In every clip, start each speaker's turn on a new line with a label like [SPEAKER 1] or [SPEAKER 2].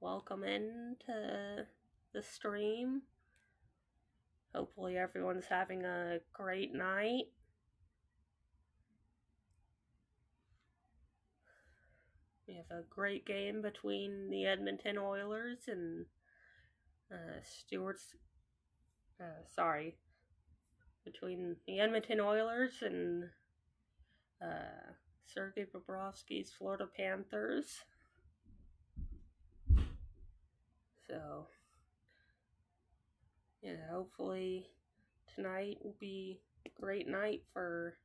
[SPEAKER 1] welcome into the stream. Hopefully everyone's having a great night. We have a great game between the Edmonton Oilers and between the Edmonton Oilers and Sergei Bobrovsky's Florida Panthers. So, hopefully tonight will be a great night for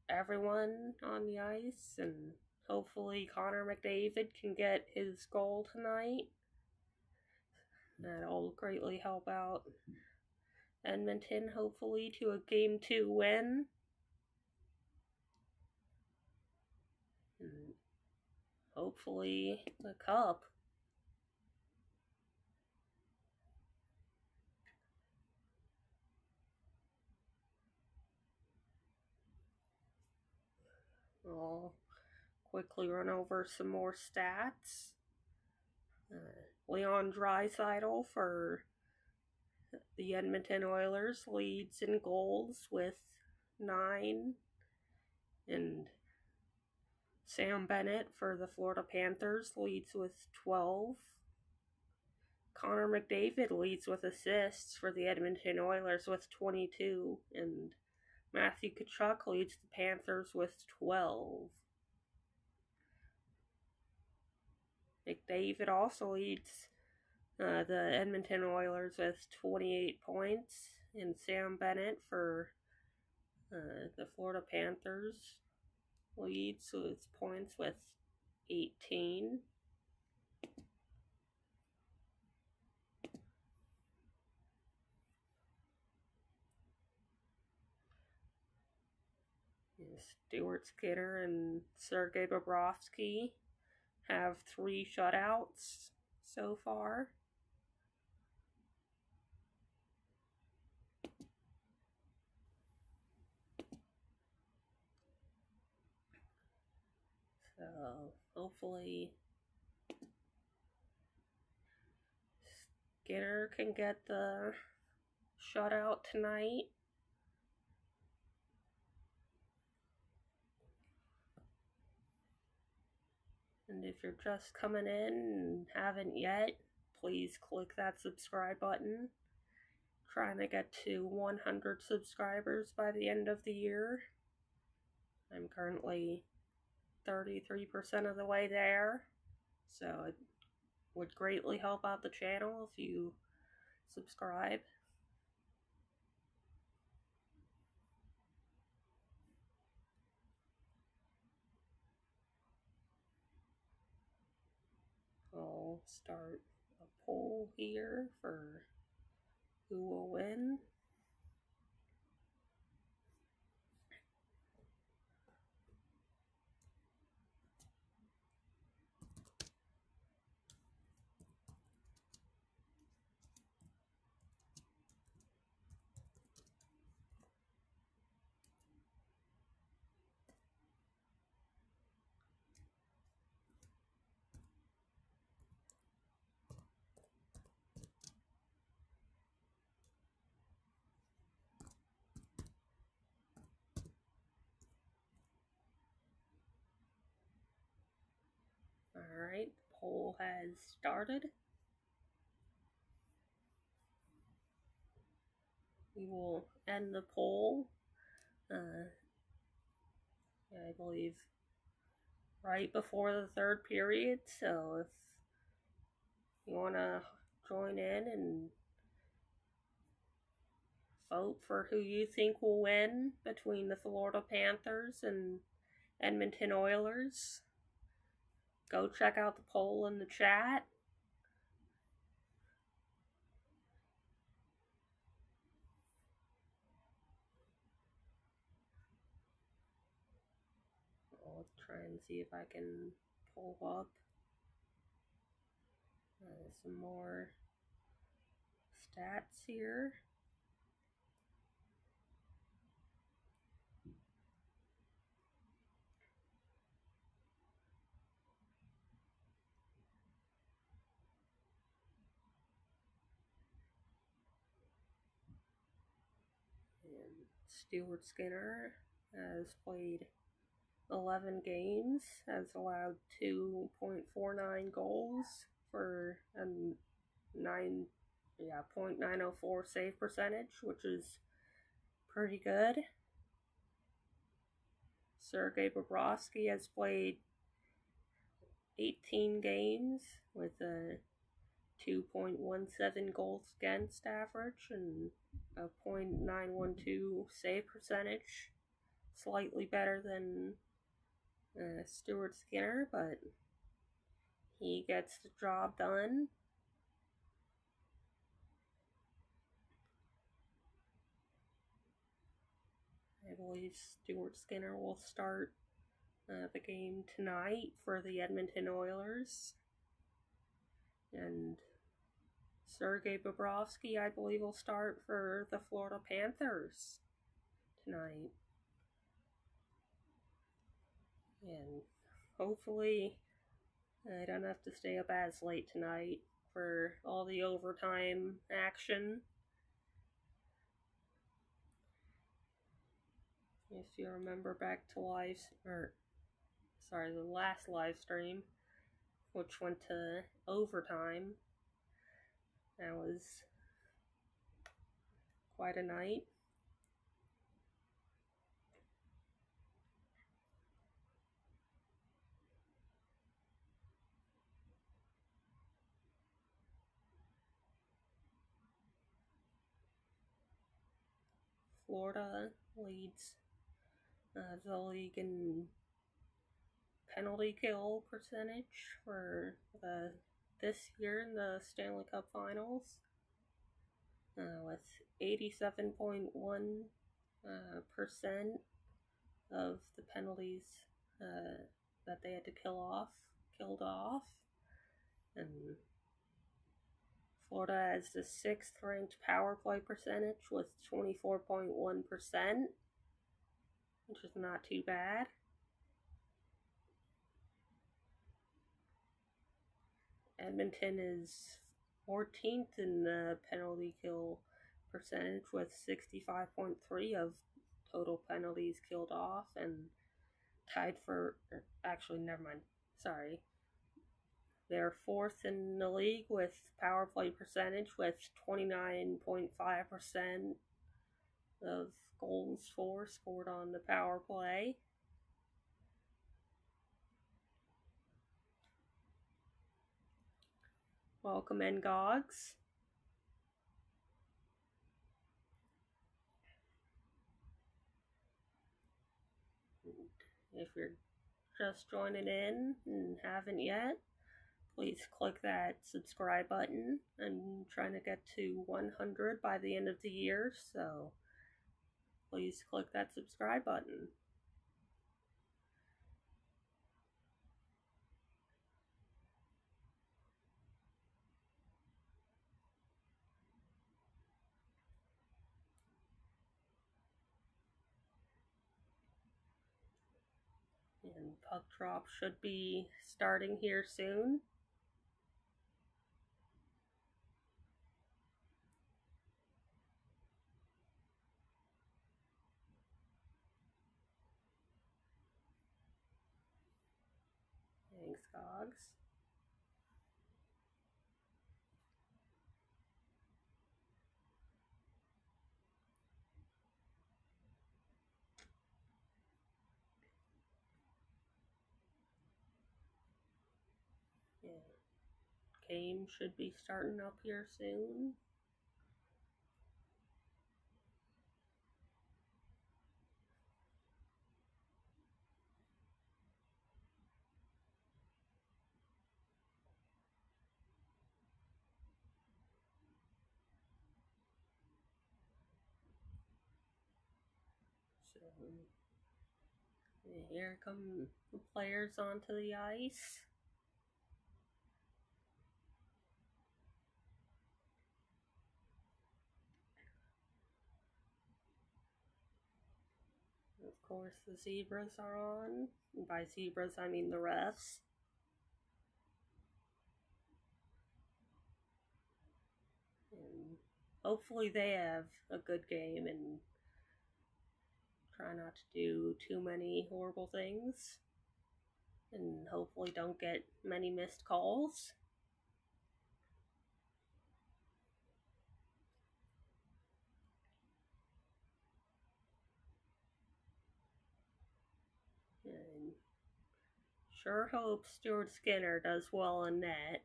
[SPEAKER 1] everyone on the ice, and hopefully Connor McDavid can get his goal tonight. That'll greatly help out Edmonton, hopefully, to a Game 2 win. And hopefully the cup. I'll quickly run over some more stats. Leon Draisaitl for the Edmonton Oilers leads in goals with 9, and Sam Bennett for the Florida Panthers leads with 12. Connor McDavid leads with assists for the Edmonton Oilers with 22, and Matthew Tkachuk leads the Panthers with 12. McDavid also leads the Edmonton Oilers with 28 points, and Sam Bennett for the Florida Panthers leads with points with 18. Stuart Skinner and Sergei Bobrovsky have 3 shutouts so far. So hopefully Skinner can get the shutout tonight. And if you're just coming in and haven't yet, please click that subscribe button. Trying to get to 100 subscribers by the end of the year. I'm currently 33% of the way there, so it would greatly help out the channel if you subscribe. I'll start a poll here for who will win. Alright, the poll has started. We will end the poll, I believe, right before the third period. So if you want to join in and vote for who you think will win between the Florida Panthers and Edmonton Oilers, go check out the poll in the chat. I'll try and see if I can pull up some more stats here. Stuart Skinner has played 11 games, has allowed 2.49 goals for a 0.904 save percentage, which is pretty good. Sergei Bobrovsky has played 18 games with a 2.17 goals against average and a .912 save percentage. Slightly better than Stuart Skinner, but he gets the job done. I believe Stuart Skinner will start the game tonight for the Edmonton Oilers. And Sergei Bobrovsky, I believe, will start for the Florida Panthers tonight. And hopefully I don't have to stay up as late tonight for all the overtime action. If you remember back to the last live stream, which went to overtime, that was quite a night. Florida leads the league in penalty kill percentage for this year in the Stanley Cup Finals, with 87.1% of the penalties that they had to killed off, and Florida has the 6th ranked power play percentage with 24.1%, which is not too bad. Edmonton is 14th in the penalty kill percentage with 65.3% of total penalties killed off, and tied for, they're 4th in the league with power play percentage with 29.5% of goals scored on the power play. Welcome in, Gogs. If you're just joining in and haven't yet, please click that subscribe button. I'm trying to get to 100 by the end of the year, so please click that subscribe button. And puck drop should be starting here soon. Thanks, Gogs. Yeah. Game should be starting up here soon. So here come the players onto the ice. Of course, the zebras are on. And by zebras, I mean the refs. And hopefully they have a good game and try not to do too many horrible things, and hopefully don't get many missed calls. And sure hope Stuart Skinner does well in net.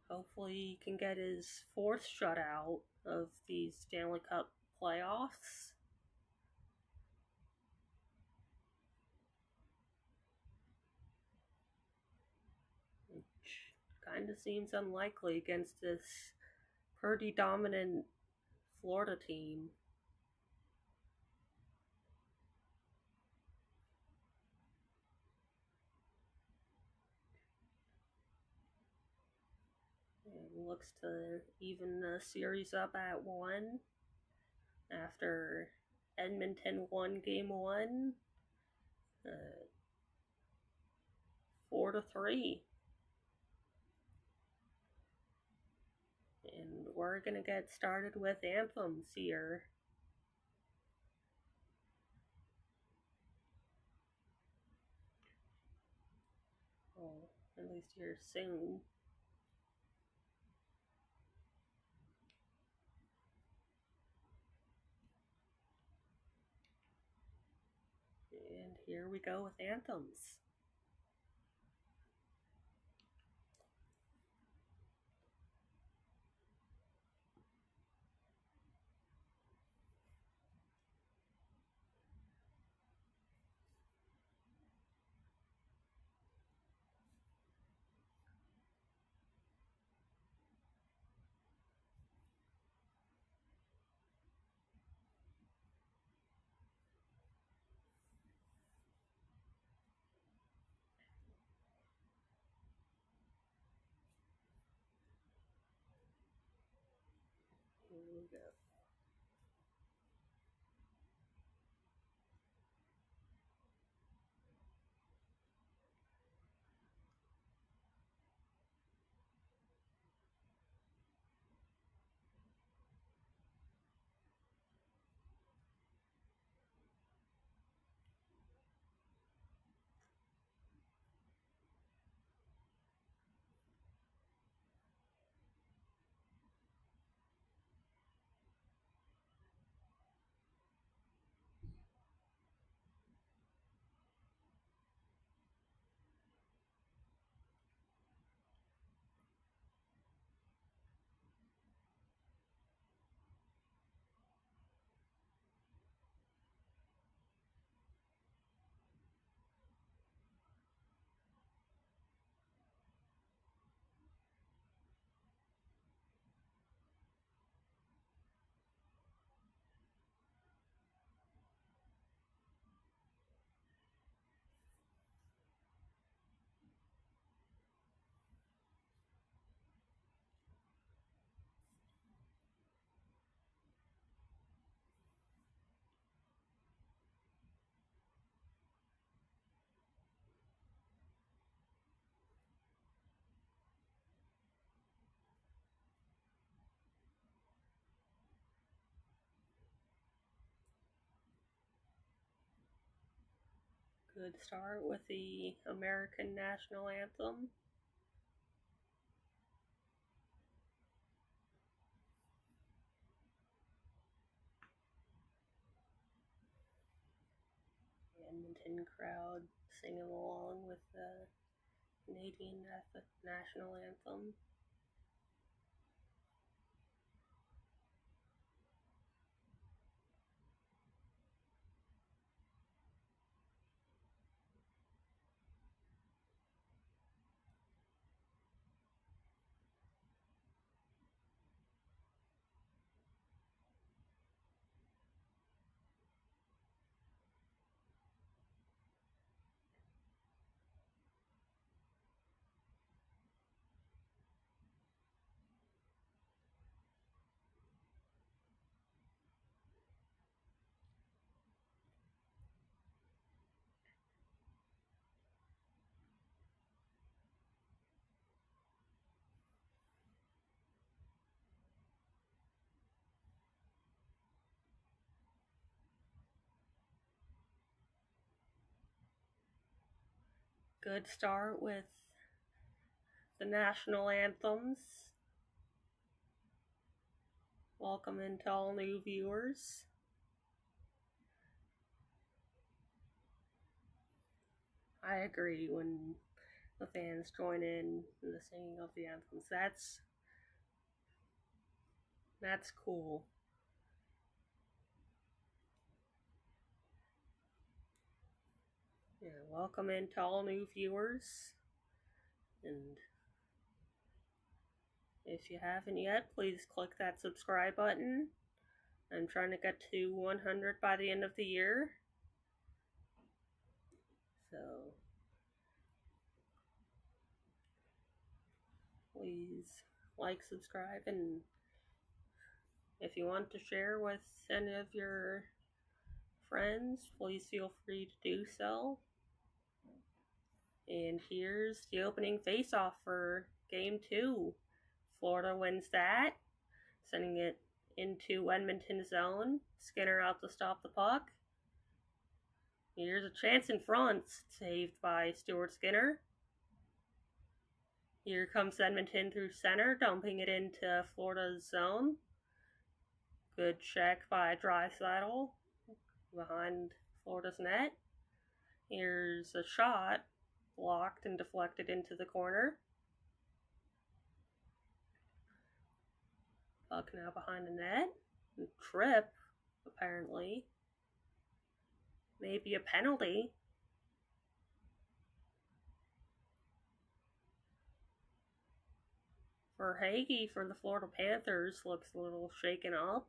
[SPEAKER 1] Hopefully he can get his 4th shutout of these Stanley Cup playoffs. Which kind of seems unlikely against this pretty dominant Florida team. It looks to even the series up at 1 after Edmonton won game 1 4-3. And we're gonna get started with Anthems here. Well, at least here soon. And here we go with Anthems. Here we go. Good start with the American National Anthem. Edmonton crowd singing along with the Canadian National Anthem. good start with the national anthems. Welcome into all new viewers. I agree when the fans join in the singing of the anthems. That's cool. Yeah, welcome into all new viewers. And if you haven't yet, please click that subscribe button. I'm trying to get to 100 by the end of the year. So please like, subscribe, and if you want to share with any of your friends, please feel free to do so. And here's the opening face-off for Game 2. Florida wins that, sending it into Edmonton zone. Skinner out to stop the puck. Here's a chance in front, saved by Stuart Skinner. Here comes Edmonton through center, dumping it into Florida's zone. Good check by Draisaitl behind Florida's net. Here's a shot, blocked and deflected into the corner. Puck now behind the net. Trip, apparently. Maybe a penalty. Verhaeghe for the Florida Panthers looks a little shaken up.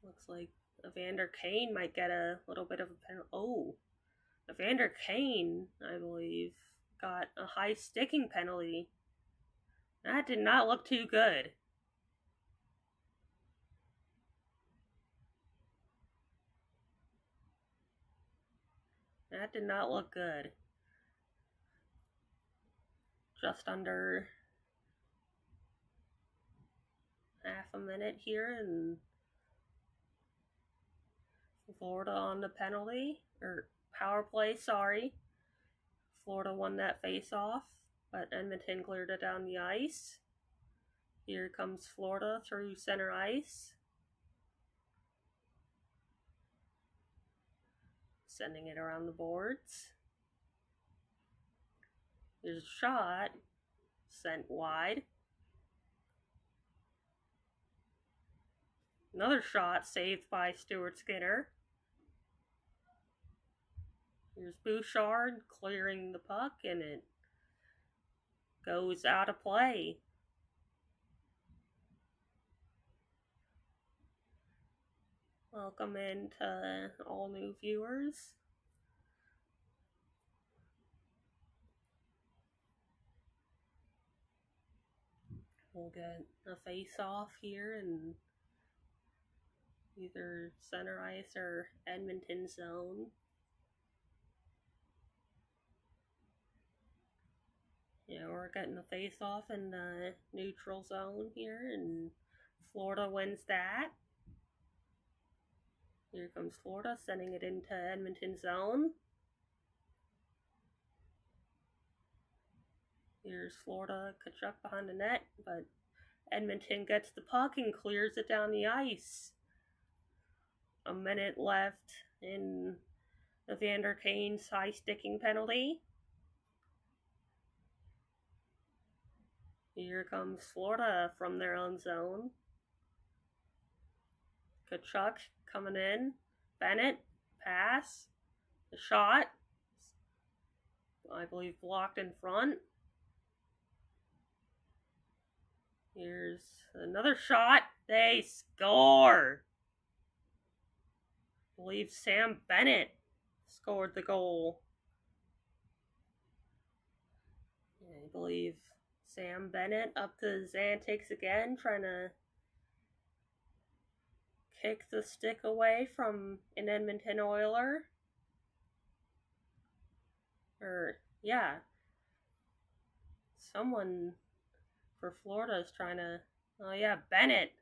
[SPEAKER 1] Looks like Evander Kane might get a little bit of a penalty. Oh, Evander Kane, I believe, got a high sticking penalty. That did not look too good. That did not look good. Just under half a minute here, and Florida on the penalty, or power play, sorry. Florida won that face-off, but Edmonton cleared it down the ice. Here comes Florida through center ice. Sending it around the boards. There's a shot, sent wide. Another shot saved by Stuart Skinner. Here's Bouchard clearing the puck, and it goes out of play. Welcome into all new viewers. We'll get a face-off here in either center ice or Edmonton zone. Yeah, we're getting a face-off in the neutral zone here, and Florida wins that. Here comes Florida, sending it into Edmonton zone. Here's Florida, Tkachuk behind the net, but Edmonton gets the puck and clears it down the ice. A minute left in Evander Kane's high sticking penalty. Here comes Florida from their own zone. Tkachuk coming in. Bennett, pass. The shot, I believe, blocked in front. Here's another shot. They score. I believe Sam Bennett scored the goal. I believe Sam Bennett up to his antics again, trying to kick the stick away from an Edmonton Oiler. Someone for Florida is trying to... Oh yeah, Bennett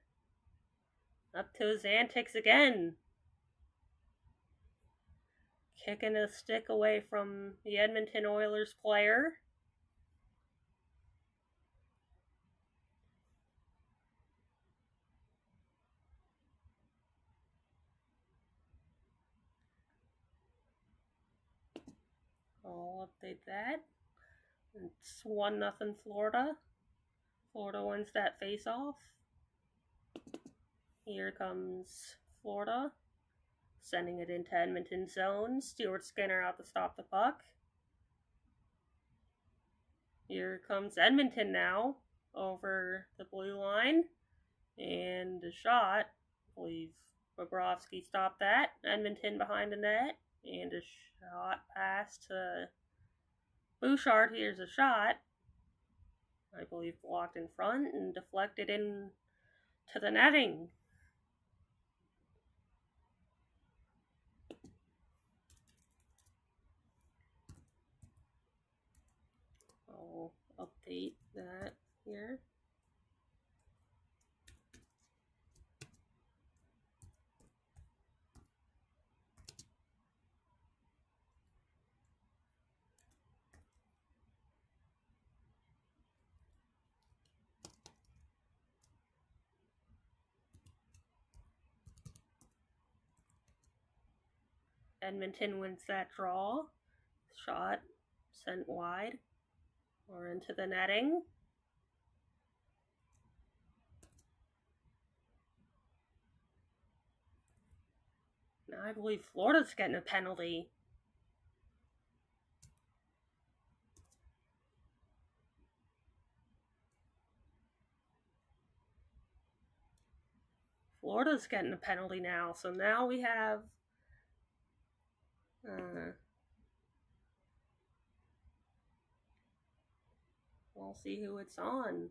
[SPEAKER 1] Up to his antics again. Kicking a stick away from the Edmonton Oilers player. I'll update that. It's 1-0 Florida. Florida wins that face-off. Here comes Florida, sending it into Edmonton zone. Stuart Skinner out to stop the puck. Here comes Edmonton now, over the blue line. And a shot. I believe Bobrovsky stopped that. Edmonton behind the net. And a shot pass to Bouchard. Here's a shot. I believe blocked in front and deflected in to the netting. I'll update that here. Edmonton wins that draw. Shot sent wide or into the netting. Now I believe Florida's getting a penalty. Florida's getting a penalty now, so now we have we'll see who it's on.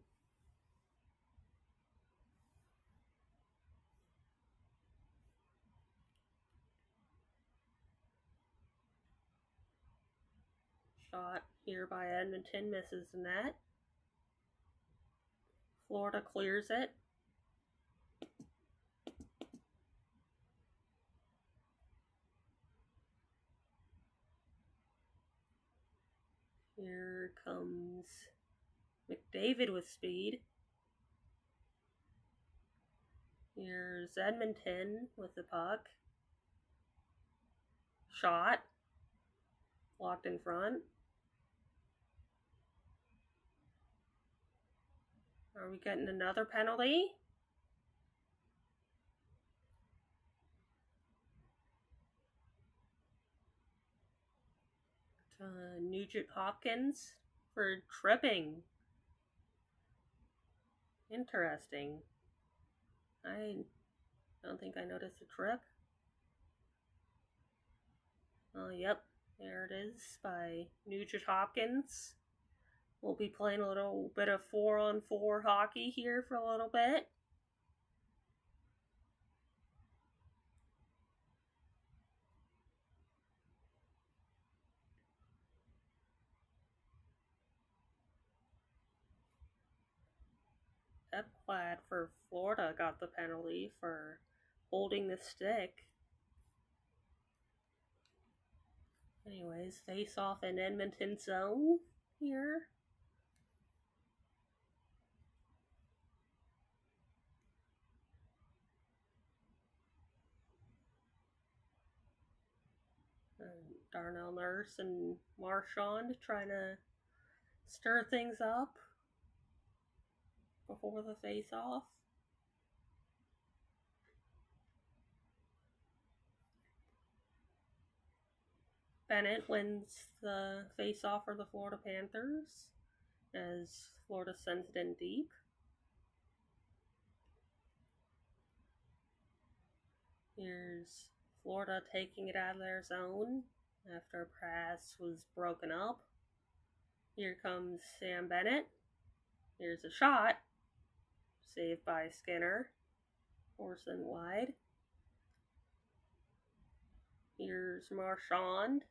[SPEAKER 1] Shot here by Edmonton, misses the net. Florida clears it. Here comes McDavid with speed. Here's Edmonton with the puck. Shot. Blocked in front. Are we getting another penalty? Nugent Hopkins for tripping. Interesting. I don't think I noticed a trip. Oh, yep. There it is by Nugent Hopkins. We'll be playing a little bit of 4-on-4 hockey here for a little bit. Epquad for Florida got the penalty for holding the stick. Anyways, face off in Edmonton zone here. Darnell Nurse and Marchand trying to stir things up before the face-off. Bennett wins the face-off for the Florida Panthers as Florida sends it in deep. Here's Florida taking it out of their zone after a pass was broken up. Here comes Sam Bennett. Here's a shot. Saved by Skinner. Forcing wide. Here's Marchand.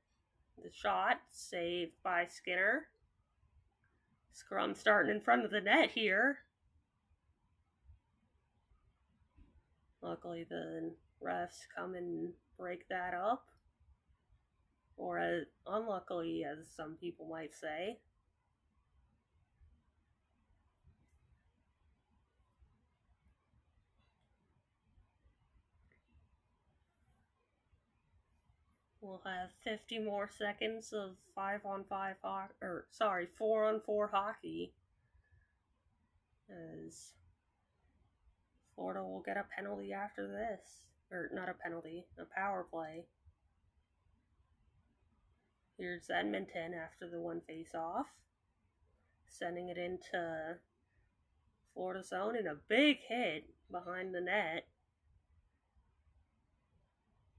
[SPEAKER 1] The shot. Saved by Skinner. Scrum starting in front of the net here. Luckily, the refs come and break that up. Or unluckily, as some people might say. We'll have 50 more seconds of 5-on-5 4-on-4 hockey. As Florida will get a penalty after this. Or not a penalty, a power play. Here's Edmonton after the one face-off. Sending it into Florida zone and a big hit behind the net.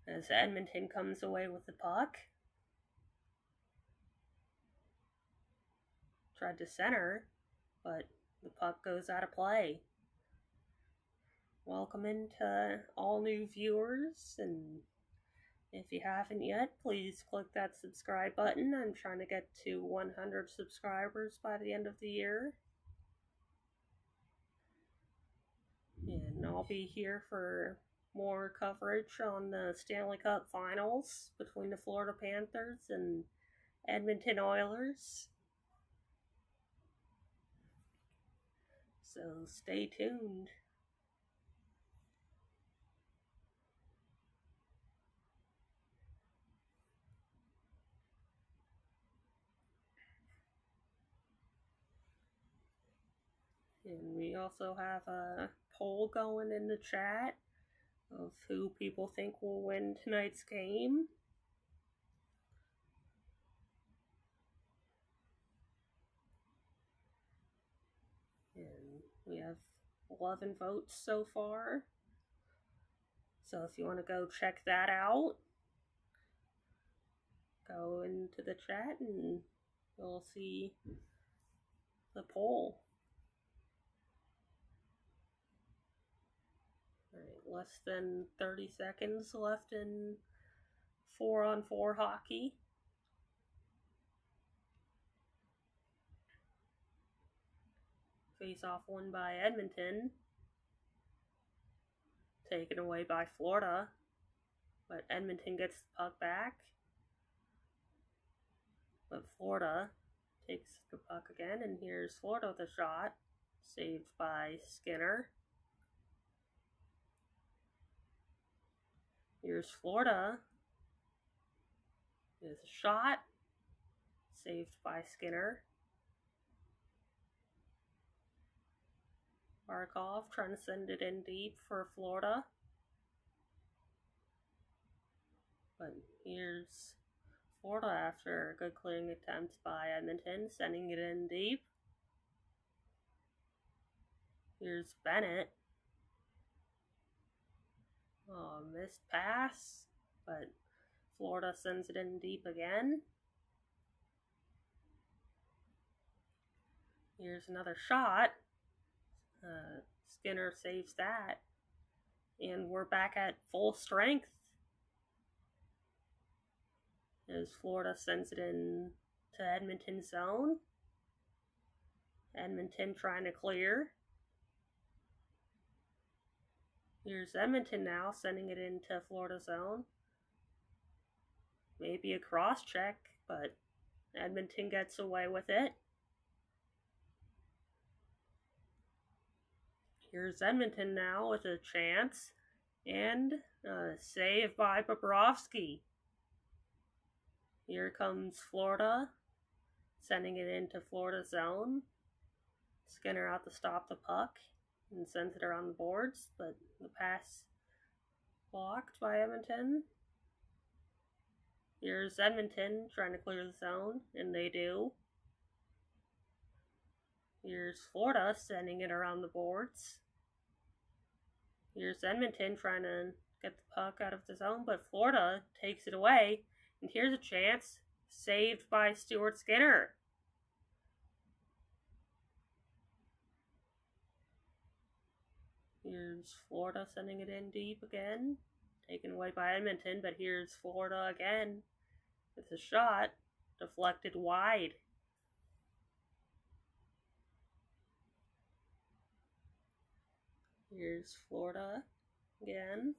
[SPEAKER 1] As Edmonton comes away with the puck. Tried to center, but the puck goes out of play. Welcome into all new viewers, and if you haven't yet, please click that subscribe button. I'm trying to get to 100 subscribers by the end of the year. And I'll be here for more coverage on the Stanley Cup Finals between the Florida Panthers and Edmonton Oilers. So stay tuned. And we also have a poll going in the chat of who people think will win tonight's game. And we have 11 votes so far. So if you want to go check that out, go into the chat and you'll see the poll. Alright, less than 30 seconds left in 4-on-4 hockey. Face-off won by Edmonton. Taken away by Florida. But Edmonton gets the puck back. But Florida takes the puck again, and here's Florida with a shot. Saved by Skinner. Here's Florida. There's a shot. Saved by Skinner. Barkov trying to send it in deep for Florida. But here's Florida after a good clearing attempt by Edmonton, sending it in deep. Here's Bennett. Oh, missed pass, but Florida sends it in deep again. Here's another shot. Skinner saves that. And we're back at full strength. As Florida sends it in to Edmonton zone. Edmonton trying to clear. Here's Edmonton now sending it into Florida zone. Maybe a cross check, but Edmonton gets away with it. Here's Edmonton now with a chance. And a save by Bobrovsky. Here comes Florida, sending it into Florida zone. Skinner out to stop the puck and sends it around the boards, but the pass blocked by Edmonton. Here's Edmonton trying to clear the zone, and they do. Here's Florida sending it around the boards. Here's Edmonton trying to get the puck out of the zone, but Florida takes it away. And here's a chance, saved by Stuart Skinner. Here's Florida sending it in deep again, taken away by Edmonton, but here's Florida again with a shot, deflected wide. Here's Florida again.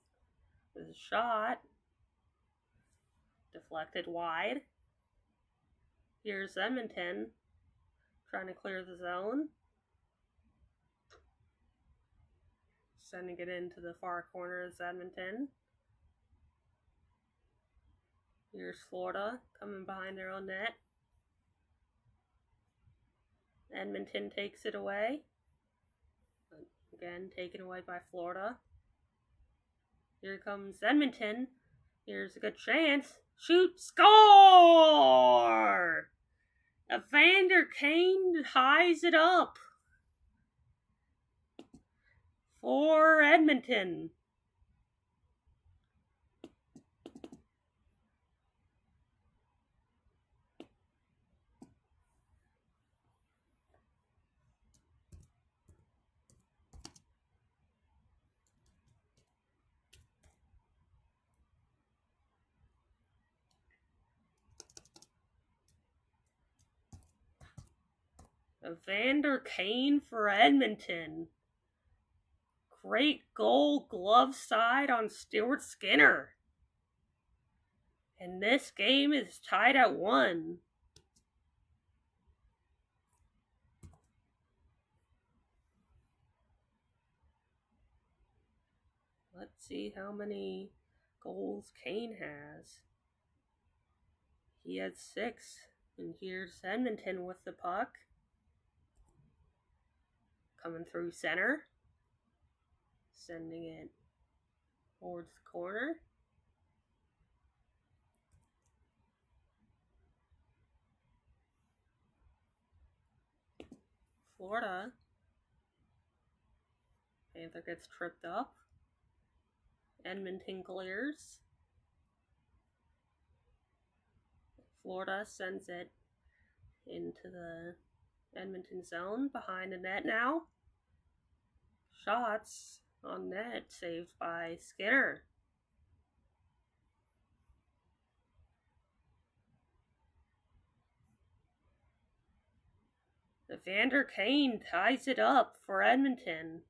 [SPEAKER 1] There's a shot. Deflected wide. Here's Edmonton trying to clear the zone. Sending it into the far corner is Edmonton. Here's Florida coming behind their own net. Edmonton takes it away. Again, taken away by Florida. Here comes Edmonton. Here's a good chance. Shoot, score! Evander Kane ties it up for Edmonton. Evander Kane for Edmonton. Great goal, glove side on Stuart Skinner. And this game is tied at 1. Let's see how many goals Kane has. He has 6. And here's Edmonton with the puck. Coming through center. Sending it towards the corner. Florida. Panther gets tripped up. Edmonton clears. Florida sends it into the Edmonton zone behind the net now. Shots on net saved by Skinner. Evander Kane ties it up for Edmonton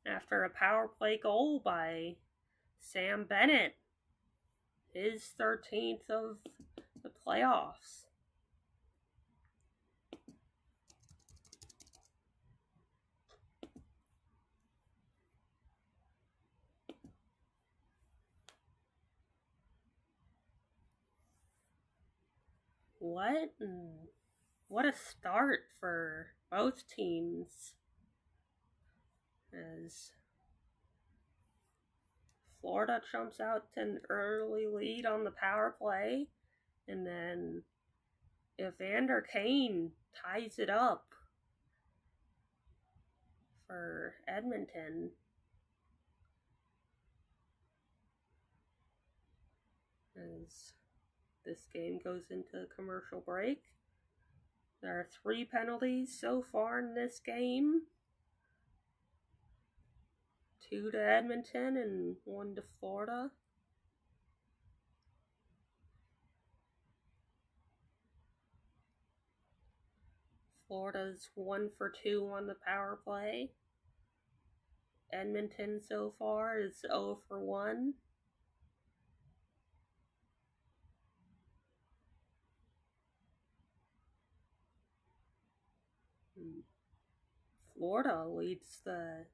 [SPEAKER 1] after a power play goal by Sam Bennett. His 13th of the playoffs. What a start for both teams, as Florida jumps out to an early lead on the power play, and then Evander Kane ties it up for Edmonton. As this game goes into commercial break. There are 3 penalties so far in this game. 2 to Edmonton and 1 to Florida. Florida's 1 for 2 on the power play. Edmonton so far is 0 for 1. Florida leads the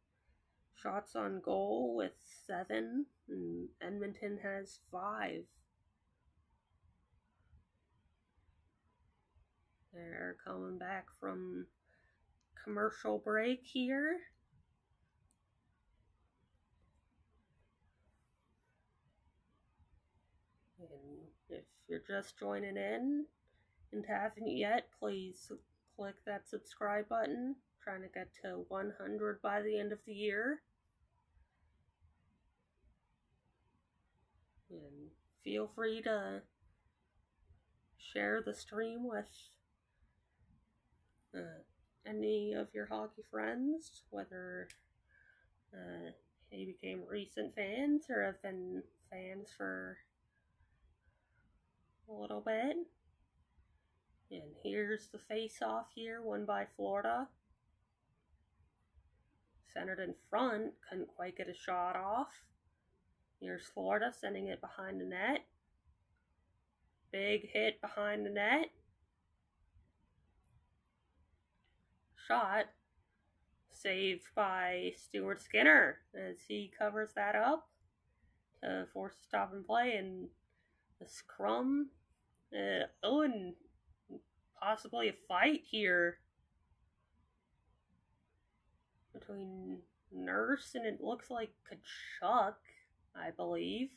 [SPEAKER 1] shots on goal with 7, and Edmonton has 5. They're coming back from commercial break here. And if you're just joining in and haven't yet, please click that subscribe button. Trying to get to 100 by the end of the year. And feel free to share the stream with any of your hockey friends, whether they became recent fans or have been fans for a little bit. And here's the face-off here, won by Florida. Centered in front, couldn't quite get a shot off. Here's Florida sending it behind the net. Big hit behind the net. Shot. Saved by Stuart Skinner as he covers that up to force a stop and play, and the scrum. And possibly a fight here between Nurse and it looks like Kachuk, I believe.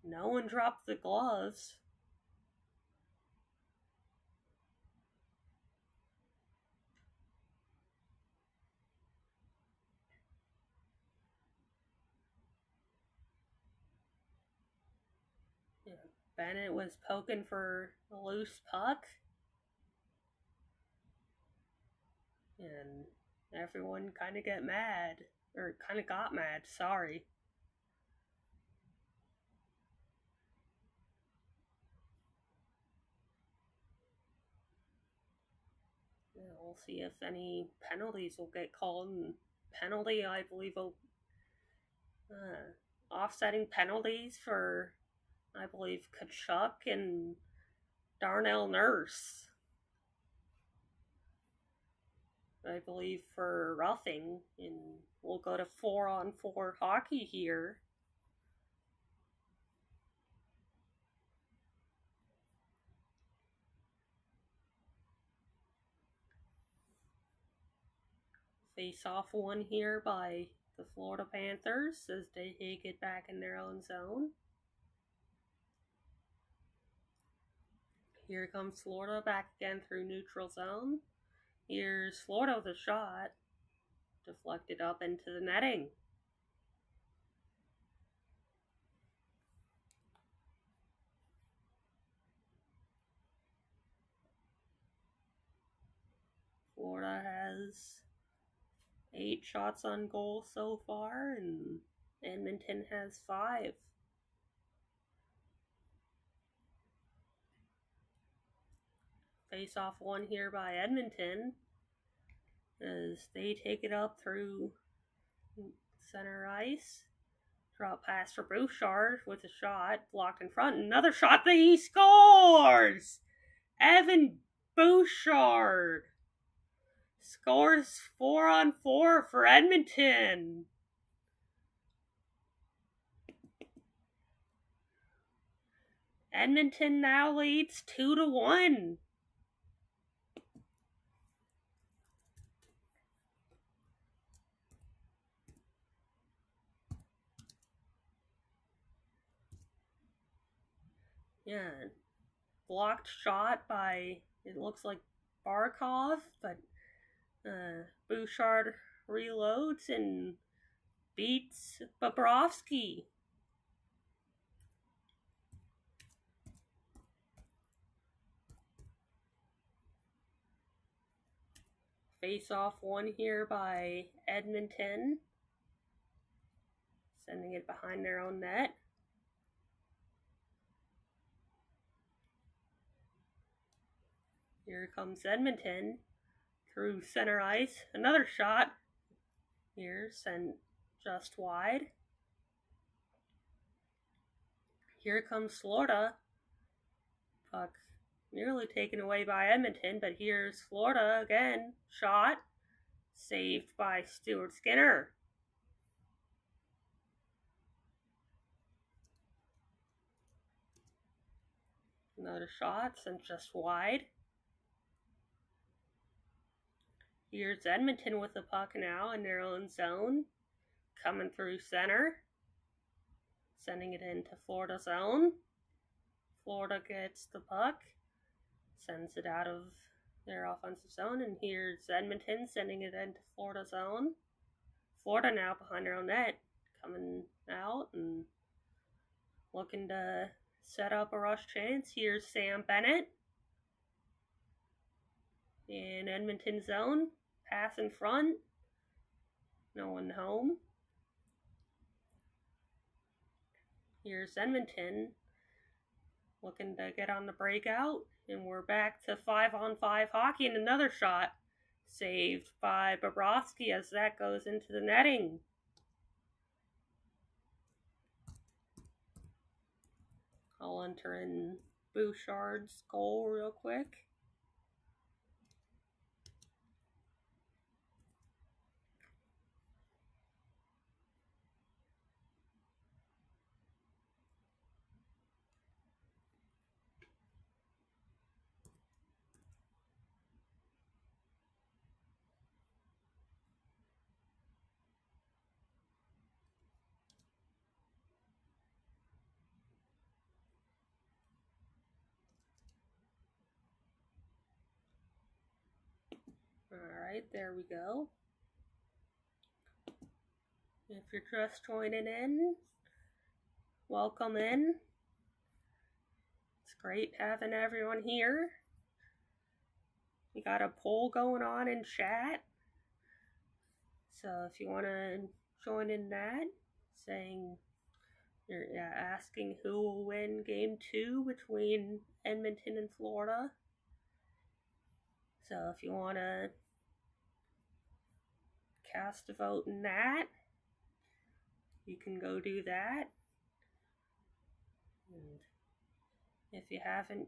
[SPEAKER 1] No one dropped the gloves. Yeah, Bennett was poking for a loose puck. And everyone kind of got mad. Sorry. Yeah, we'll see if any penalties will get called. And penalty, I believe, offsetting penalties for, I believe, Kachuk and Darnell Nurse. I believe for roughing, and we'll go to 4-on-4 hockey here. Face off one here by the Florida Panthers as they take it back in their own zone. Here comes Florida back again through neutral zone. Here's Florida with a shot. Deflected up into the netting. Florida has 8 shots on goal so far, and Edmonton has 5. Face off one here by Edmonton as they take it up through center ice. Drop pass for Bouchard with a shot, blocked in front. Another shot that he scores! Evan Bouchard scores 4-on-4 for Edmonton. Edmonton now leads 2-1. Yeah, blocked shot by, it looks like Barkov, but Bouchard reloads and beats Bobrovsky. Face off one here by Edmonton, sending it behind their own net. Here comes Edmonton through center ice. Another shot here, sent just wide. Here comes Florida. Puck nearly taken away by Edmonton, but here's Florida again. Shot. Saved by Stuart Skinner. Another shot, sent just wide. Here's Edmonton with the puck now in their own zone. Coming through center. Sending it into Florida's zone. Florida gets the puck. Sends it out of their offensive zone. And here's Edmonton sending it into Florida's zone. Florida now behind their own net. Coming out and looking to set up a rush chance. Here's Sam Bennett in Edmonton zone. Pass in front. No one home. Here's Edmonton looking to get on the breakout. And we're back to 5-on-5 hockey and another shot Saved by Bobrovsky as that goes into the netting. I'll enter in Bouchard's goal real quick. Alright, there we go. If you're just joining in, welcome in. It's great having everyone here. We got a poll going on in chat. So if you want to join in that, saying you're asking who will win game 2 between Edmonton and Florida. So if you want to cast a vote in that, you can go do that. And if you haven't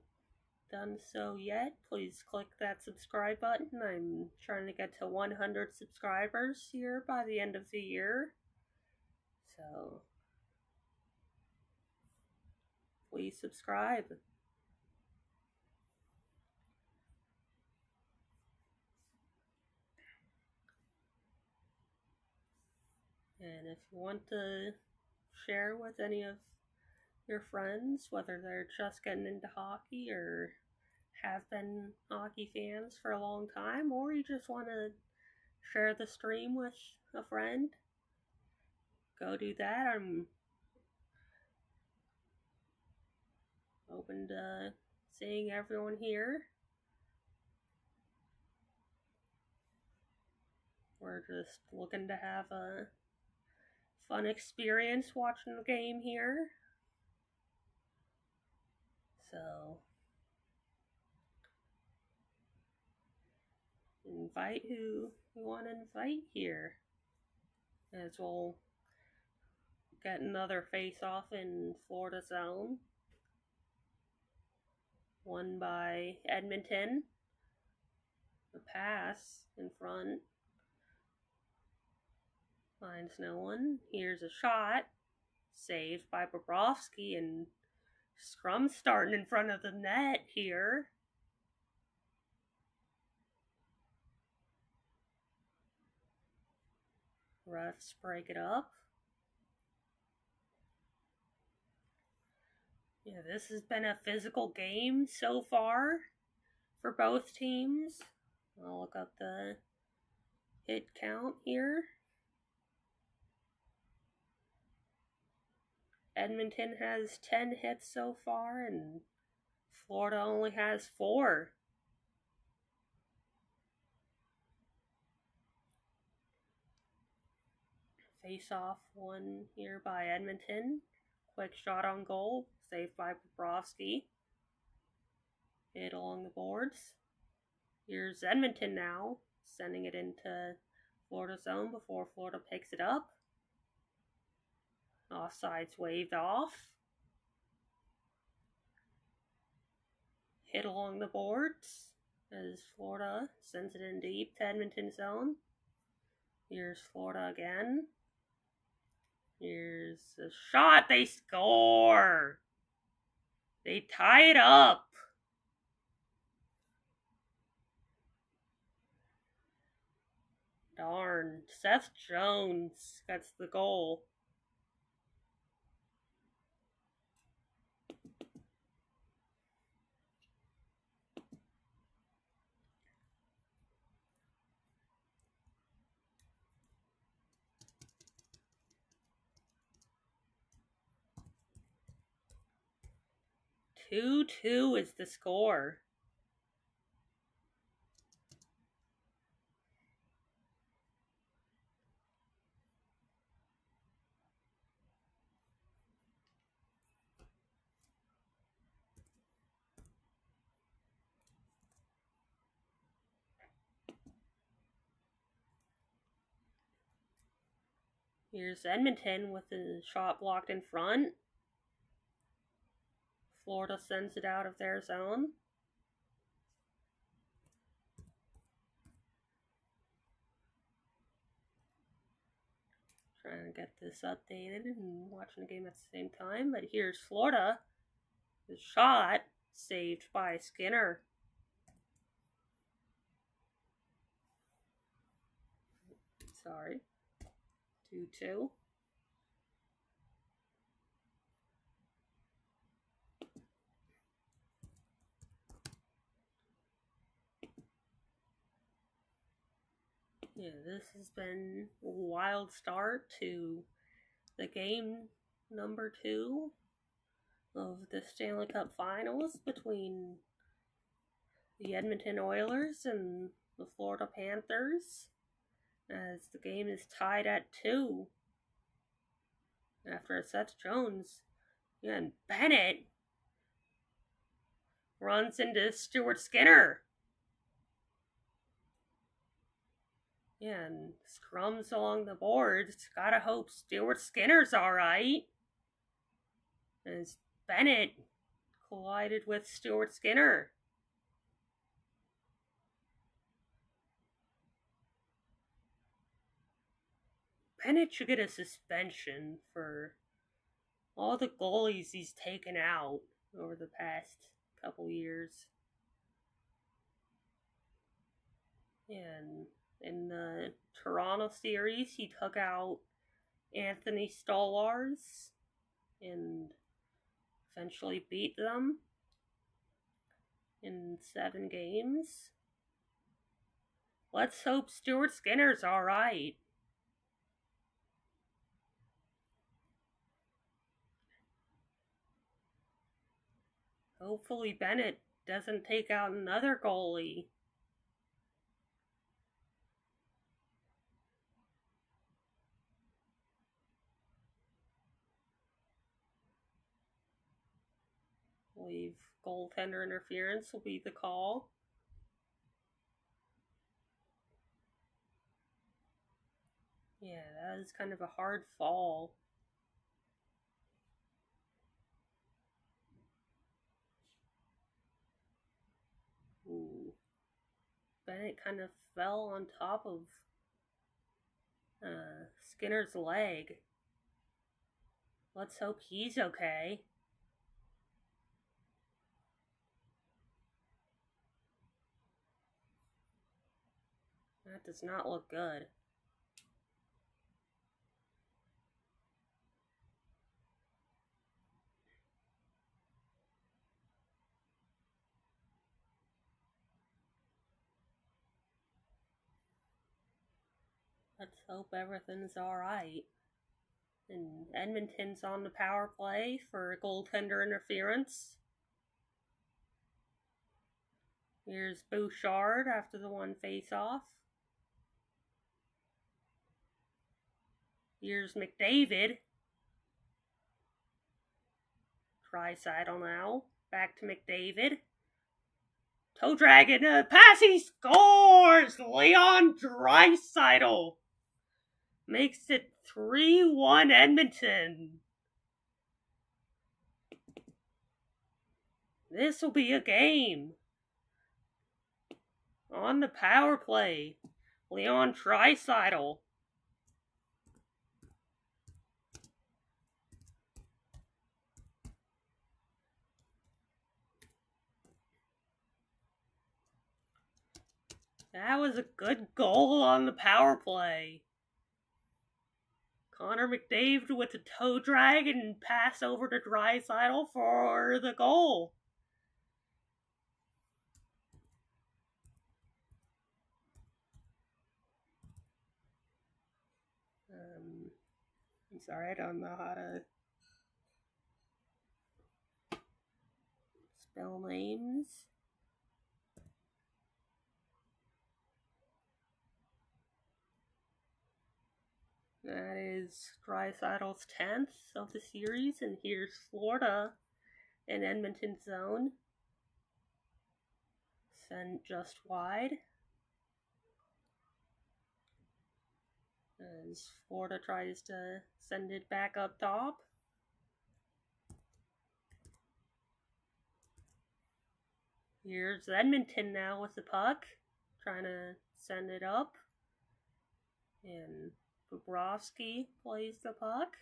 [SPEAKER 1] done so yet, please click that subscribe button. I'm trying to get to 100 subscribers here by the end of the year. So please subscribe. And if you want to share with any of your friends, whether they're just getting into hockey or have been hockey fans for a long time, or you just want to share the stream with a friend, go do that. I'm open to seeing everyone here. We're just looking to have a fun experience watching the game here. So invite who you want to invite here, as we'll get another face-off in Florida zone, won by Edmonton. The pass in front finds no one. Here's a shot, saved by Bobrovsky, and scrum starting in front of the net here. Refs break it up. Yeah, this has been a physical game so far for both teams. I'll look up the hit count here. Edmonton has 10 hits so far, and Florida only has 4. Face-off won here by Edmonton. Quick shot on goal, saved by Bobrovsky. Hit along the boards. Here's Edmonton now, sending it into Florida zone before Florida picks it up. Offside's waved off. Hit along the boards as Florida sends it in deep to Edmonton zone. Here's Florida again. Here's a shot. They score. They tie it up. Darn. Seth Jones gets the goal. Two is the score. Here's Edmonton with the shot blocked in front. Florida sends it out of their zone. Trying to get this updated and watching the game at the same time. But here's Florida. The shot saved by Skinner. Sorry. 2-2. Yeah, this has been a wild start to the game number 2 of the Stanley Cup Finals between the Edmonton Oilers and the Florida Panthers, as the game is tied at 2 after a Seth Jones. Yeah, and Bennett runs into Stuart Skinner. Yeah, and scrums along the boards. Gotta hope Stuart Skinner's alright. As Bennett collided with Stuart Skinner. Bennett should get a suspension for all the goalies he's taken out over the past couple years. And in the Toronto series, he took out Anthony Stolarz and eventually beat them in 7 games. Let's hope Stuart Skinner's alright. Hopefully Bennett doesn't take out another goalie. I believe goaltender interference will be the call. Yeah, that is kind of a hard fall. Ooh. Bennett kind of fell on top of Skinner's leg. Let's hope he's okay. That does not look good. Let's hope everything's alright. And Edmonton's on the power play for goaltender interference. Here's Bouchard after the one face-off. Here's McDavid. Draisaitl now. Back to McDavid. Toe dragon, pass, he scores! Leon Draisaitl makes it 3-1 Edmonton. This will be a game. On the power play, Leon Draisaitl. That was a good goal on the power play. Connor McDavid with a toe drag and pass over to Draisaitl for the goal. I'm sorry, I don't know how to spell names. That is Draisaitl's 10th of the series, and here's Florida in Edmonton zone. Sent just wide. as Florida tries to send it back up top. Here's Edmonton now with the puck, trying to send it up. And Bobrovsky plays the puck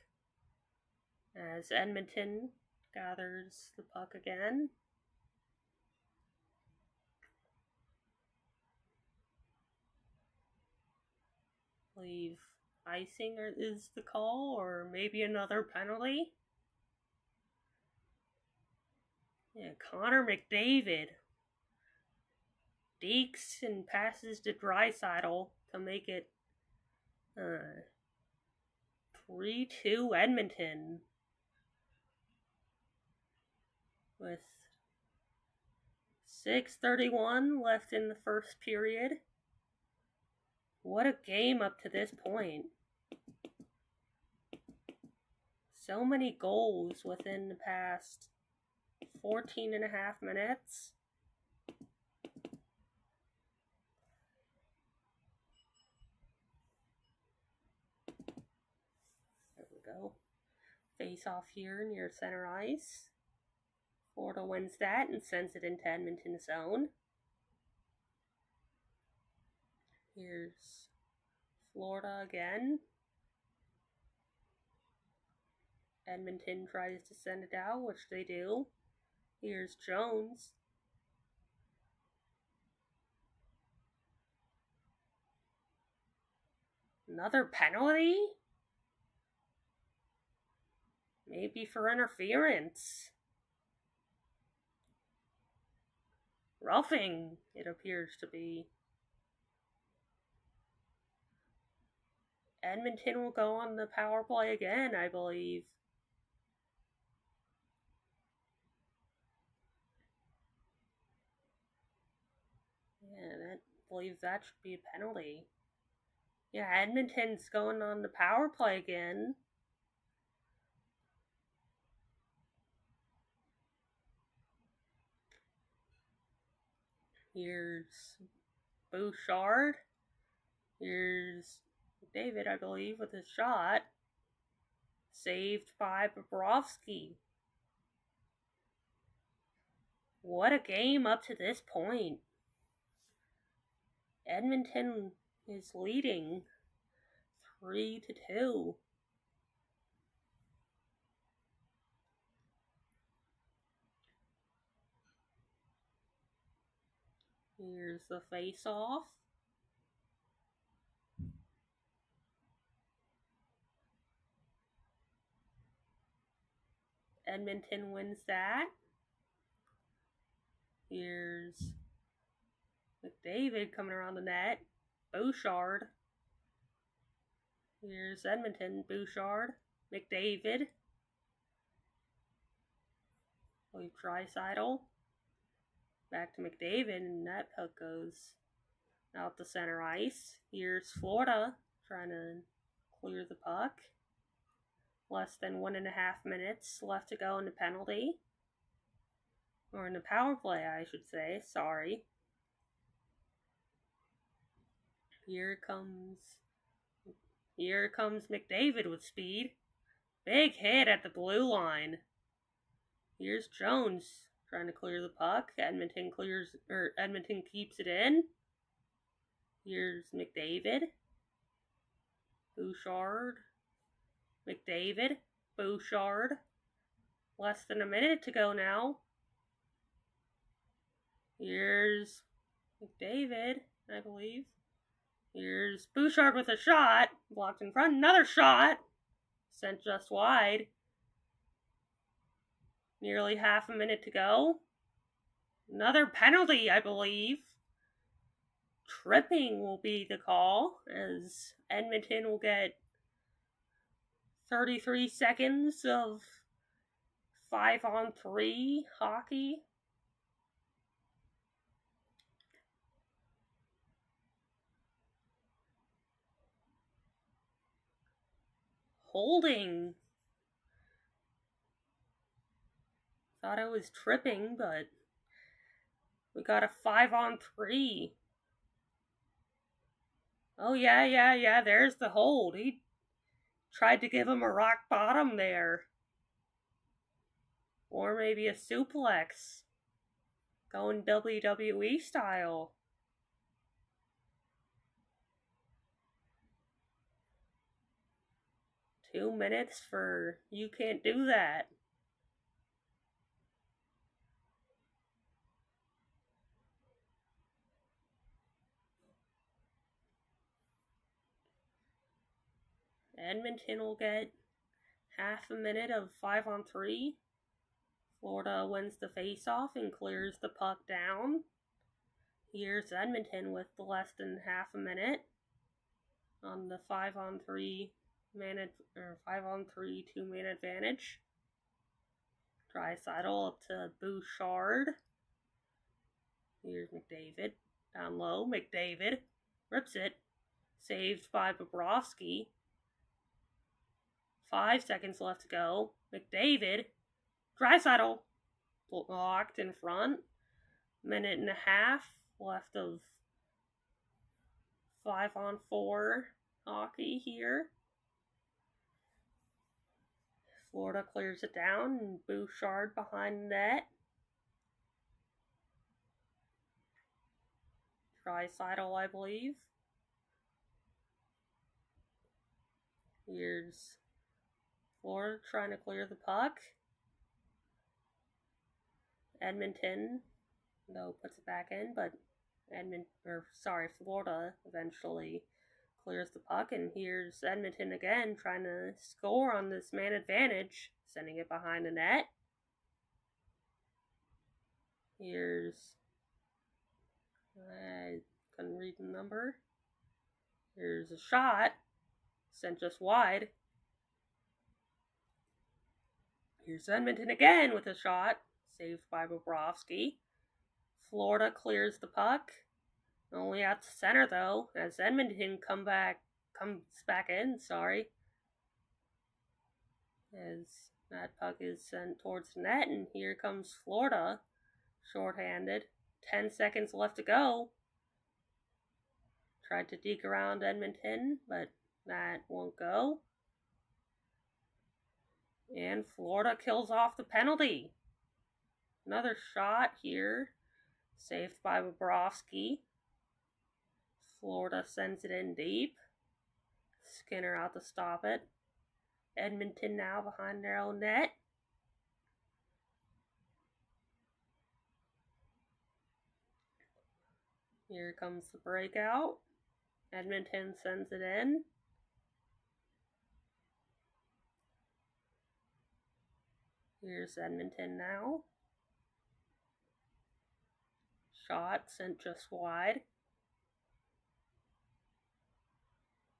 [SPEAKER 1] as Edmonton gathers the puck again. I believe icing is the call, or maybe another penalty. Yeah, Connor McDavid dekes and passes to Draisaitl to make it 3-2 Edmonton. With 6:31 left in the first period. What a game up to this point. So many goals within the past 14 and a half minutes. There we go. Face off here near center ice. Florida wins that and sends it into Edmonton's zone. Here's Florida again. Edmonton tries to send it out, which they do. Here's Jones. Another penalty? Maybe for interference. Roughing, it appears to be. Edmonton will go on the power play again, I believe. Yeah, I believe that should be a penalty. Yeah, Edmonton's going on the power play again. Here's Bouchard. Here's David, I believe, with his shot. Saved by Bobrovsky. What a game up to this point. Edmonton is leading 3-2. Here's the face-off. Edmonton wins that. Here's McDavid coming around the net. Bouchard. Here's Edmonton. Bouchard. McDavid. We've Draisaitl. Back to McDavid, and that puck goes out the center ice. Here's Florida trying to clear the puck. Less than 1.5 minutes left to go in the penalty. Or in the power play, I should say. Sorry. Here comes McDavid with speed. Big hit at the blue line. Here's Jones trying to clear the puck. Edmonton keeps it in. Here's McDavid. Bouchard. McDavid. Bouchard. Less than a minute to go now. Here's McDavid, I believe. Here's Bouchard with a shot. Blocked in front. Another shot. Sent just wide. Nearly half a minute to go. Another penalty, I believe. Tripping will be the call, as Edmonton will get 33 seconds of 5-on-3 hockey. Holding. Thought I was tripping, but we got a 5-on-3. Oh, yeah, there's the hold. He tried to give him a rock bottom there. Or maybe a suplex. Going WWE style. $2 minutes for you can't do that. Edmonton will get half a minute of 5-on-3. Florida wins the face-off and clears the puck down. Here's Edmonton with less than half a minute on the 5-on-3 2-man advantage. Draisaitl up to Bouchard. Here's McDavid. Down low, McDavid rips it. Saved by Bobrovsky. 5 seconds left to go. McDavid. Draisaitl blocked in front. Minute and a half left of 5-on-4 hockey here. Florida clears it down and Bouchard behind the net. Draisaitl, I believe. Here's Florida trying to clear the puck. Edmonton, though, puts it back in, but Florida eventually clears the puck, and here's Edmonton again trying to score on this man advantage, sending it behind the net. Here's, I couldn't read the number. Here's a shot, sent just wide. Here's Edmonton again with a shot, saved by Bobrovsky. Florida clears the puck. Only out to center though, as Edmonton comes back in, as that puck is sent towards the net, and here comes Florida, shorthanded. 10 seconds left to go. Tried to deke around Edmonton, but that won't go. And Florida kills off the penalty. Another shot here, saved by Bobrovsky. Florida sends it in deep. Skinner out to stop it. Edmonton now behind their own net. Here comes the breakout. Edmonton sends it in. Here's Edmonton now. Shot sent just wide.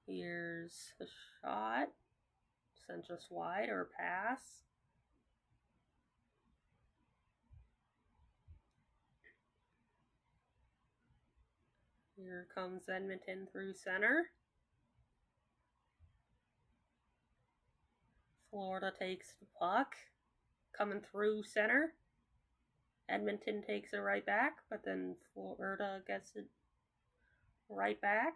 [SPEAKER 1] Here's a shot sent just wide, or pass. Here comes Edmonton through center. Florida takes the puck, coming through center. Edmonton takes it right back, but then Florida gets it right back.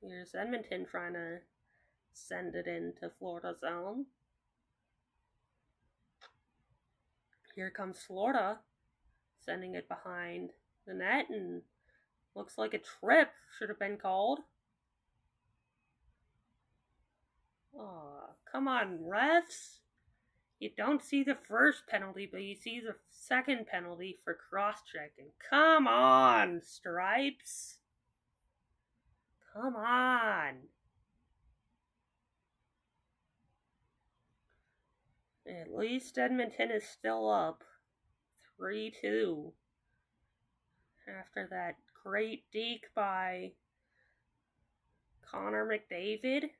[SPEAKER 1] Here's Edmonton trying to send it into Florida zone. Here comes Florida, sending it behind the net, and looks like a trip should have been called. Aw, come on, refs. You don't see the first penalty, but you see the second penalty for cross-checking. Come on, Stripes. Come on. At least Edmonton is still up 3-2 after that great deke by Connor McDavid.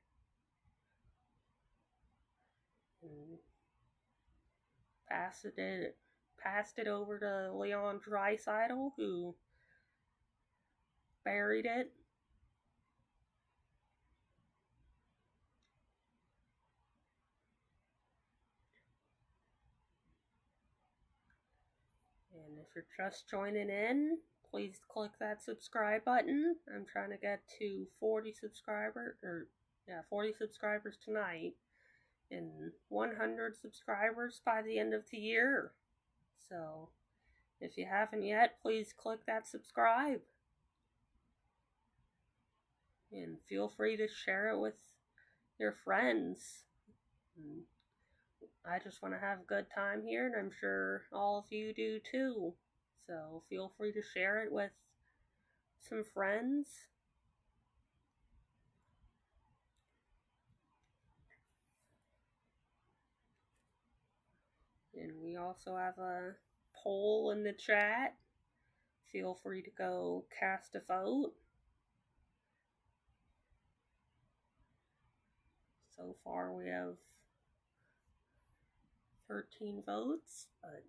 [SPEAKER 1] Passed it over to Leon Draisaitl, who buried it. And if you're just joining in, please click that subscribe button. I'm trying to get to 40 subscribers tonight and 100 subscribers by the end of the year. So if you haven't yet, please click that subscribe. And feel free to share it with your friends. I just want to have a good time here, and I'm sure all of you do too. So feel free to share it with some friends. And we also have a poll in the chat. Feel free to go cast a vote. So far we have 13 votes, but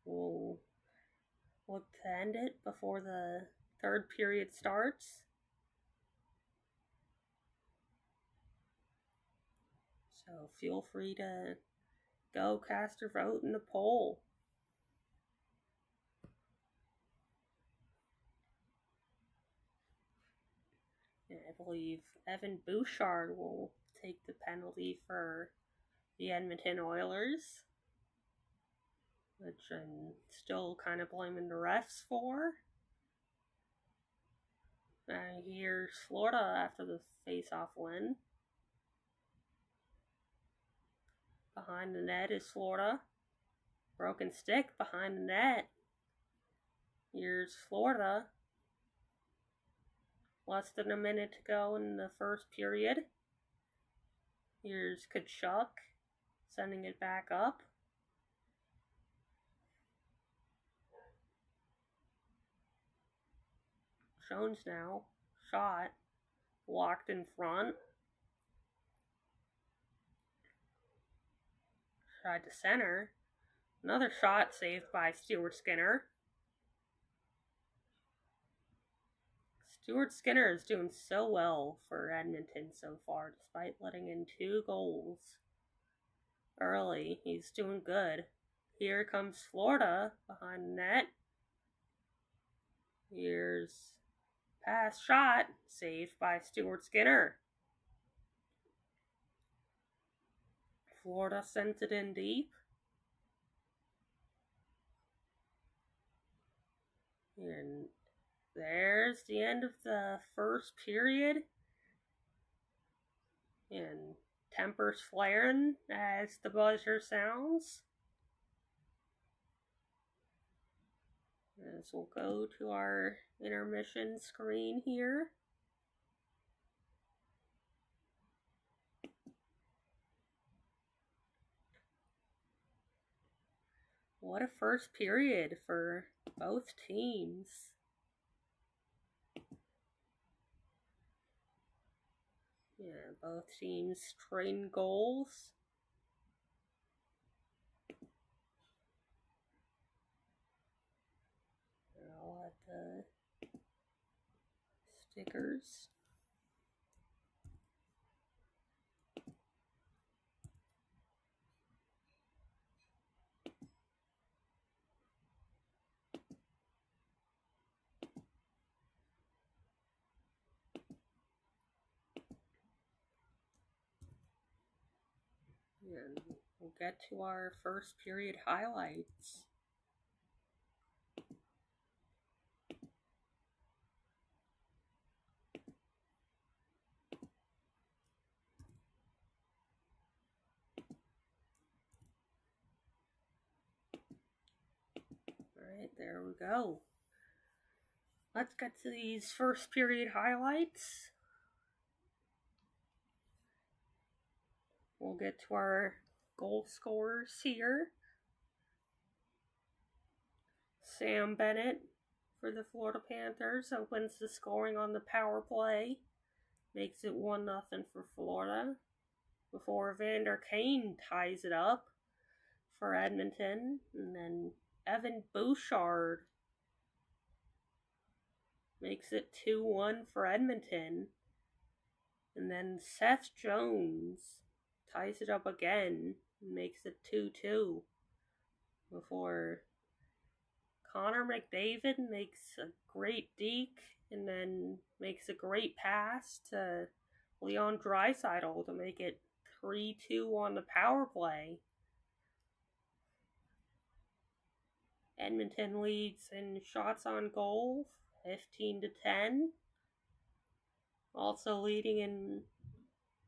[SPEAKER 1] we'll look to end it before the third period starts. So feel free to go cast your vote in the poll. And I believe Evan Bouchard will take the penalty for the Edmonton Oilers, which I'm still kind of blaming the refs for. Here's Florida after the face-off win. Behind the net is Florida. Broken stick behind the net. Here's Florida. Less than a minute to go in the first period. Here's Kachuk sending it back up. Jones now. Shot. Locked in front. Tried to center. Another shot saved by Stuart Skinner. Stuart Skinner is doing so well for Edmonton so far, despite letting in 2 goals early. He's doing good. Here comes Florida behind the net. Here's pass shot, saved by Stuart Skinner. Florida sent it in deep. And there's the end of the first period. And tempers flaring as the buzzer sounds. As we'll go to our intermission screen here. What a first period for both teams. Yeah, both teams trading goals. I'll add the stickers. And we'll get to our first period highlights. Alright, there we go. Let's get to these first period highlights. We'll get to our goal scorers here. Sam Bennett for the Florida Panthers opens the scoring on the power play. Makes it 1-0 for Florida. Before Vander Kane ties it up for Edmonton. And then Evan Bouchard makes it 2-1 for Edmonton. And then Seth Jones ties it up again and makes it 2-2 before Connor McDavid makes a great deke and then makes a great pass to Leon Draisaitl to make it 3-2 on the power play. Edmonton leads in shots on goal, 15-10. Also leading in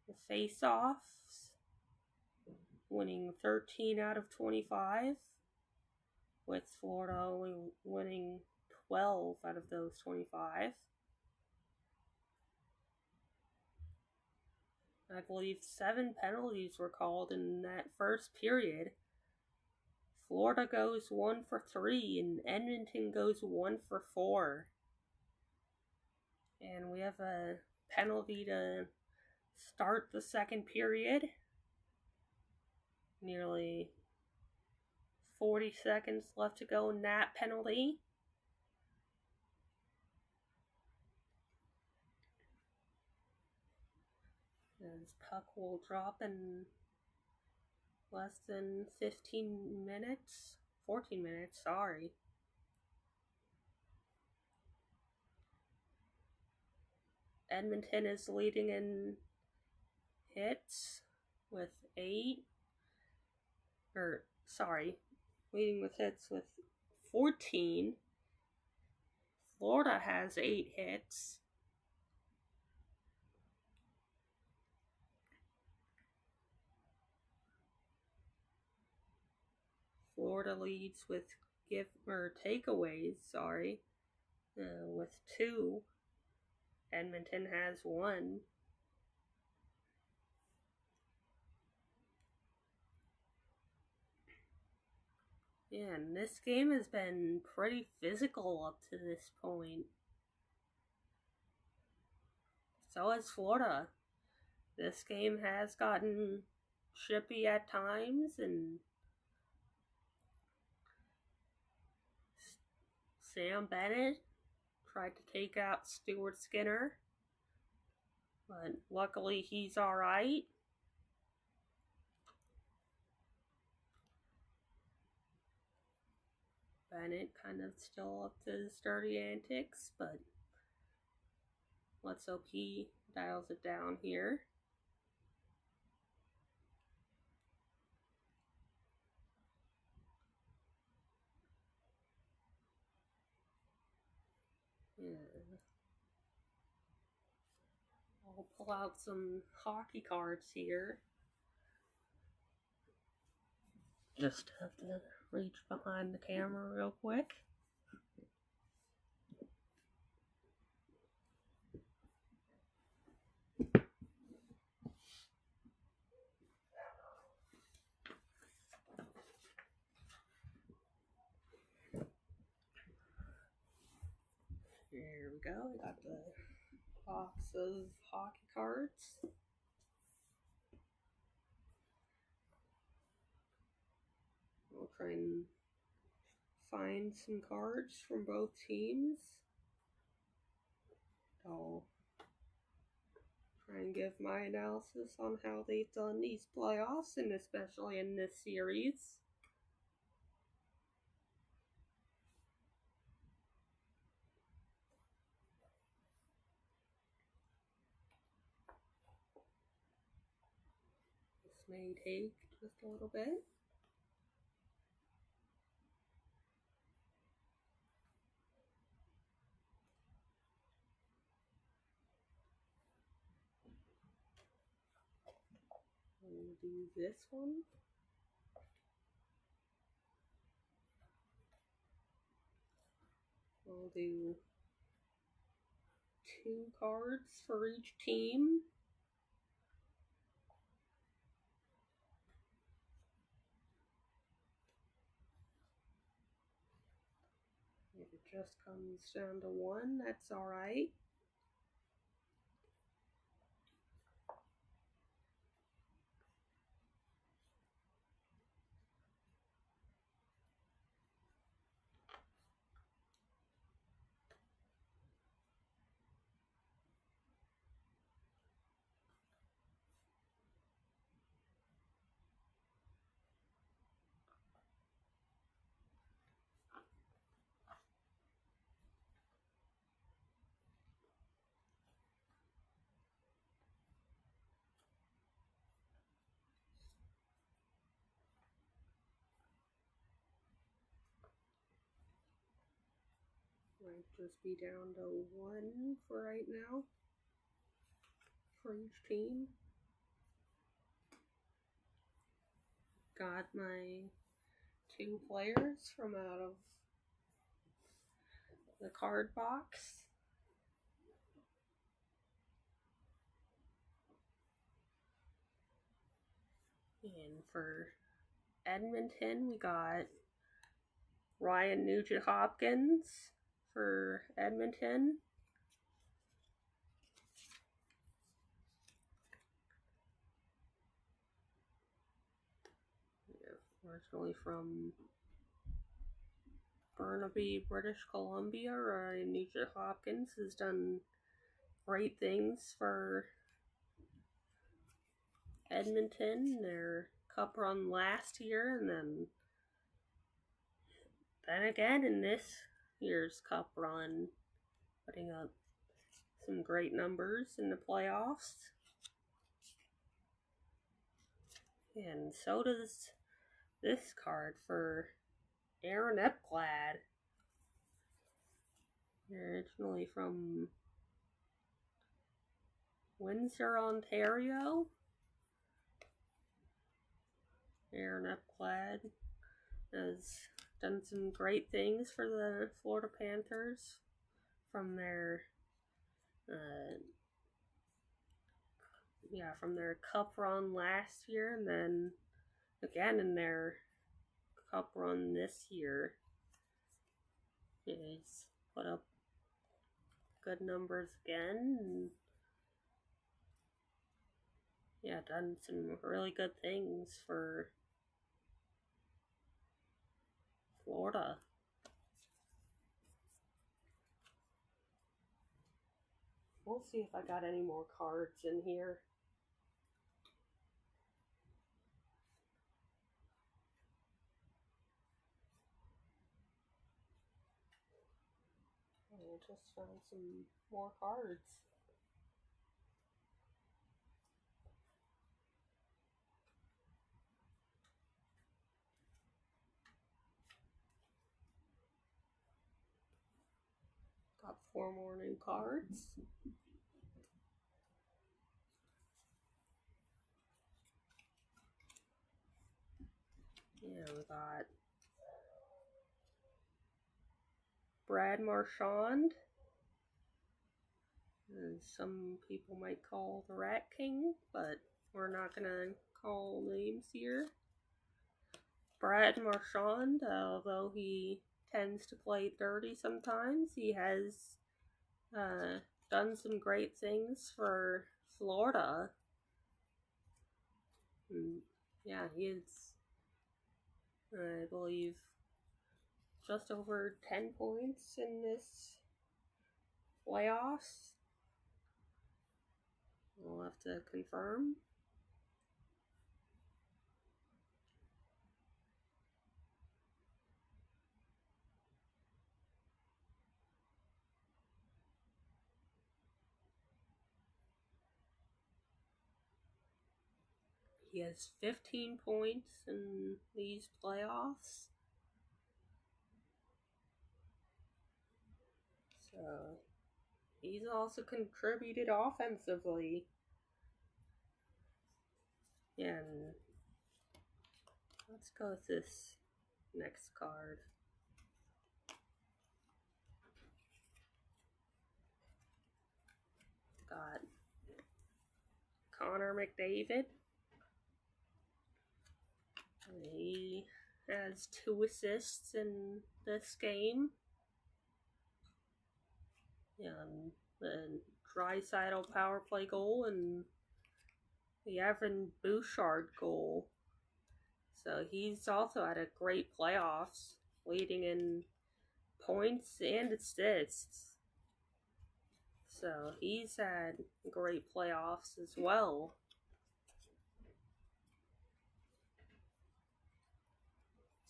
[SPEAKER 1] the face-offs, winning 13 out of 25, with Florida only winning 12 out of those 25. I believe 7 penalties were called in that first period. Florida goes 1 for 3 and Edmonton goes 1 for 4. And we have a penalty to start the second period. Nearly 40 seconds left to go in that penalty. This puck will drop in less than 14 minutes, sorry. Edmonton is leading in hits with 14. Florida has 8 hits. Florida leads with takeaways, with 2. Edmonton has 1. Yeah, and this game has been pretty physical up to this point. So has Florida. This game has gotten chippy at times, and Sam Bennett tried to take out Stuart Skinner, but luckily he's alright. Bennett kind of still up to his dirty antics, but let's hope he dials it down here. Yeah. I'll pull out some hockey cards here. Just have to reach behind the camera real quick. Here we go. We got the box of hockey cards. We'll try and find some cards from both teams. I'll try and give my analysis on how they've done these playoffs, and especially in this series. This may take just a little bit. We'll do this one. We'll do 2 cards for each team. If it just comes down to 1, that's alright. Might just be down to 1 for right now for each team. Got my 2 players from out of the card box. And for Edmonton, we got Ryan Nugent-Hopkins for Edmonton. Originally from Burnaby, British Columbia, Ryan Nugent-Hopkins has done great things for Edmonton. Their cup run last year, and then again in this year's cup run, putting up some great numbers in the playoffs. And so does this card for Aaron Epklad. Originally from Windsor, Ontario. Aaron Epklad has done some great things for the Florida Panthers from their cup run last year, and then again in their cup run this year. He's put up good numbers again, and done some really good things for Florida. We'll see if I got any more cards in here. I just found some more cards. Got 4 more new cards. Yeah, we got Brad Marchand, as some people might call the Rat King, but we're not gonna call names here. Brad Marchand, although he tends to play dirty sometimes, he has done some great things for Florida. And he is, I believe, just over 10 points in this playoffs. We'll have to confirm. He has 15 points in these playoffs. So he's also contributed offensively. And let's go with this next card. Got Connor McDavid. He has 2 assists in this game. The Draisaitl power play goal and the Evan Bouchard goal. So he's also had a great playoffs, leading in points and assists. So he's had great playoffs as well.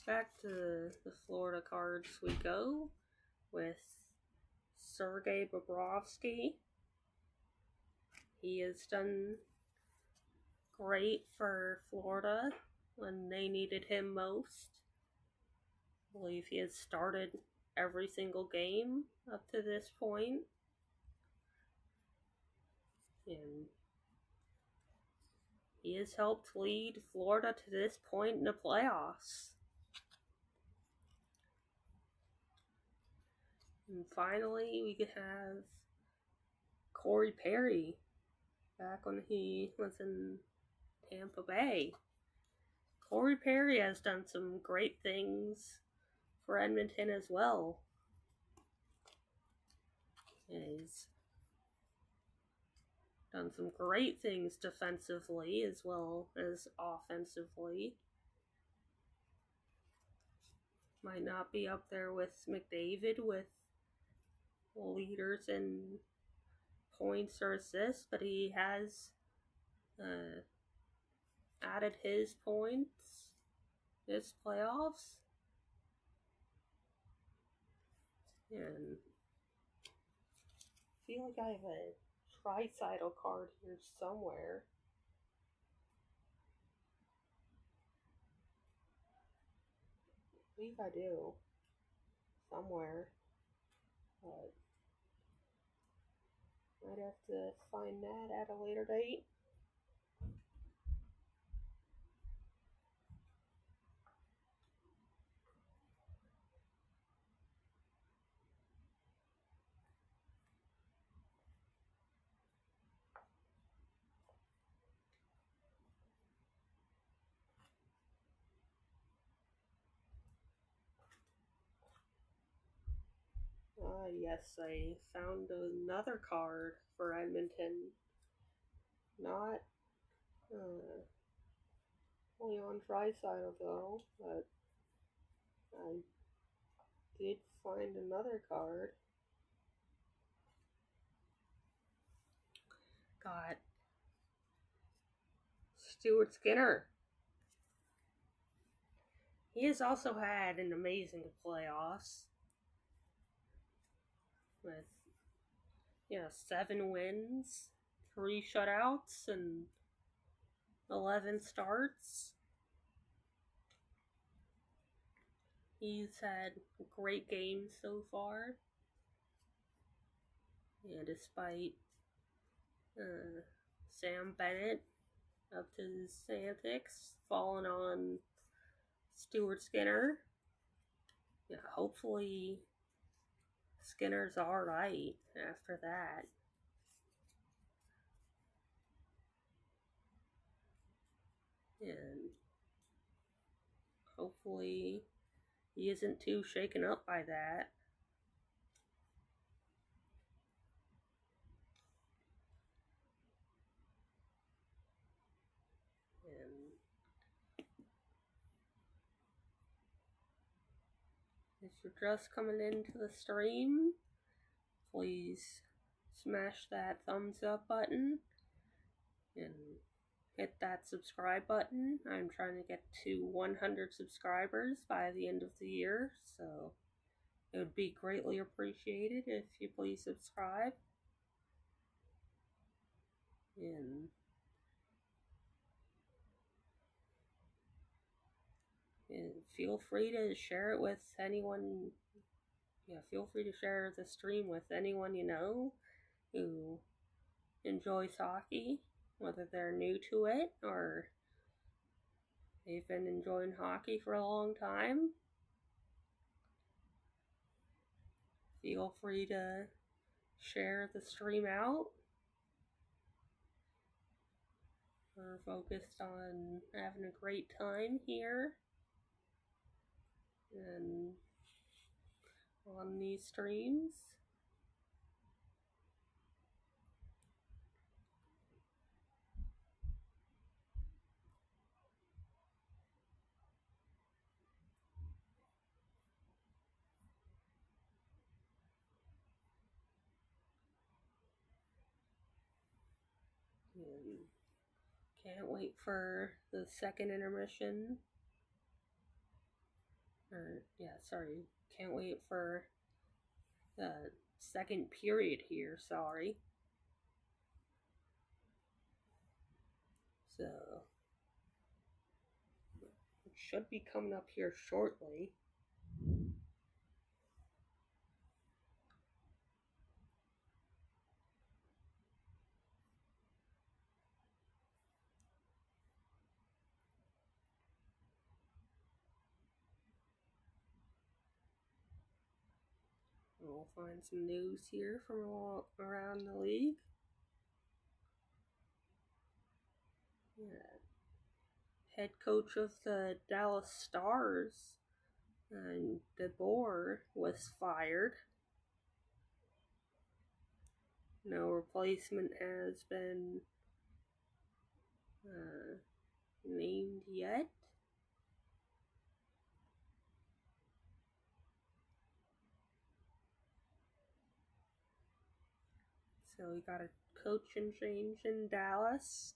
[SPEAKER 1] Back to the Florida cards we go with Sergei Bobrovsky. He has done great for Florida when they needed him most. I believe he has started every single game up to this point. And he has helped lead Florida to this point in the playoffs. And finally, we could have Corey Perry back when he was in Tampa Bay. Corey Perry has done some great things for Edmonton as well. He's done some great things defensively as well as offensively. Might not be up there with McDavid with leaders in points or assists, but he has added his points this playoffs. And I feel like I have a Tricycle card here somewhere. I believe I do. Somewhere. But might have to find that at a later date. Yes, I found another card for Edmonton. Not only on Tricycle though, but I did find another card. Got Stuart Skinner. He has also had an amazing playoffs with 7 wins, 3 shutouts, and 11 starts. He's had great games so far. Yeah, despite Sam Bennett up to his antics, falling on Stuart Skinner. Yeah, hopefully Skinner's alright after that. And hopefully he isn't too shaken up by that. And if you're just coming into the stream, please smash that thumbs up button and hit that subscribe button. I'm trying to get to 100 subscribers by the end of the year, so it would be greatly appreciated if you please subscribe. And feel free to share it with anyone. Feel free to share the stream with anyone you know who enjoys hockey, whether they're new to it or they've been enjoying hockey for a long time. Feel free to share the stream out. We're focused on having a great time here and on these streams. And can't wait for the second intermission. Can't wait for the second period here, sorry. So, it should be coming up here shortly. We'll find some news here from around the league. Yeah. Head coach of the Dallas Stars, DeBoer, was fired. No replacement has been named yet. So we got a coaching change in Dallas.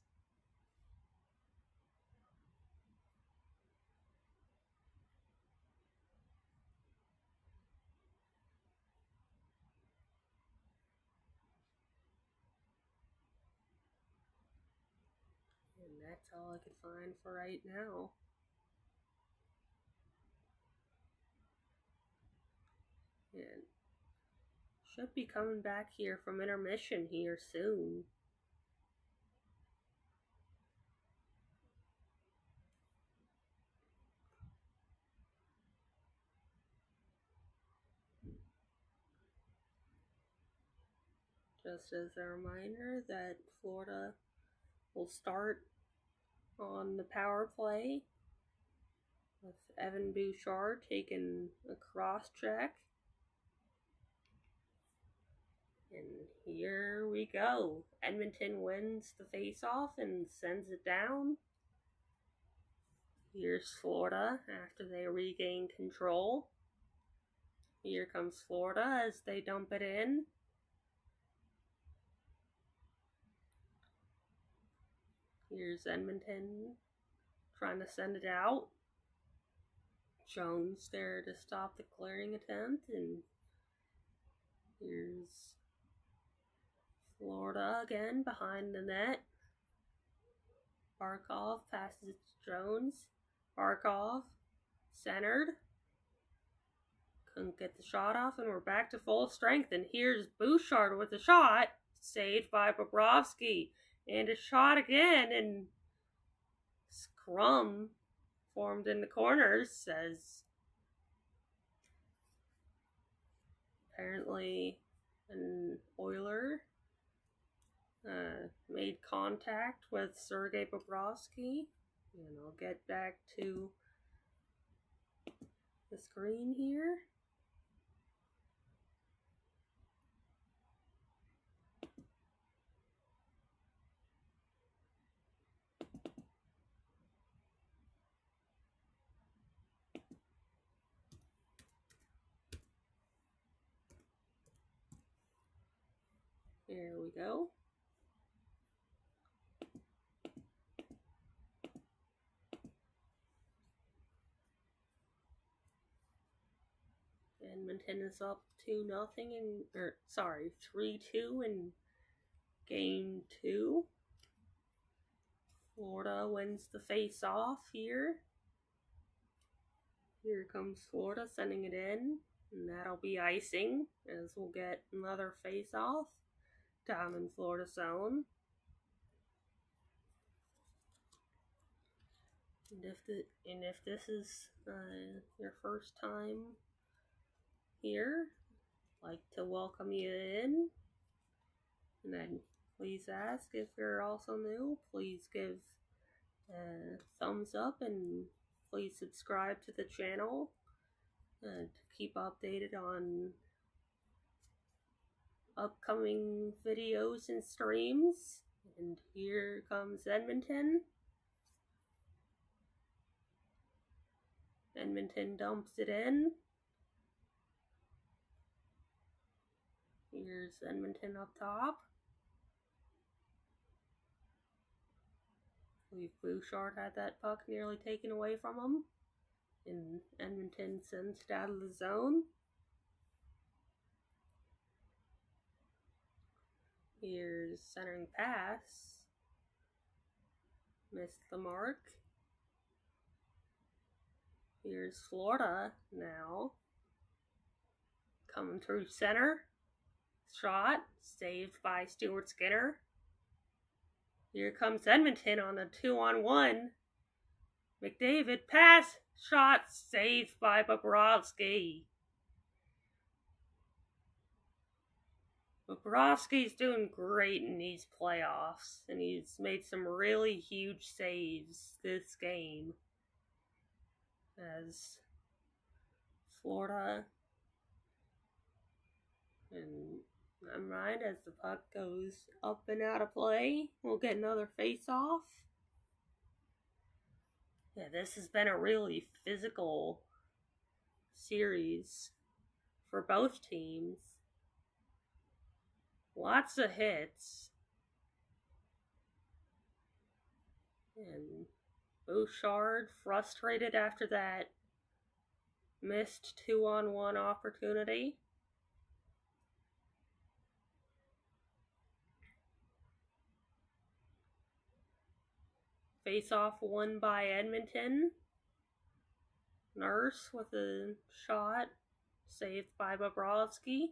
[SPEAKER 1] And that's all I could find for right now. And should be coming back here from intermission here soon. Just as a reminder that Florida will start on the power play with Evan Bouchard taking a cross check. And here we go. Edmonton wins the face-off and sends it down. Here's Florida after they regain control. Here comes Florida as they dump it in. Here's Edmonton trying to send it out. Jones there to stop the clearing attempt, and here's Florida again behind the net. Barkov passes it to Jones. Barkov centered. Couldn't get the shot off, and we're back to full strength. And here's Bouchard with a shot, saved by Bobrovsky. And a shot again, and scrum formed in the corners, says apparently an Oiler made contact with Sergei Bobrovsky. And I'll get back to the screen here. There we go. Edmonton is up 2-0 3-2 in game 2. Florida wins the face-off here. Here comes Florida sending it in, and that'll be icing as we'll get another face-off down in Florida zone. And if this is your first time here, I'd like to welcome you in. And then please ask if you're also new. Please give a thumbs up and please subscribe to the channel to keep updated on upcoming videos and streams. And here comes Edmonton. Edmonton dumps it in. Here's Edmonton up top. Bouchard had that puck nearly taken away from him. And Edmonton sends it out of the zone. Here's centering pass. Missed the mark. Here's Florida now. Coming through center. Shot. Saved by Stuart Skinner. Here comes Edmonton on a 2-on-1. McDavid pass. Shot. Saved by Bobrovsky. Bobrovsky's doing great in these playoffs, and he's made some really huge saves this game as Florida. And I'm right, as the puck goes up and out of play, we'll get another face-off. Yeah, this has been a really physical series for both teams. Lots of hits. And Bouchard frustrated after that missed 2-on-1 opportunity. Face-off won by Edmonton. Nurse with a shot saved by Bobrovsky.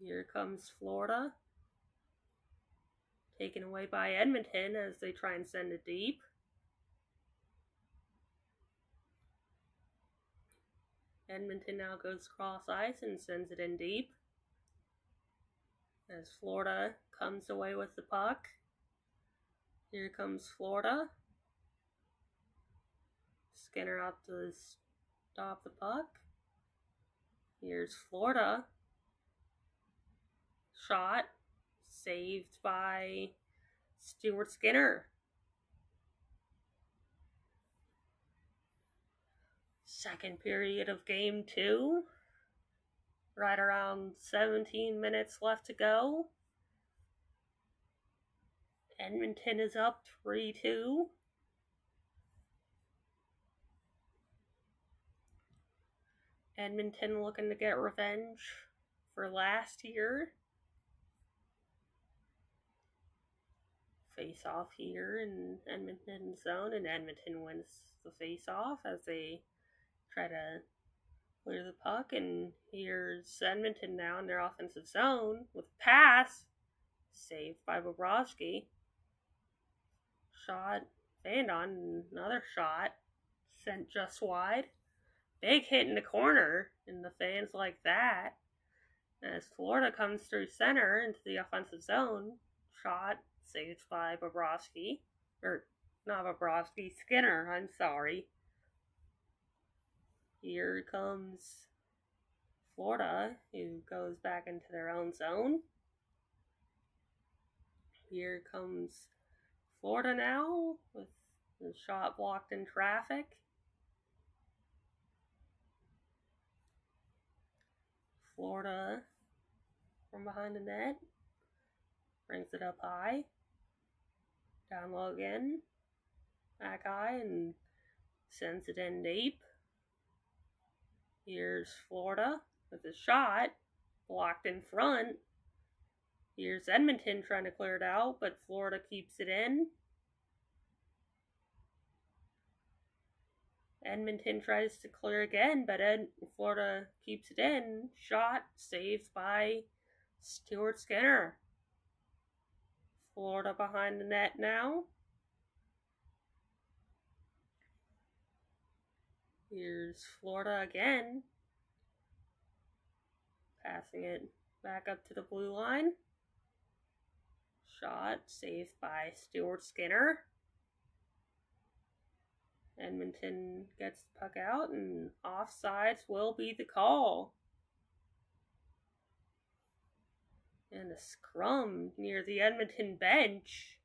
[SPEAKER 1] Here comes Florida. Taken away by Edmonton as they try and send it deep. Edmonton now goes cross ice and sends it in deep as Florida comes away with the puck. Here comes Florida. Skinner out to stop the puck. Here's Florida. Shot saved by Stuart Skinner. Second period of game 2. Right around 17 minutes left to go. Edmonton is up 3-2. Edmonton looking to get revenge for last year. Face off here in Edmonton's zone, and Edmonton wins the face off as they try to clear the puck. And here's Edmonton now in their offensive zone with a pass saved by Bobrovsky. Shot fanned on, another shot sent just wide. Big hit in the corner, and the fans like that as Florida comes through center into the offensive zone. Shot saved by Bobrovsky. Or, not Bobrovsky, Skinner, I'm sorry. Here comes Florida, who goes back into their own zone. Here comes Florida now, with the shot blocked in traffic. Florida from behind the net. Brings it up high. Down low again. Back high and sends it in deep. Here's Florida with a shot. Blocked in front. Here's Edmonton trying to clear it out, but Florida keeps it in. Edmonton tries to clear again, but Florida keeps it in. Shot saved by Stuart Skinner. Florida behind the net now. Here's Florida again. Passing it back up to the blue line. Shot saved by Stuart Skinner. Edmonton gets the puck out, and offsides will be the call. And a scrum near the Edmonton bench.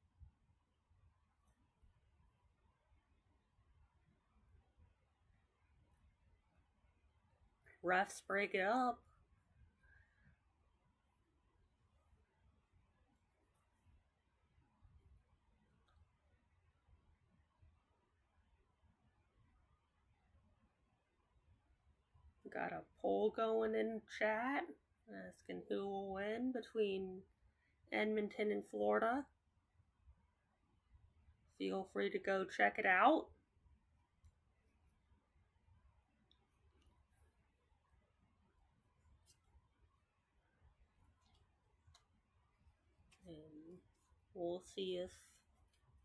[SPEAKER 1] Refs break it up. Got a poll going in chat asking who will win between Edmonton and Florida. Feel free to go check it out. And we'll see if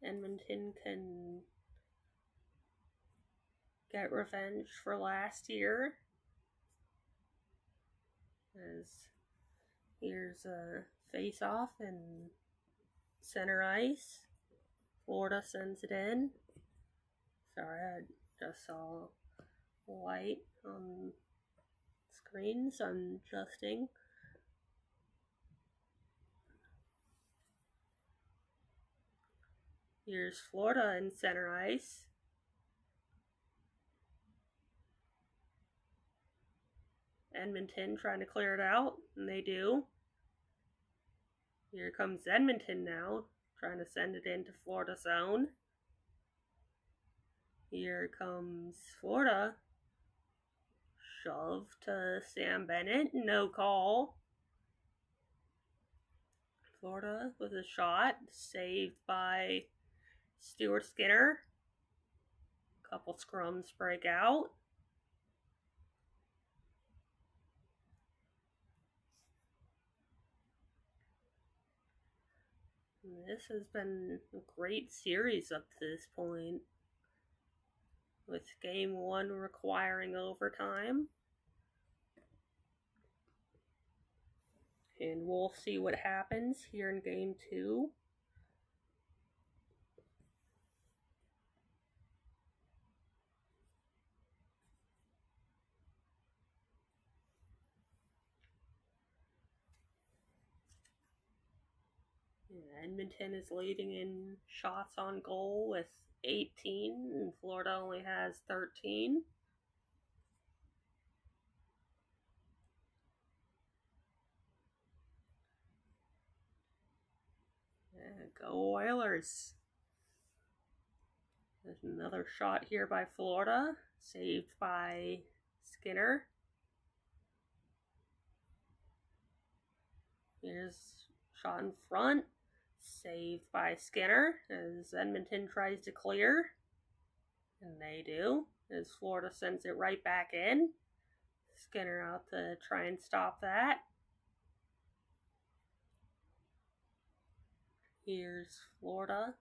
[SPEAKER 1] Edmonton can get revenge for last year. As here's a face-off and center ice. Florida sends it in. Sorry, I just saw white on screen, so I'm adjusting. Here's Florida in center ice. Edmonton trying to clear it out, and they do. Here comes Edmonton now, trying to send it into Florida zone. Here comes Florida. Shove to Sam Bennett, no call. Florida with a shot, saved by Stuart Skinner. Couple scrums break out. This has been a great series up to this point, with game 1 requiring overtime. And we'll see what happens here in game 2. Edmonton is leading in shots on goal with 18, and Florida only has 13. Go Oilers. There's another shot here by Florida, saved by Skinner. Here's shot in front, saved by Skinner as Edmonton tries to clear. And they do, as Florida sends it right back in. Skinner out to try and stop that. Here's Florida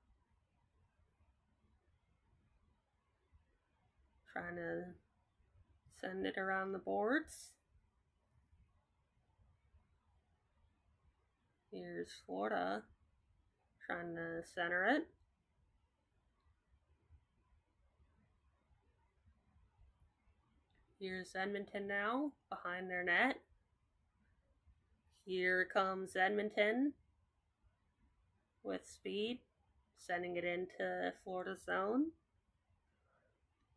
[SPEAKER 1] trying to send it around the boards. Here's Florida trying to center it. Here's Edmonton now, behind their net. Here comes Edmonton with speed, sending it into Florida's zone.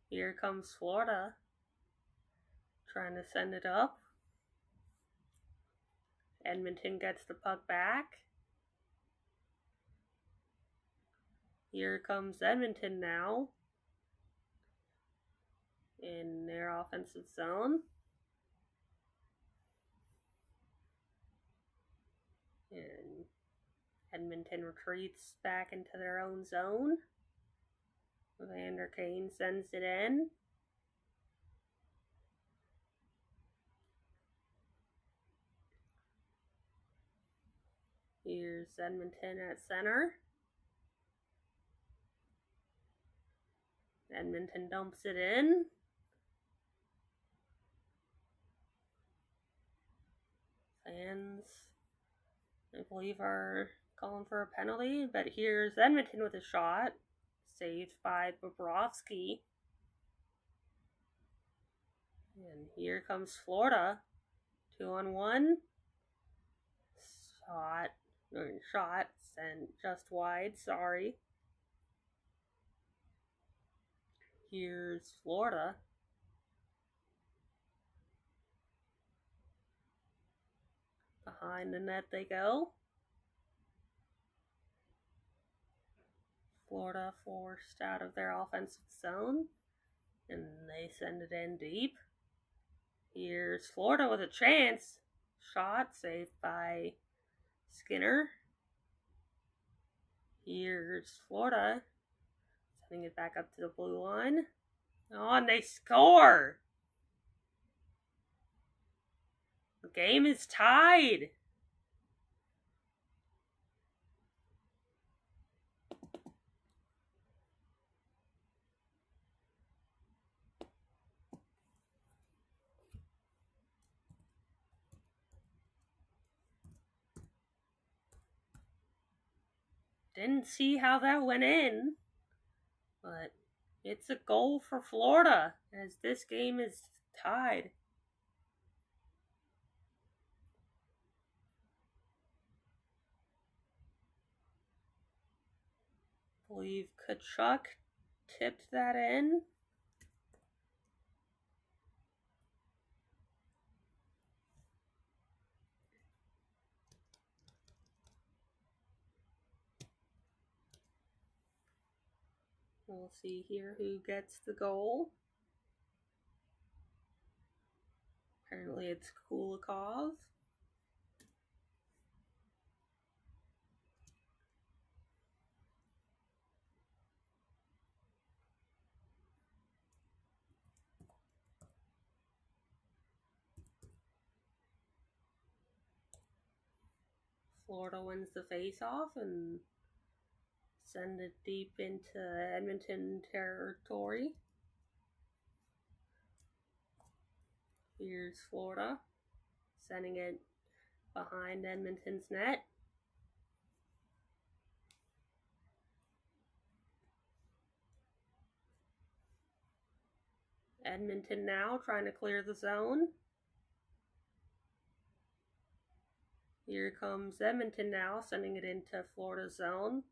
[SPEAKER 1] Here comes Florida, trying to send it up. Edmonton gets the puck back. Here comes Edmonton now in their offensive zone. And Edmonton retreats back into their own zone. Vander Kane sends it in. Here's Edmonton at center. Edmonton dumps it in. Fans, I believe, are calling for a penalty, but here's Edmonton with a shot, saved by Bobrovsky. And here comes Florida, 2-on-1. Shot sent just wide, sorry. Here's Florida. Behind the net they go. Florida forced out of their offensive zone, and they send it in deep. Here's Florida with a chance. Shot saved by Skinner. Here's Florida sending it back up to the blue line. Oh, and they score! The game is tied. Didn't see how that went in, but it's a goal for Florida as this game is tied. I believe Kachuk tipped that in. We'll see here who gets the goal. Apparently it's Kulikov. Florida wins the face-off and send it deep into Edmonton territory. Here's Florida sending it behind Edmonton's net. Edmonton now trying to clear the zone. Here comes Edmonton now, sending it into Florida's zone.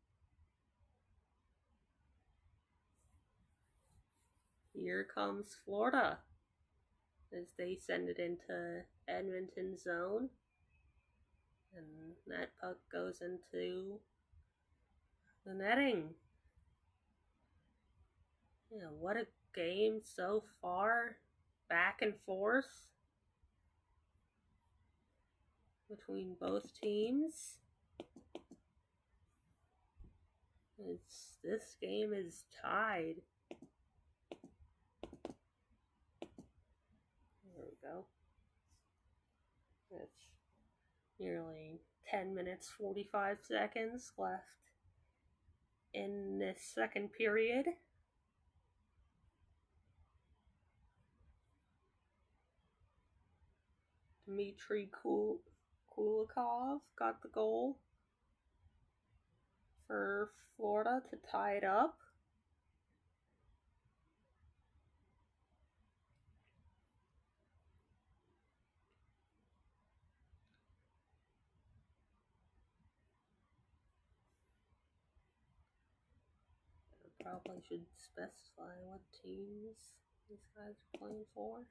[SPEAKER 1] Here comes Florida as they send it into Edmonton's zone. And that puck goes into the netting. Yeah, what a game so far. Back and forth between both teams. This game is tied. There we go. It's nearly 10 minutes, 45 seconds left in this second period. Dmitry Kulikov got the goal for Florida to tie it up. I probably should specify what teams these guys are playing for.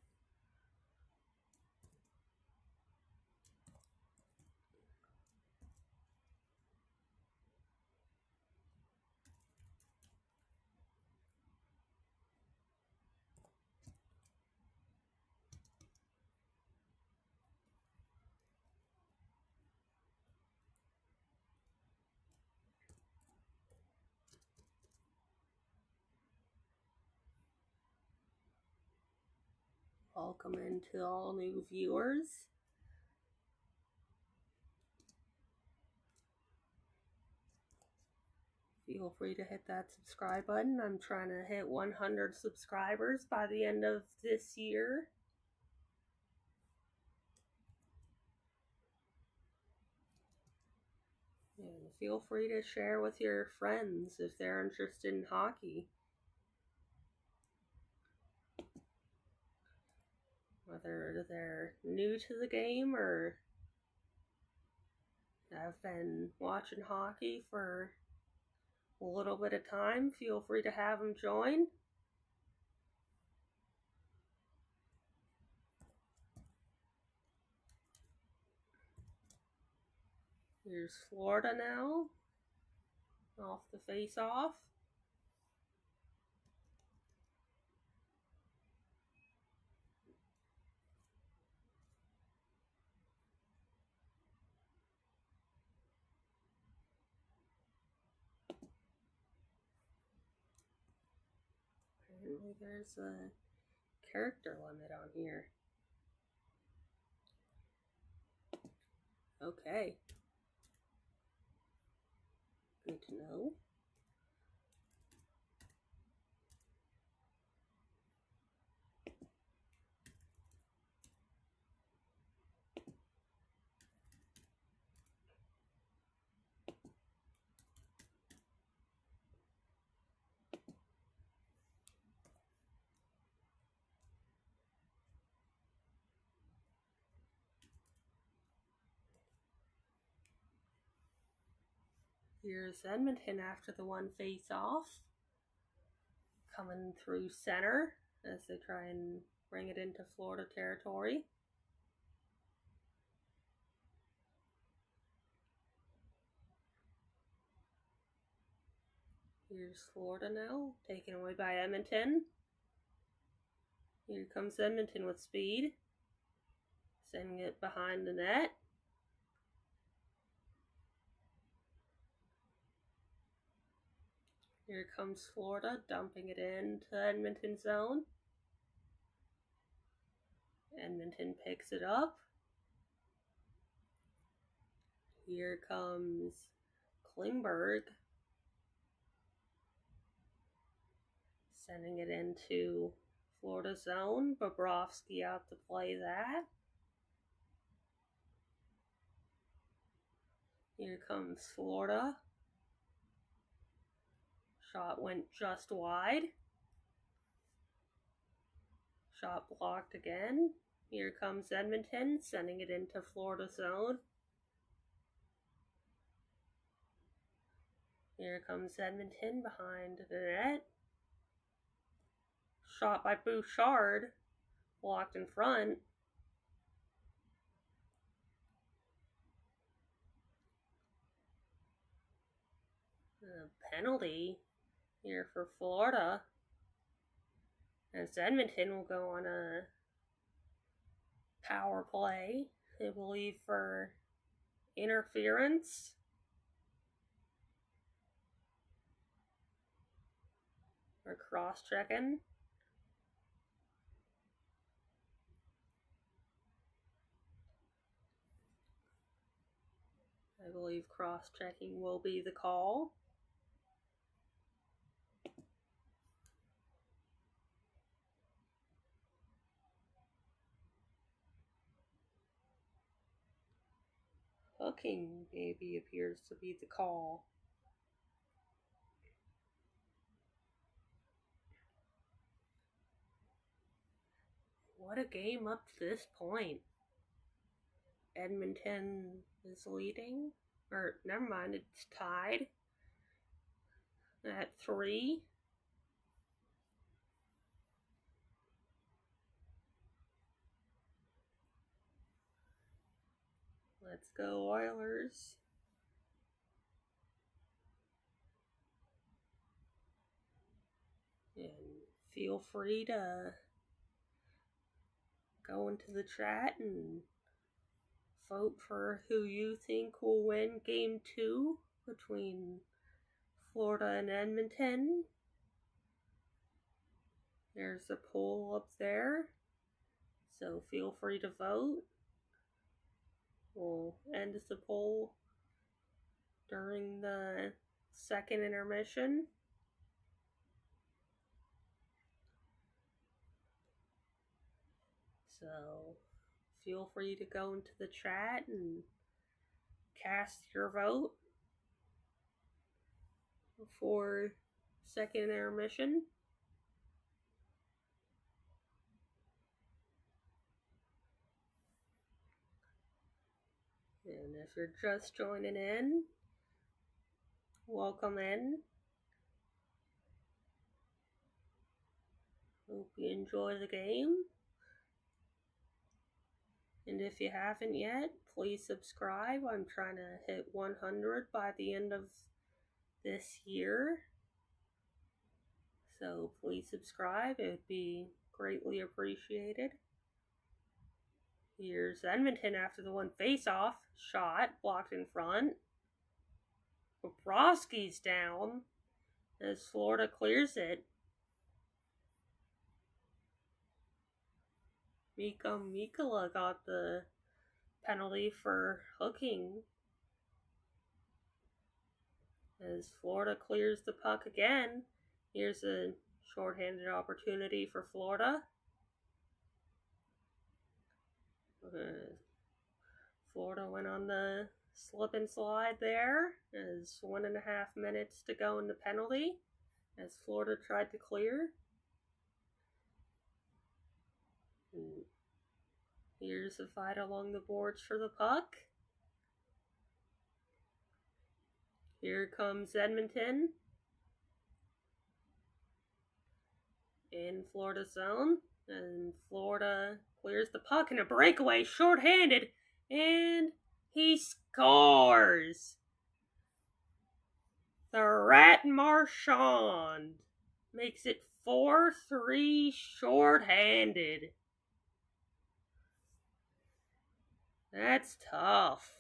[SPEAKER 1] Welcome into all new viewers. Feel free to hit that subscribe button. I'm trying to hit 100 subscribers by the end of this year. And feel free to share with your friends if they're interested in hockey. Whether they're new to the game or have been watching hockey for a little bit of time, feel free to have them join. Here's Florida now, off the face-off. Apparently there's a character limit on here. Okay. Good to know. Here's Edmonton after the one face-off. Coming through center as they try and bring it into Florida territory. Here's Florida now, taken away by Edmonton. Here comes Edmonton with speed, sending it behind the net. Here comes Florida, dumping it into Edmonton's zone. Edmonton picks it up. Here comes Klingberg, sending it into Florida zone. Bobrovsky out to play that. Here comes Florida. Shot went just wide. Shot blocked again. Here comes Edmonton, sending it into Florida zone. Here comes Edmonton behind the net. Shot by Bouchard, blocked in front. A penalty here for Florida, as Edmonton will go on a power play, I believe, for interference. Or cross-checking. I believe cross-checking will be the call. Hooking maybe appears to be the call. What a game up to this point. Edmonton is leading. Or, never mind, it's tied at 3. Let's go, Oilers. And feel free to go into the chat and vote for who you think will win Game 2 between Florida and Edmonton. There's a poll up there, so feel free to vote. We'll end the poll during the second intermission. So feel free to go into the chat and cast your vote for second intermission. And if you're just joining in, welcome in. Hope you enjoy the game. And if you haven't yet, please subscribe. I'm trying to hit 100 by the end of this year. So please subscribe. It would be greatly appreciated. Here's Edmonton after the one face-off. Shot, blocked in front. Bobrovsky's down as Florida clears it. Mika Mikkola got the penalty for hooking as Florida clears the puck again. Here's a shorthanded opportunity for Florida. Florida went on the slip and slide there as 1.5 minutes to go in the penalty as Florida tried to clear. And here's a fight along the boards for the puck. Here comes Edmonton. In Florida zone. And Florida clears the puck in a breakaway, shorthanded. And he scores! The Rat Marchand makes it 4-3 shorthanded. That's tough.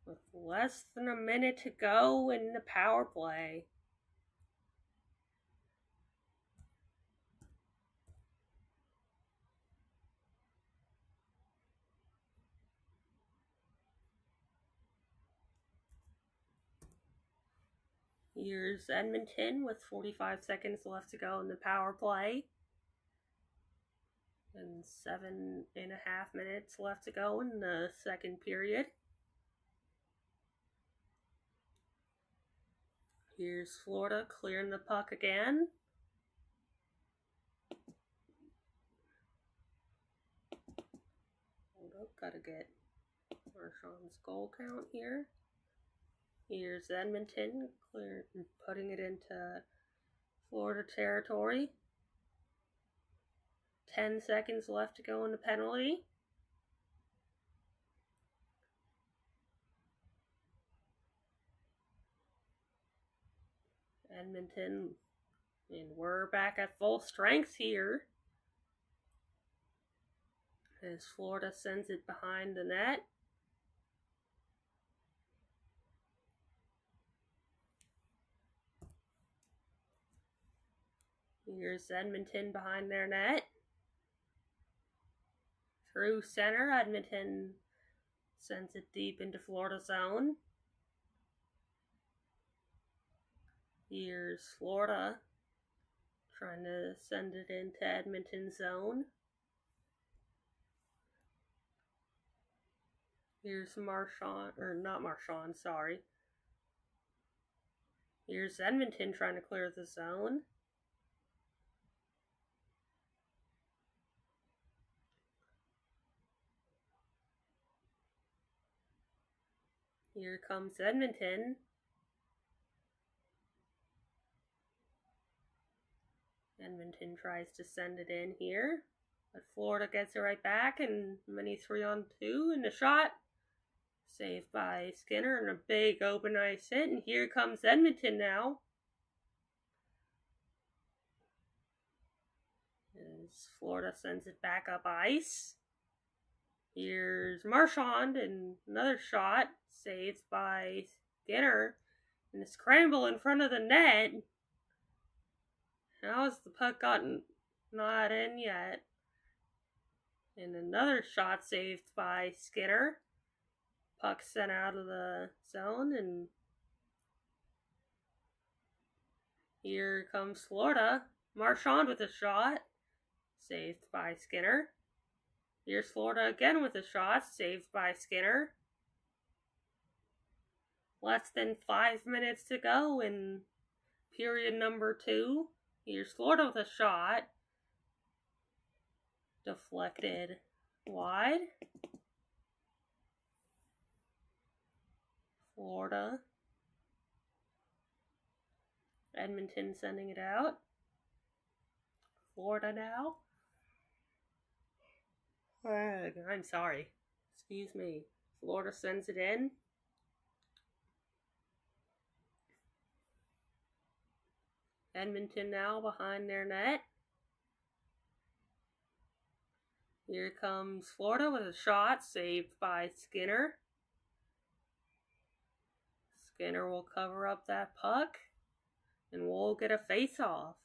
[SPEAKER 1] With less than a minute to go in the power play. Here's Edmonton with 45 seconds left to go in the power play. And 7.5 minutes left to go in the second period. Here's Florida clearing the puck again. Hold up, gotta get Marchand's goal count here. Here's Edmonton putting it into Florida territory. 10 seconds left to go in the penalty. Edmonton, and we're back at full strength here as Florida sends it behind the net. Here's Edmonton behind their net. Through center, Edmonton sends it deep into Florida zone. Here's Florida trying to send it into Edmonton zone. Here's Here's Edmonton trying to clear the zone. Here comes Edmonton. Edmonton tries to send it in here, but Florida gets it right back, and many 3-on-2 in the shot. Saved by Skinner and a big open ice hit, and here comes Edmonton now. As Florida sends it back up ice. Here's Marchand, and another shot saved by Skinner, and a scramble in front of the net. How has the puck gotten not in yet? And another shot saved by Skinner. Puck sent out of the zone, and here comes Florida. Marchand with a shot, saved by Skinner. Here's Florida again with a shot, saved by Skinner. Less than 5 minutes to go in period number 2. Here's Florida with a shot. Deflected wide. Florida. Edmonton sending it out. Florida now. I'm sorry. Excuse me. Florida sends it in. Edmonton now behind their net. Here comes Florida with a shot saved by Skinner. Skinner will cover up that puck, and we'll get a face-off.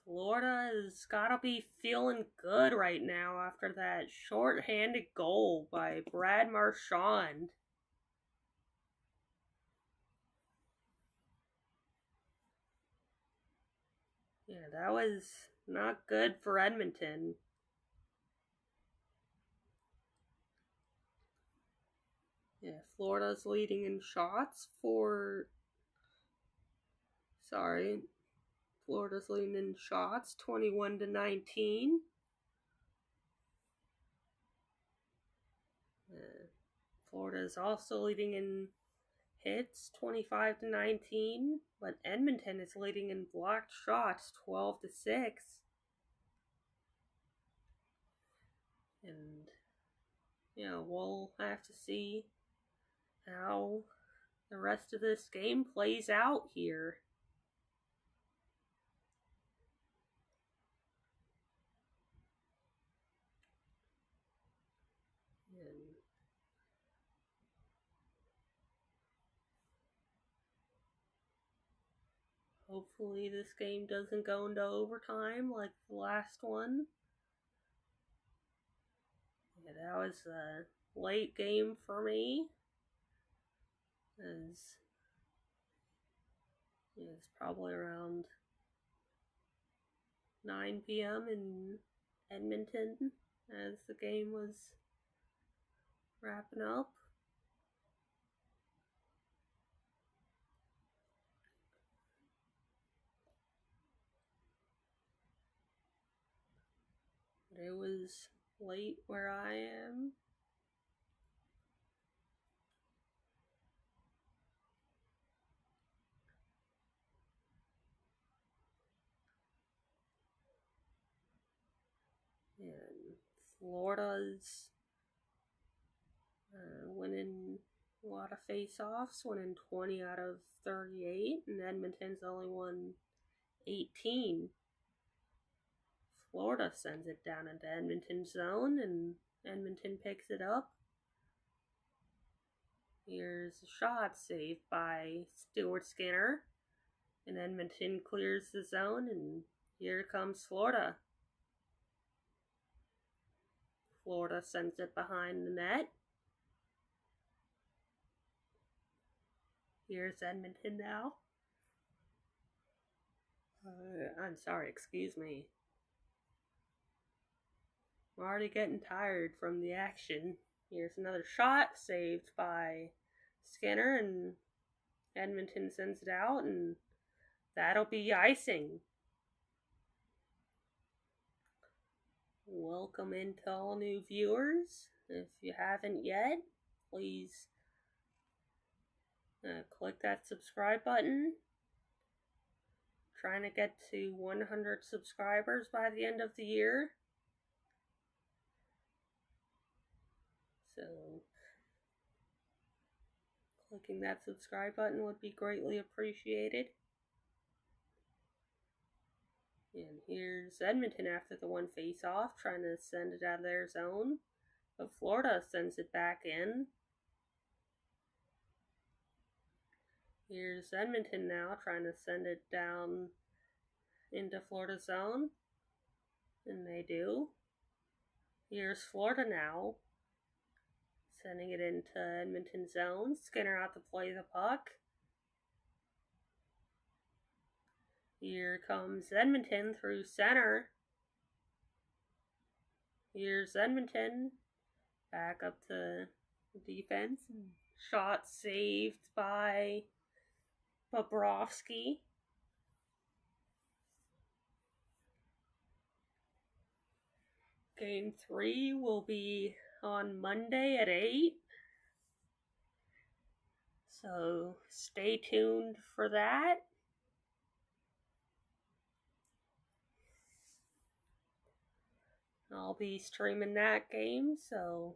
[SPEAKER 1] Florida has gotta be feeling good right now after that short-handed goal by Brad Marchand. Yeah, that was not good for Edmonton. Yeah, Florida's leading in shots Florida's leading in shots 21-19. Florida is also leading in hits 25-19, but Edmonton is leading in blocked shots 12-6. And we'll have to see how the rest of this game plays out here. And hopefully this game doesn't go into overtime like the last one. Yeah, that was a late game for me. It's probably around 9 p.m. in Edmonton as the game was wrapping up. It was late where I am. And Florida's winning a lot of face-offs, winning 20 out of 38, and Edmonton's only won 18. Florida sends it down into Edmonton's zone, and Edmonton picks it up. Here's a shot saved by Stuart Skinner, and Edmonton clears the zone, and here comes Florida. Florida sends it behind the net. Here's Edmonton now. I'm sorry, excuse me. I'm already getting tired from the action. Here's another shot saved by Skinner, and Edmonton sends it out, and that'll be icing. Welcome into all new viewers. If you haven't yet, please click that subscribe button. Trying to get to 100 subscribers by the end of the year. So clicking that subscribe button would be greatly appreciated. And here's Edmonton after the one face-off, trying to send it out of their zone. But Florida sends it back in. Here's Edmonton now, trying to send it down into Florida's zone. And they do. Here's Florida now, sending it into Edmonton's zone. Skinner out to play the puck. Here comes Edmonton through center. Here's Edmonton. Back up to defense. Shot saved by Bobrovsky. Game 3 will be on Monday at 8. So stay tuned for that. I'll be streaming that game, so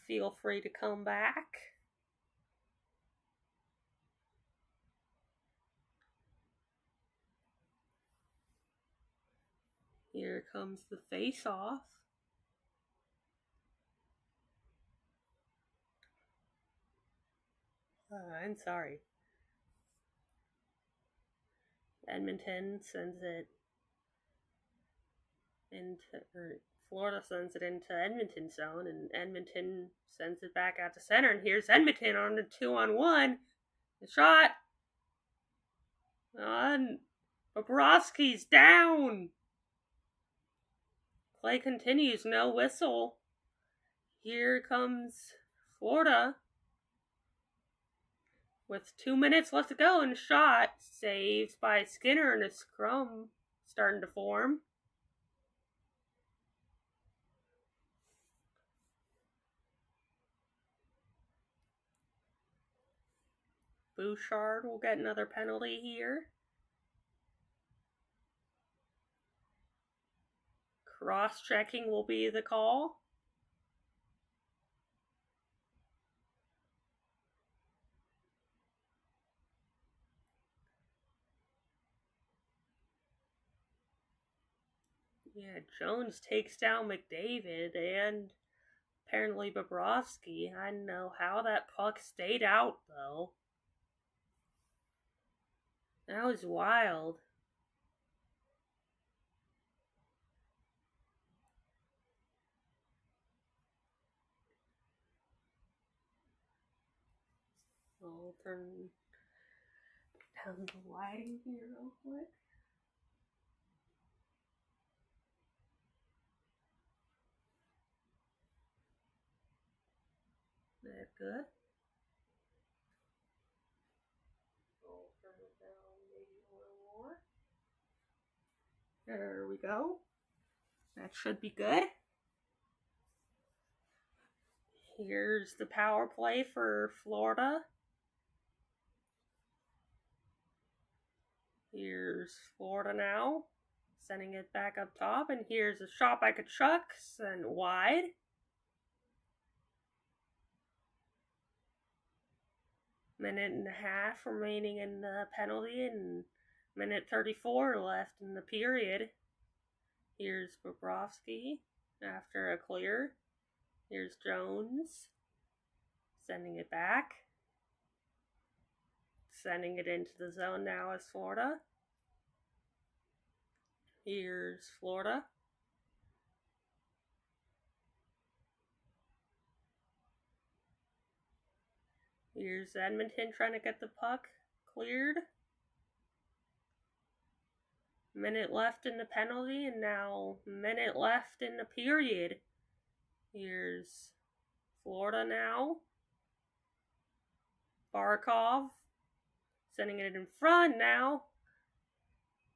[SPEAKER 1] feel free to come back. Here comes the face-off. I'm sorry. Edmonton sends it into, or Florida sends it into Edmonton zone, and Edmonton sends it back out to center. And here's Edmonton on the 2-on-1. The shot. On. Bobrovsky's down. Play continues. No whistle. Here comes Florida with 2 minutes left to go, and shot saved by Skinner, and a scrum starting to form. Bouchard will get another penalty here. Cross-checking will be the call. Yeah, Jones takes down McDavid and apparently Bobrovsky. I don't know how that puck stayed out, though. That was wild. I'll turn down the lighting here real quick. That good? I'll turn it down maybe a little more. There we go. That should be good. Here's the power play for Florida. Here's Florida now, sending it back up top, and here's a shot by Kachuk, sent wide. Minute and a half remaining in the penalty, and minute 34 left in the period. Here's Bobrovsky after a clear. Here's Jones, sending it back. Sending it into the zone now is Florida. Here's Florida. Here's Edmonton trying to get the puck cleared. Minute left in the penalty, and now minute left in the period. Here's Florida now. Barkov sending it in front now.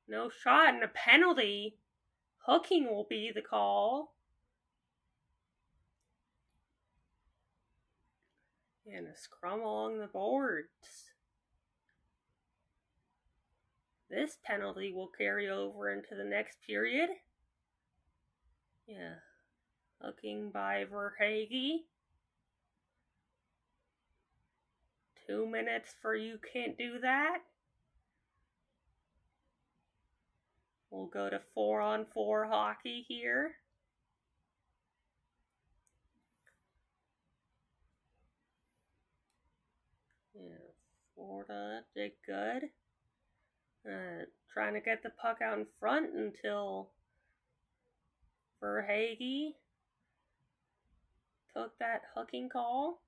[SPEAKER 1] No shot and a penalty. Hooking will be the call. And a scrum along the boards. This penalty will carry over into the next period. Yeah. Hooking by Verhaeghe. 2 minutes for you can't do that. We'll go to 4-on-4 hockey here. Yeah, Florida did good. Trying to get the puck out in front until Verhaeghe took that hooking call.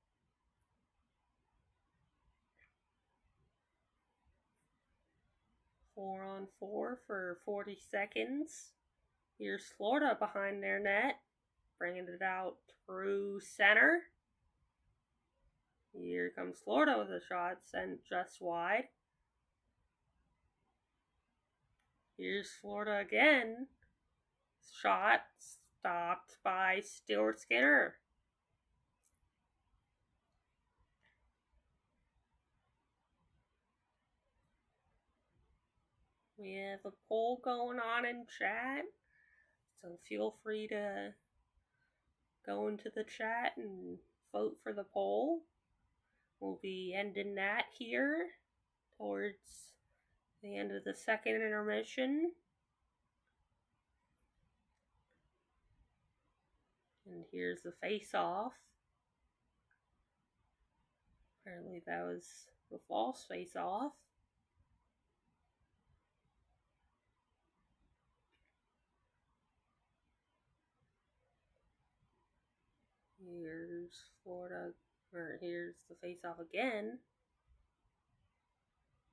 [SPEAKER 1] Four on four for 40 seconds. Here's Florida behind their net, bringing it out through center. Here comes Florida with a shot sent just wide. Here's Florida again. Shot stopped by Stuart Skinner. We have a poll going on in chat, so feel free to go into the chat and vote for the poll. We'll be ending that here towards the end of the second intermission. And here's the face-off. Apparently that was the false face-off. Here's Florida, or here's the face-off again.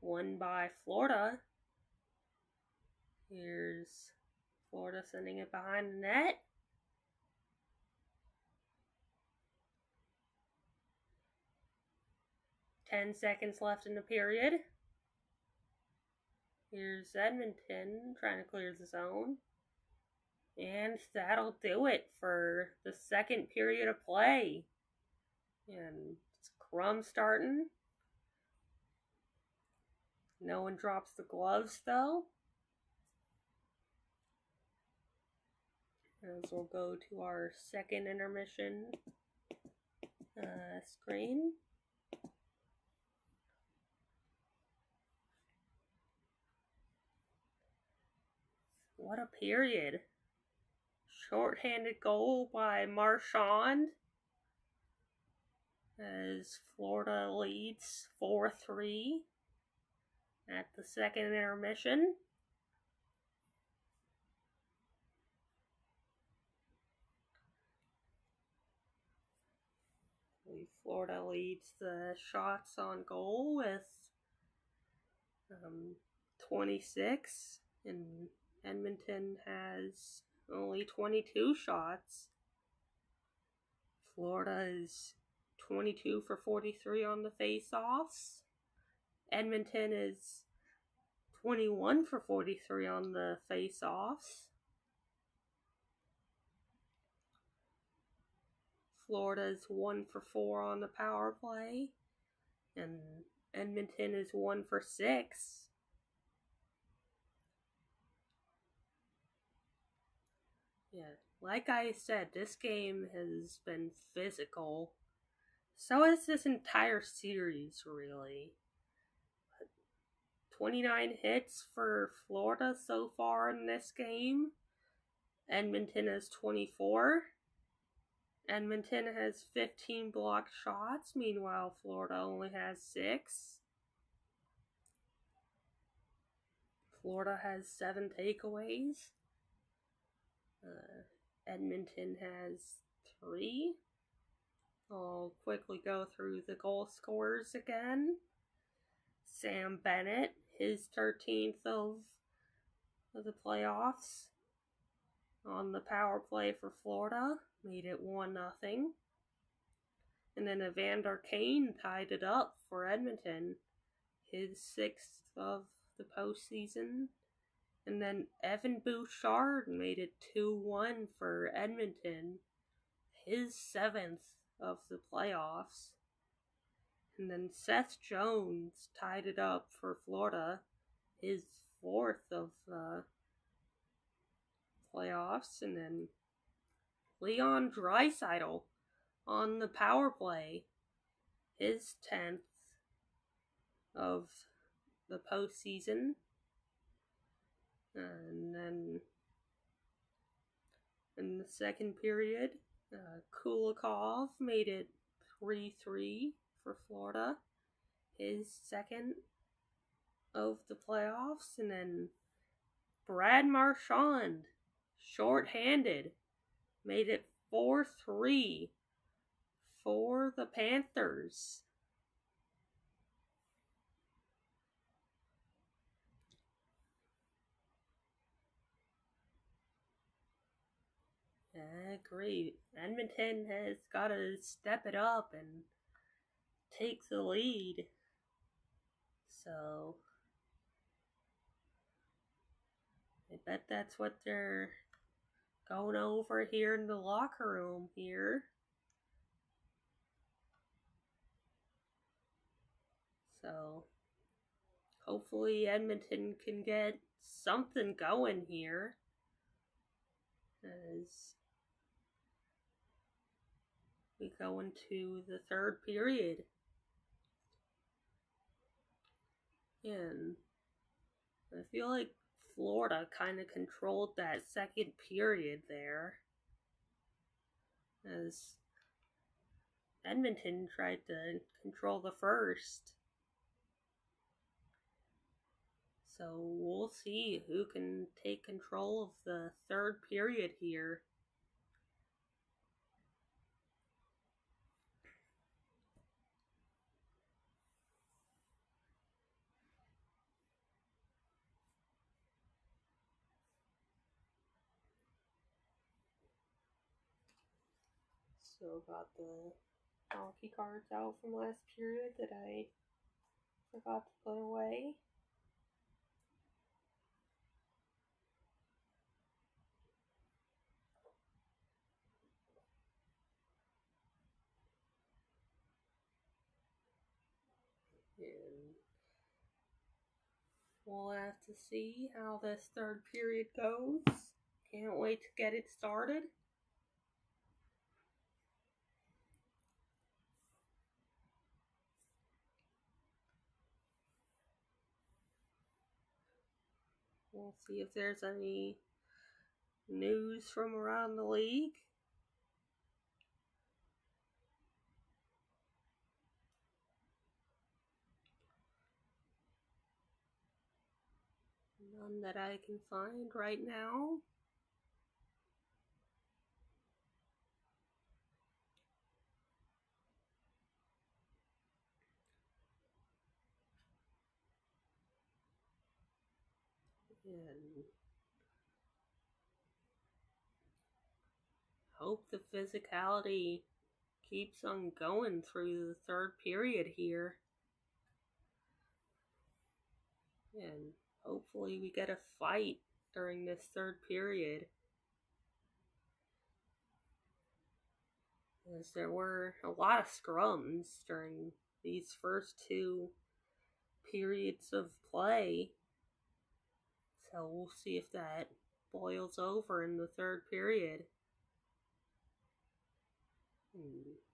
[SPEAKER 1] Won by Florida. Here's Florida sending it behind the net. "10 seconds left in the period. Here's Edmonton trying to clear the zone. And that'll do it for the second period of play. And it's Crum starting. No one drops the gloves though. As we'll go to our second intermission screen. What a period. Shorthanded goal by Marchand as Florida leads 4-3 at the second intermission. Florida leads the shots on goal with 26, and Edmonton has only 22 shots. Florida is 22 for 43 on the face-offs. Edmonton is 21 for 43 on the face-offs. Florida is 1 for 4 on the power play, and Edmonton is 1 for 6. Yeah, like I said, this game has been physical. So has this entire series, really. 29 hits for Florida so far in this game. Edmonton has 24. Edmonton has 15 blocked shots. Meanwhile, Florida only has 6. Florida has 7 takeaways. Edmonton has 3. I'll quickly go through the goal scorers again. Sam Bennett, his 13th of the playoffs on the power play for Florida, made it 1-0. And then Evander Kane tied it up for Edmonton, his 6th of the postseason. And then Evan Bouchard made it 2-1 for Edmonton, his 7th of the playoffs. And then Seth Jones tied it up for Florida, his 4th of the playoffs. And then Leon Draisaitl on the power play, his 10th of the postseason. And then in the second period, Kulikov made it 3-3 for Florida, his 2nd of the playoffs. And then Brad Marchand, shorthanded, made it 4-3 for the Panthers. Great. Edmonton has got to step it up and take the lead. So I bet that's what they're going over here in the locker room here. So hopefully Edmonton can get something going here as we go into the third period. And I feel like Florida kind of controlled that second period there, as Edmonton tried to control the first. So we'll see who can take control of the third period here. So got the hockey cards out from last period that I forgot to put away. And we'll have to see how this third period goes. Can't wait to get it started. We'll see if there's any news from around the league. None that I can find right now. And hope the physicality keeps on going through the third period here. And hopefully we get a fight during this third period. As there were a lot of scrums during these first two periods of play. So we'll see if that boils over in the third period.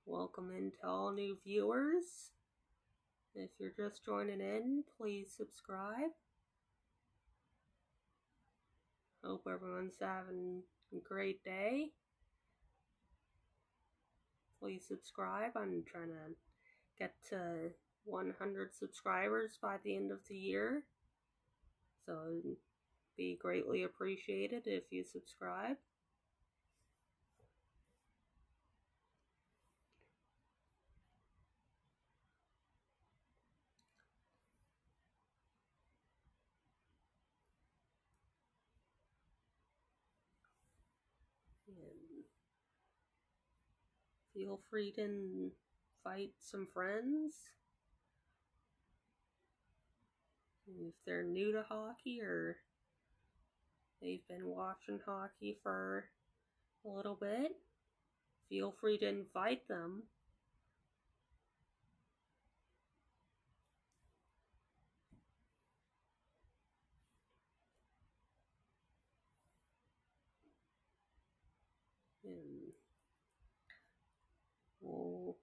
[SPEAKER 1] Welcome in to all new viewers. If you're just joining in, please subscribe. Hope everyone's having a great day. Please subscribe. I'm trying to get to 100 subscribers by the end of the year. So it'd be greatly appreciated if you subscribe. And feel free to invite some friends. If they're new to hockey or they've been watching hockey for a little bit, feel free to invite them. And we'll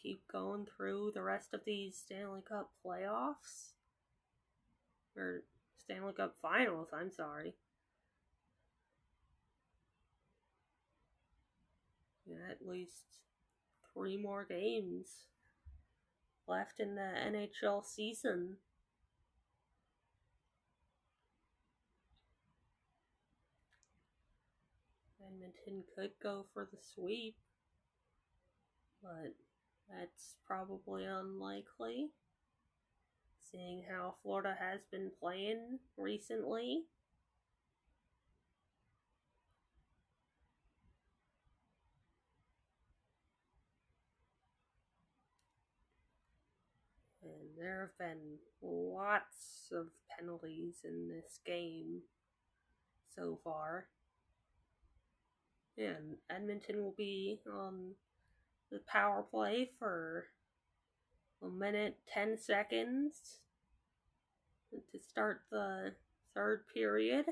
[SPEAKER 1] keep going through the rest of these Stanley Cup playoffs. Or Stanley Cup finals, I'm sorry. At least 3 more games left in the NHL season. Edmonton could go for the sweep, but that's probably unlikely, seeing how Florida has been playing recently. And there have been lots of penalties in this game so far. And Edmonton will be on the power play for 1 minute 10 seconds to start the third period.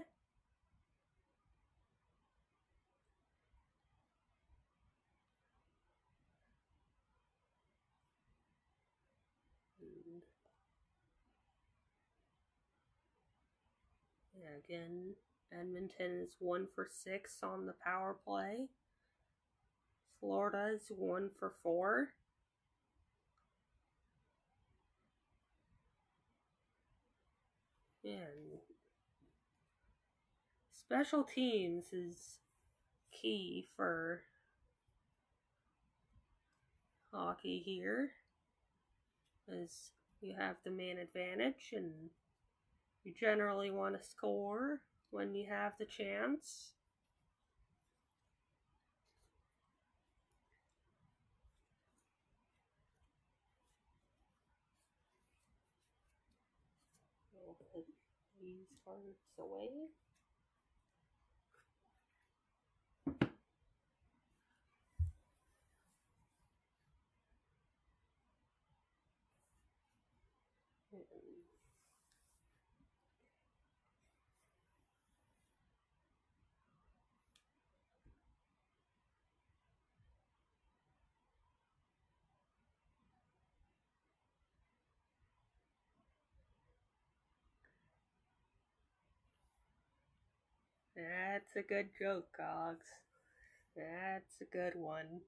[SPEAKER 1] And again, Edmonton is 1 for 6 on the power play. Florida is 1 for 4. And special teams is key for hockey here, as you have the man advantage and you generally want to score when you have the chance. put these cards away. That's a good joke, Cogs. That's a good one.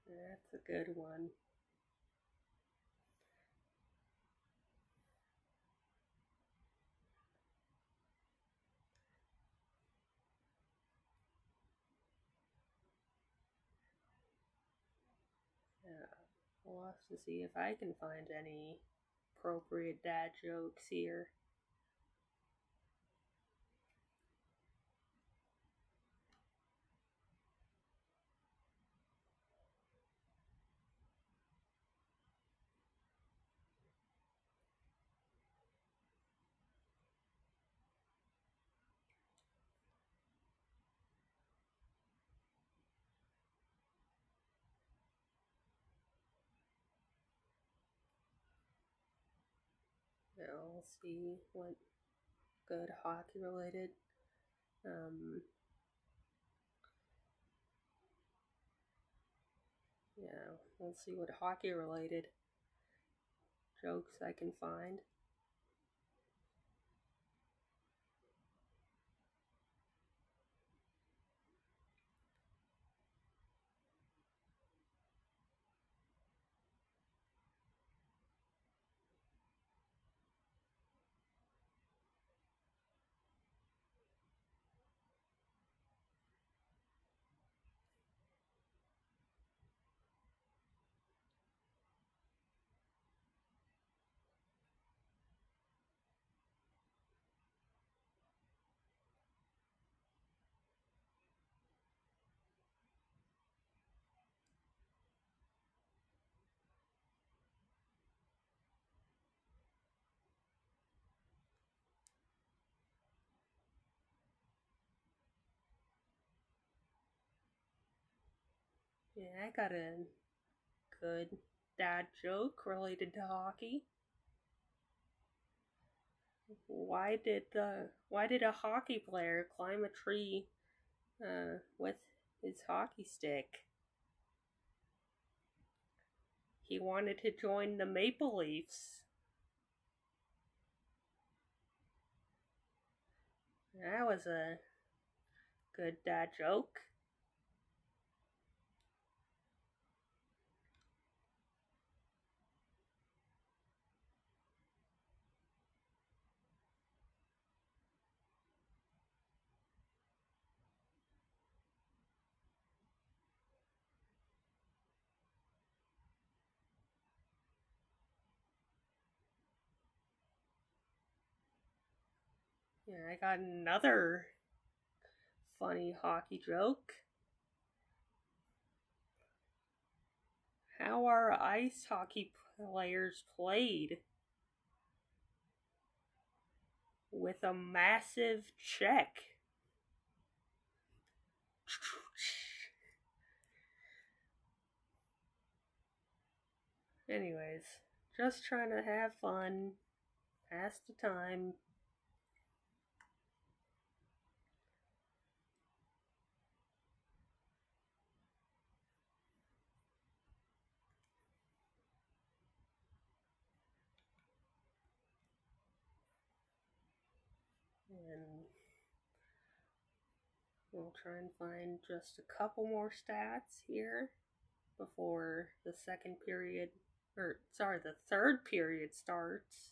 [SPEAKER 1] That's a good one. Yeah, we'll have to see if I can find any appropriate dad jokes here. Now we'll see what good hockey related. Yeah, we'll see what hockey related jokes I can find. Yeah, I got a good dad joke related to hockey. Why did a hockey player climb a tree with his hockey stick? He wanted to join the Maple Leafs. That was a good dad joke. Yeah, I got another funny hockey joke. How are ice hockey players played? With a massive check. Anyways, just trying to have fun, pass the time. And we'll try and find just a couple more stats here before the third period starts.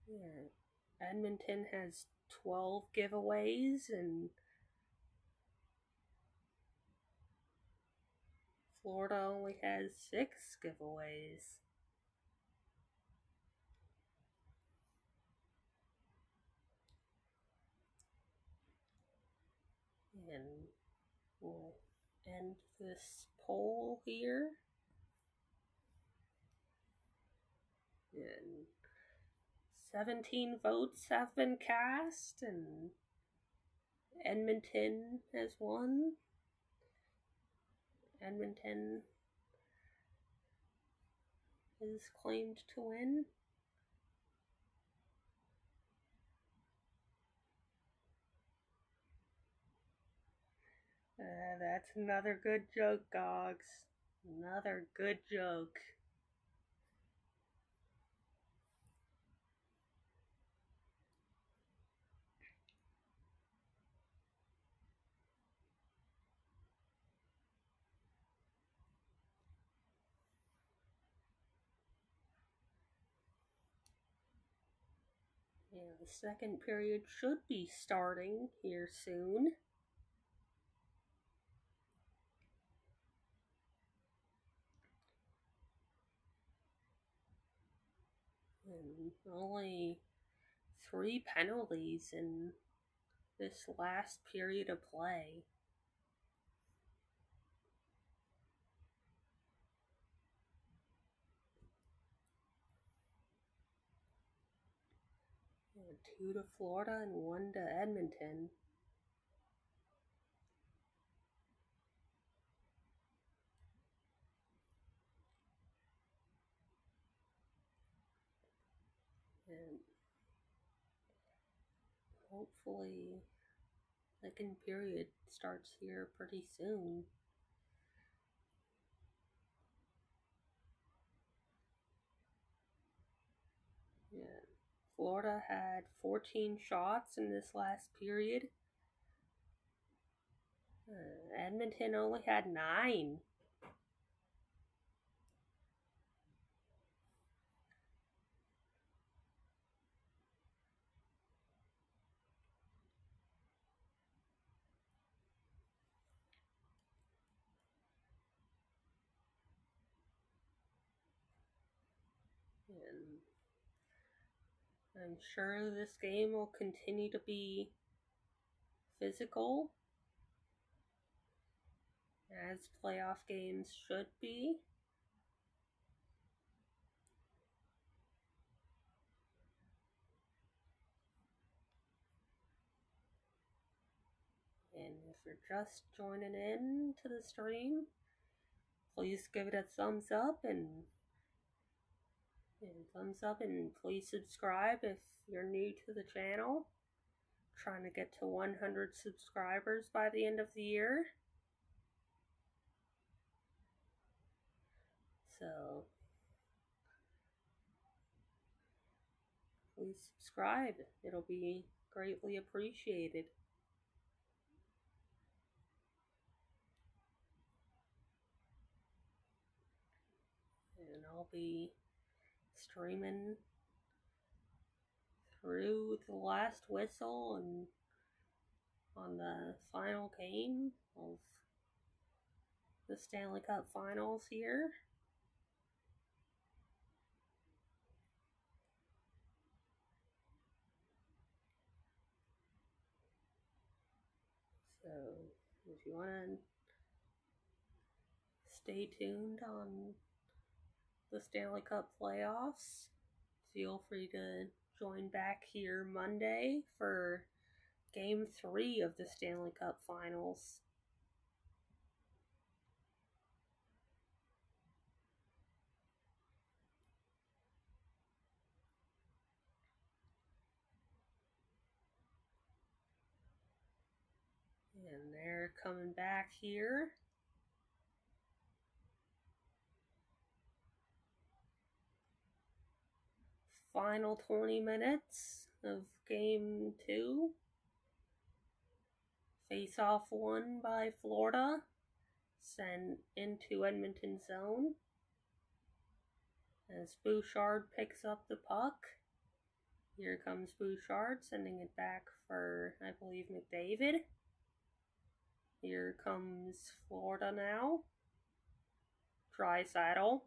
[SPEAKER 1] Yeah, Edmonton has 12 giveaways and Florida only has 6 giveaways. And we'll end this poll here. And 17 votes have been cast, and Edmonton has won. Edmonton is claimed to win. That's another good joke, Gogs. Another good joke. Yeah, the second period should be starting here soon. And only 3 penalties in this last period of play. And 2 to Florida and 1 to Edmonton. And hopefully second period starts here pretty soon. Yeah. Florida had 14 shots in this last period. Edmonton only had 9. And I'm sure this game will continue to be physical, as playoff games should be. And if you're just joining in to the stream, please give it a thumbs up and please subscribe if you're new to the channel. Trying to get to 100 subscribers by the end of the year. So please subscribe. It'll be greatly appreciated. And I'll be streaming through the last whistle and on the final game of the Stanley Cup Finals here. So if you want to stay tuned on the Stanley Cup playoffs, feel free to join back here Monday for Game 3 of the Stanley Cup Finals. And they're coming back here. Final 20 minutes of Game 2. Face-off won by Florida. Sent into Edmonton zone. As Bouchard picks up the puck. Here comes Bouchard, sending it back for, I believe, McDavid. Here comes Florida now. Draisaitl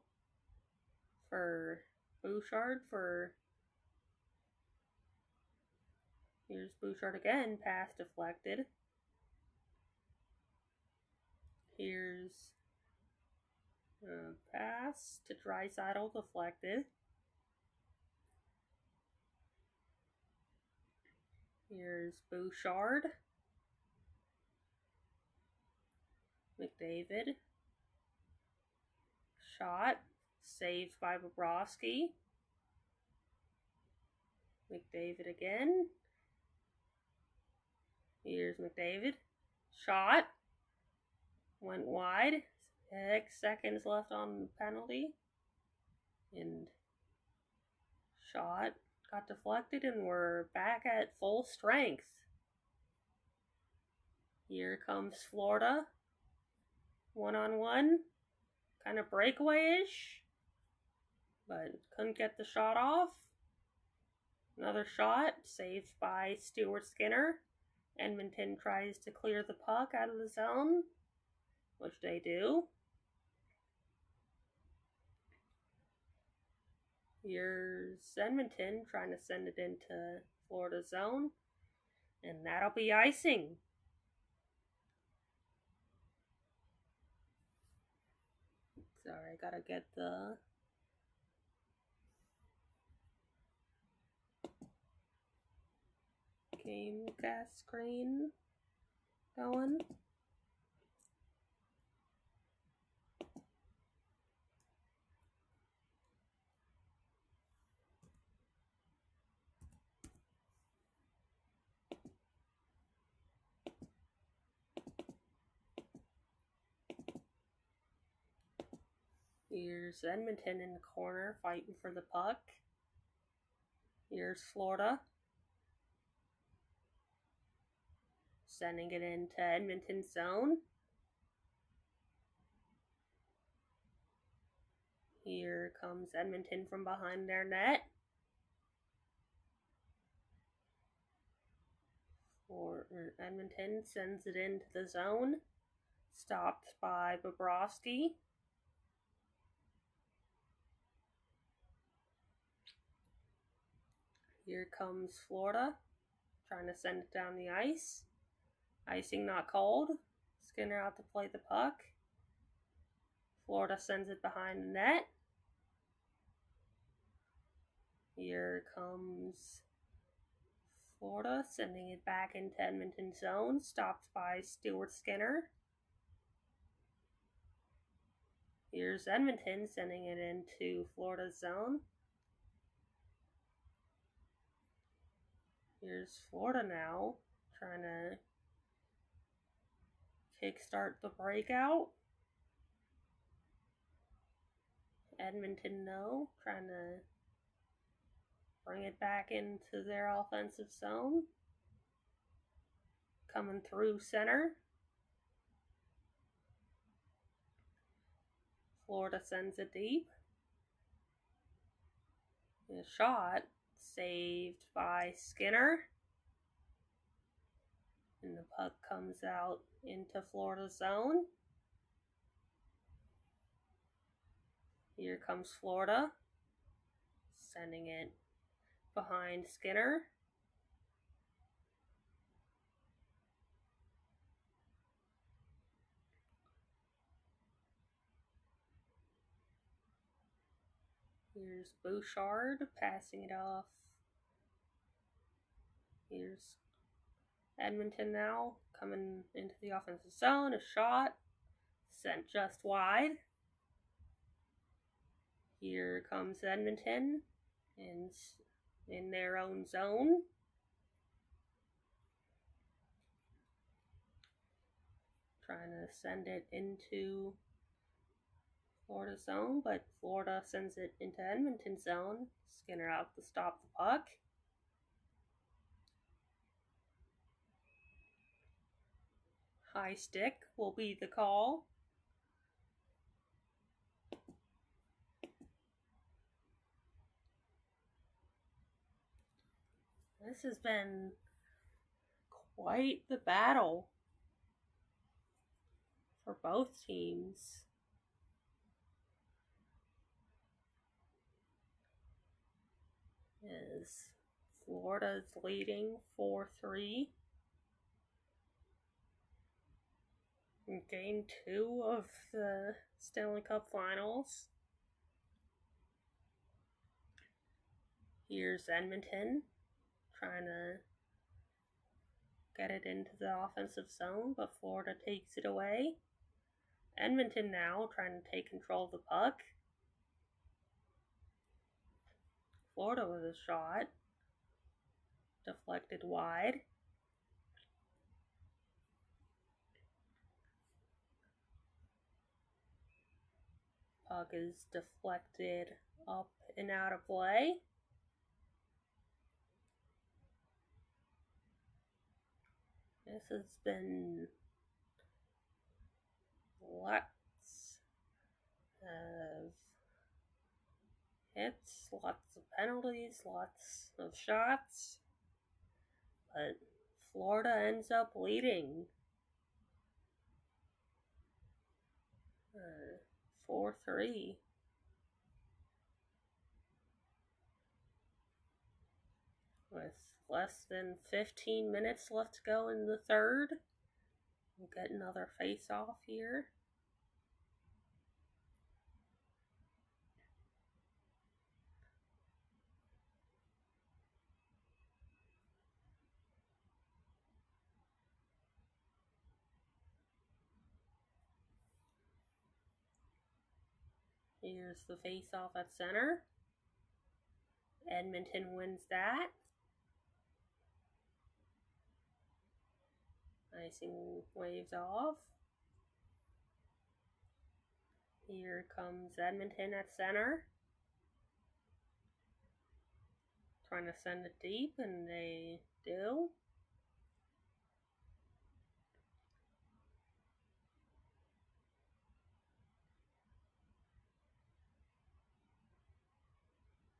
[SPEAKER 1] for Bouchard for... Here's Bouchard again, pass deflected. Here's a pass to Draisaitl, deflected. Here's Bouchard. McDavid. Shot. Saved by Bobrovsky. McDavid again. Here's McDavid. Shot. Went wide. 6 seconds left on the penalty. And shot got deflected, and we're back at full strength. Here comes Florida. 1-on-1. Kind of breakaway-ish. But couldn't get the shot off. Another shot, saved by Stuart Skinner. Edmonton tries to clear the puck out of the zone, which they do. Here's Edmonton trying to send it into Florida's zone, and that'll be icing. Sorry, I gotta get the Gamecast screen going. Here's Edmonton in the corner fighting for the puck. Here's Florida. Sending it into Edmonton's zone. Here comes Edmonton from behind their net. Edmonton sends it into the zone. Stopped by Bobrovsky. Here comes Florida, trying to send it down the ice. Icing not called. Skinner out to play the puck. Florida sends it behind the net. Here comes Florida, sending it back into Edmonton's zone. Stopped by Stuart Skinner. Here's Edmonton sending it into Florida's zone. Here's Florida now, trying to kickstart the breakout. Edmonton, no, trying to bring it back into their offensive zone. Coming through center. Florida sends it deep. And a shot saved by Skinner. And the puck comes out into Florida's zone. Here comes Florida, sending it behind Skinner. Here's Bouchard passing it off. Here's Edmonton now coming into the offensive zone. A shot sent just wide. Here comes Edmonton in their own zone. Trying to send it into Florida's zone, but Florida sends it into Edmonton's zone. Skinner out to stop the puck. High stick will be the call. This has been quite the battle for both teams. As Florida's leading 4-3. in Game 2 of the Stanley Cup Finals. Here's Edmonton trying to get it into the offensive zone, but Florida takes it away. Edmonton now trying to take control of the puck. Florida with a shot. Deflected wide. Puck is deflected up and out of play. This has been lots of hits, lots of penalties, lots of shots, but Florida ends up leading 4-3. With less than 15 minutes left to go in the third. We'll get another face-off here. Here's the face-off at center. Edmonton wins that. Icing waves off. Here comes Edmonton at center. Trying to send it deep, and they do.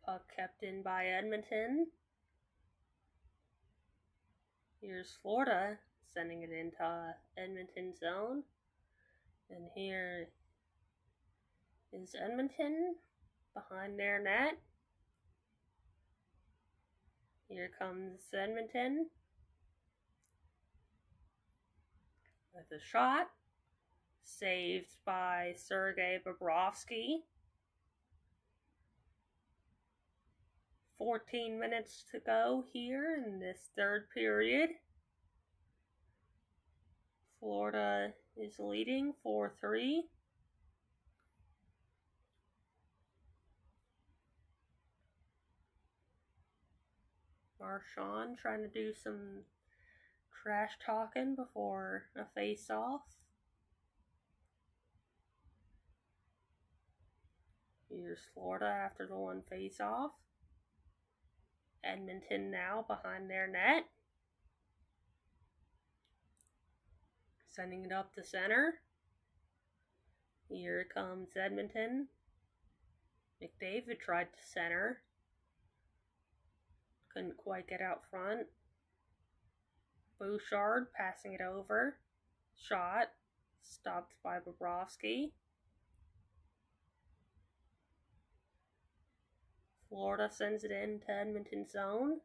[SPEAKER 1] Puck kept in by Edmonton. Here's Florida sending it into Edmonton zone. And here is Edmonton behind their net. Here comes Edmonton with a shot. Saved by Sergei Bobrovsky. 14 minutes to go here in this third period. Florida is leading 4-3. Marchand trying to do some trash talking before a face-off. Here's Florida after the one face-off. Edmonton now behind their net. Sending it up the center. Here comes Edmonton. McDavid tried to center. Couldn't quite get out front. Bouchard passing it over. Shot. Stopped by Bobrovsky. Florida sends it into Edmonton zone.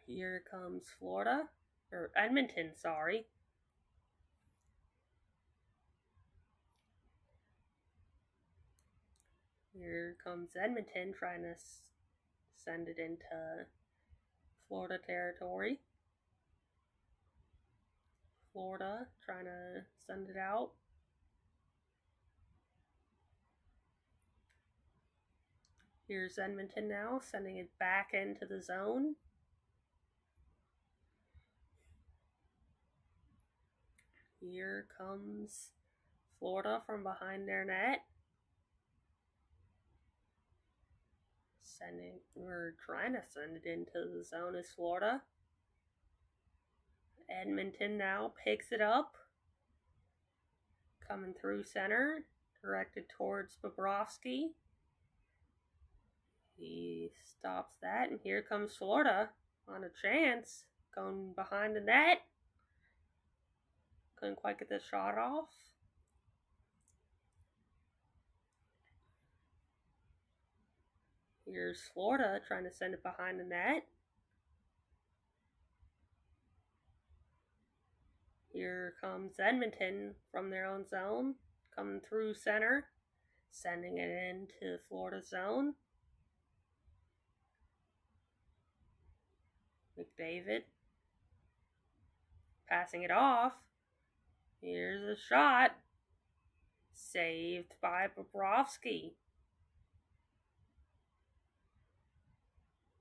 [SPEAKER 1] Here comes Florida. Or Edmonton, sorry. Here comes Edmonton trying to send it into Florida territory. Florida trying to send it out. Here's Edmonton now, sending it back into the zone. Here comes Florida from behind their net. Trying to send it into the zone is Florida. Edmonton now picks it up. Coming through center, directed towards Bobrovsky. He stops that, and here comes Florida on a chance, going behind the net. Couldn't quite get the shot off. Here's Florida trying to send it behind the net. Here comes Edmonton from their own zone, coming through center, sending it into Florida's zone. McDavid passing it off. Here's a shot. Saved by Bobrovsky.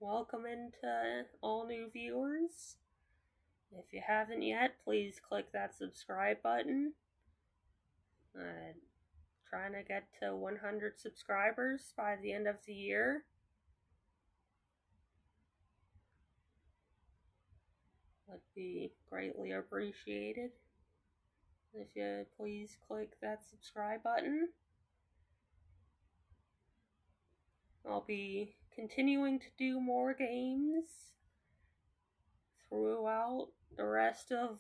[SPEAKER 1] Welcome into all new viewers. If you haven't yet, please click that subscribe button. Trying to get to 100 subscribers by the end of the year. Would be greatly appreciated if you please click that subscribe button. I'll be continuing to do more games throughout the rest of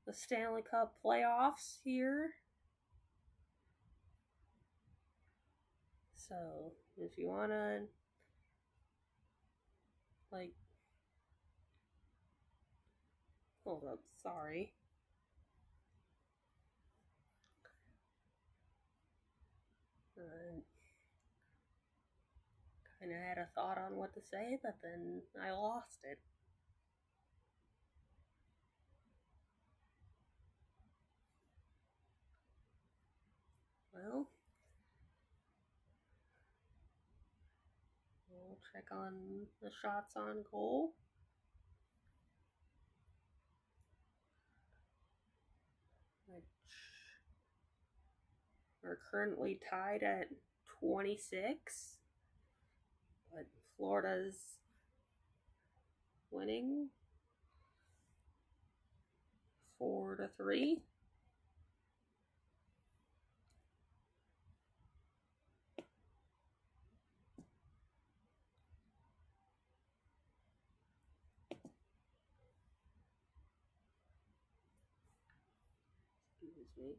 [SPEAKER 1] the Stanley Cup playoffs here. So, if you wanna, hold up, sorry. Kinda had a thought on what to say, but then I lost it. Well, we'll check on the shots on goal. We're currently tied at 26, but Florida's winning 4-3. Excuse me.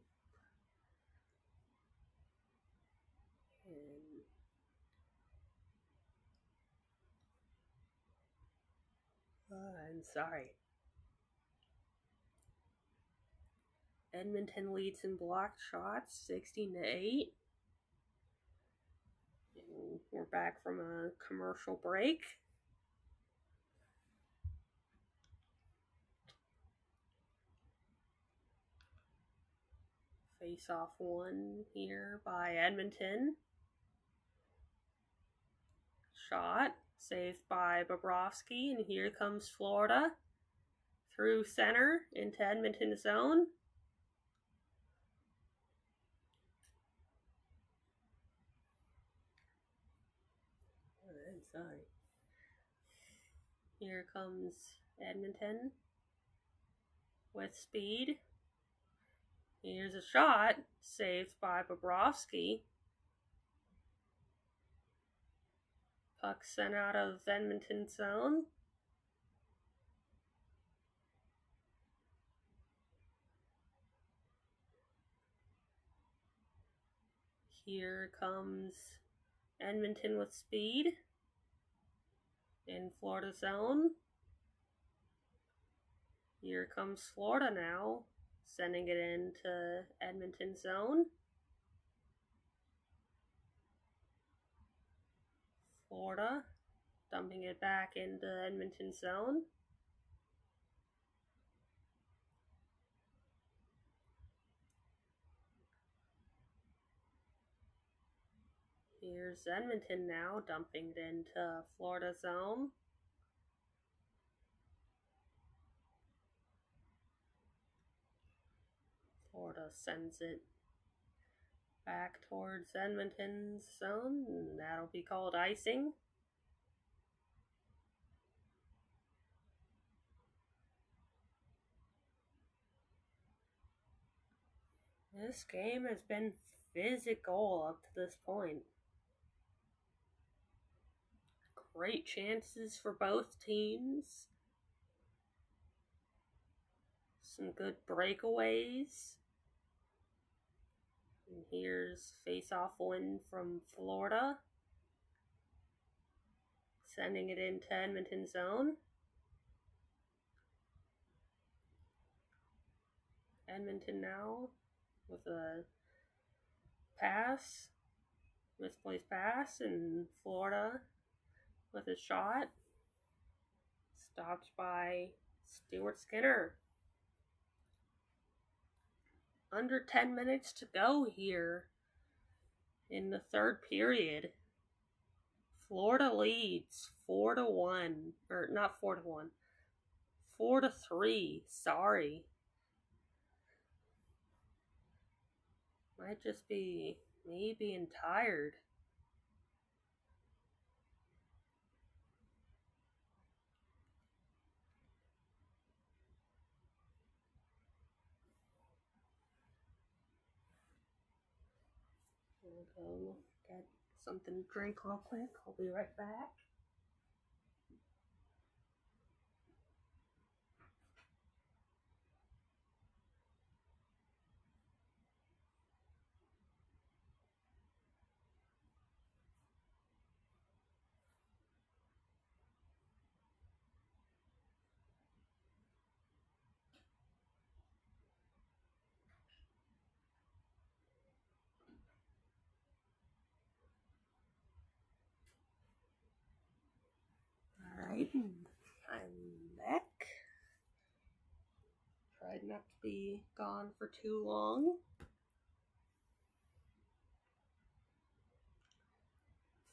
[SPEAKER 1] I'm sorry. Edmonton leads in blocked shots, 16-8. And we're back from a commercial break. Face-off one here by Edmonton. Shot saved by Bobrovsky, and here comes Florida through center into Edmonton's zone. Sorry. Here comes Edmonton with speed. Here's a shot saved by Bobrovsky. Puck sent out of Edmonton's zone. Here comes Edmonton with speed in Florida's zone. Here comes Florida now, sending it into Edmonton's zone. Florida dumping it back into Edmonton's zone. Here's Edmonton now dumping it into Florida's zone. Florida sends it back towards Edmonton's zone, and that'll be called icing. This game has been physical up to this point. Great chances for both teams. Some good breakaways. And here's face-off win from Florida, sending it into Edmonton's zone. Edmonton now with a pass, misplaced pass, and Florida with a shot. Stopped by Stuart Skinner. Under 10 minutes to go here in the third period. Florida leads 4-1. Or not 4-1. 4-3. Sorry. Might just be me being tired. We'll go get something to drink real quick. I'll be right back. Alright, I'm back. Tried not to be gone for too long.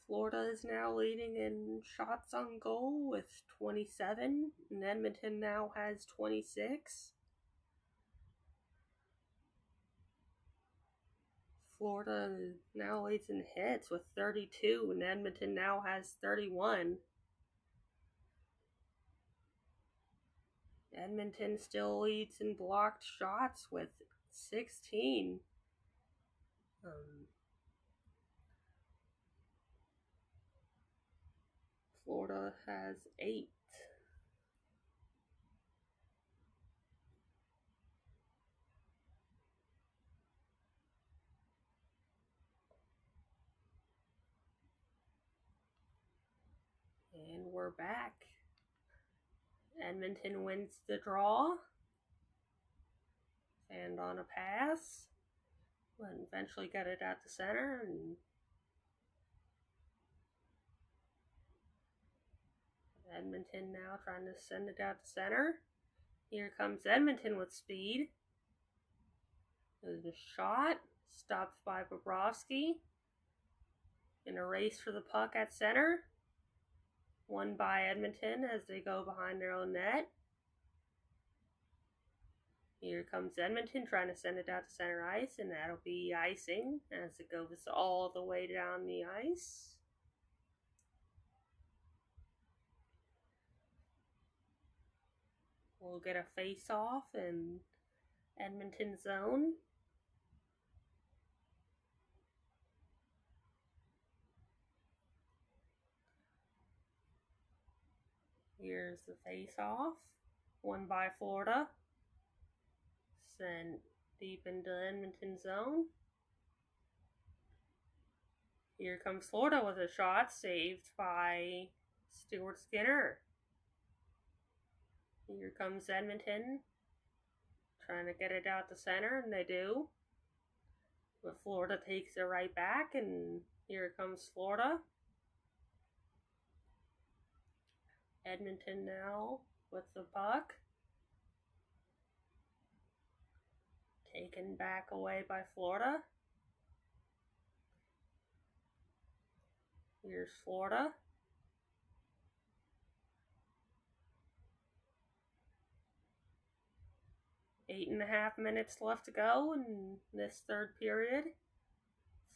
[SPEAKER 1] Florida is now leading in shots on goal with 27, and Edmonton now has 26. Florida now leads in hits with 32, and Edmonton now has 31. Edmonton still leads in blocked shots with 16. Florida has 8. And we're back. Edmonton wins the draw. And on a pass. But eventually get it out to center. And Edmonton now trying to send it out to center. Here comes Edmonton with speed. There's a shot. Stopped by Bobrovsky. In a race for the puck at center. Won by Edmonton as they go behind their own net. Here comes Edmonton trying to send it out to center ice, and that'll be icing as it goes all the way down the ice. We'll get a face-off in Edmonton zone. Here's the face-off. Won by Florida. Sent deep into Edmonton zone. Here comes Florida with a shot saved by Stuart Skinner. Here comes Edmonton trying to get it out to center, and they do. But Florida takes it right back, and here comes Florida. Edmonton now with the puck. Taken back away by Florida. Here's Florida. Eight and a half minutes left to go in this third period.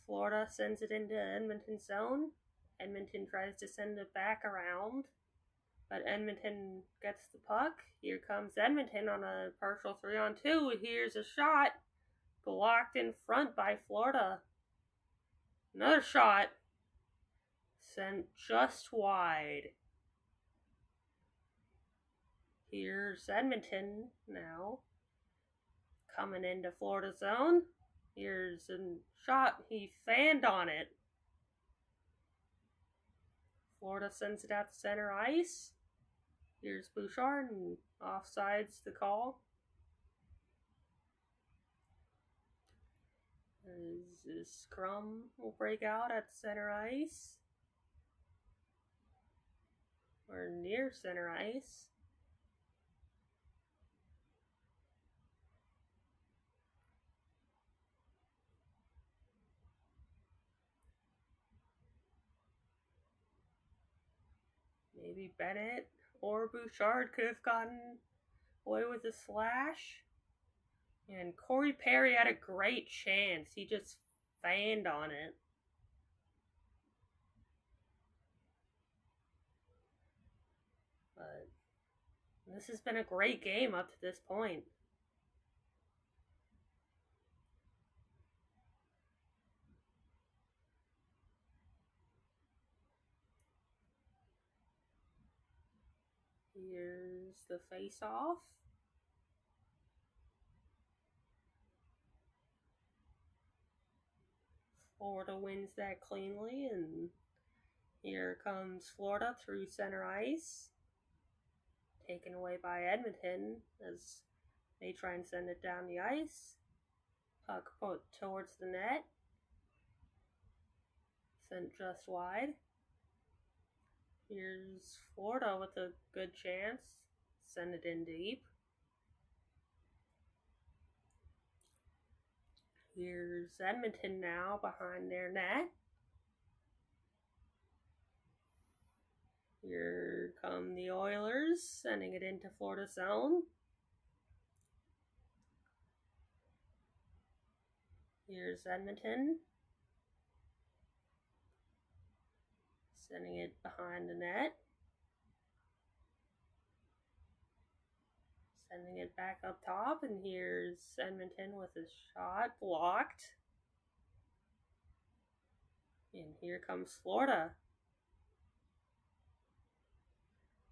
[SPEAKER 1] Florida sends it into Edmonton zone. Edmonton tries to send it back around, but Edmonton gets the puck. Here comes Edmonton on a partial 3-on-2. Here's a shot. Blocked in front by Florida. Another shot. Sent just wide. Here's Edmonton now. Coming into Florida zone. Here's a shot. He fanned on it. Florida sends it out to center ice. Here's Bouchard, and offsides the call. As scrum will break out at center ice. Or near center ice. Maybe Bennett or Bouchard could have gotten away with a slash. And Corey Perry had a great chance. He just fanned on it. But this has been a great game up to this point. Here's the face-off. Florida wins that cleanly, and here comes Florida through center ice. Taken away by Edmonton as they try and send it down the ice. Puck put towards the net. Sent just wide. Here's Florida with a good chance. Send it in deep. Here's Edmonton now behind their net. Here come the Oilers, sending it into Florida's zone. Here's Edmonton. Sending it behind the net. Sending it back up top, and here's Edmonton with a shot blocked. And here comes Florida.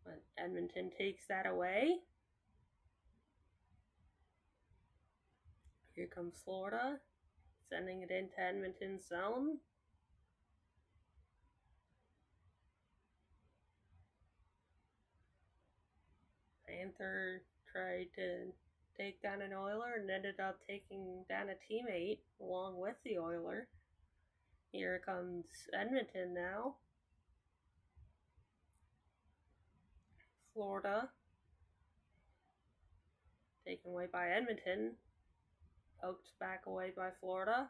[SPEAKER 1] But Edmonton takes that away. Here comes Florida, sending it into Edmonton's zone. Panther tried to take down an Oiler and ended up taking down a teammate along with the Oiler. Here comes Edmonton now. Florida taken away by Edmonton. Poked back away by Florida.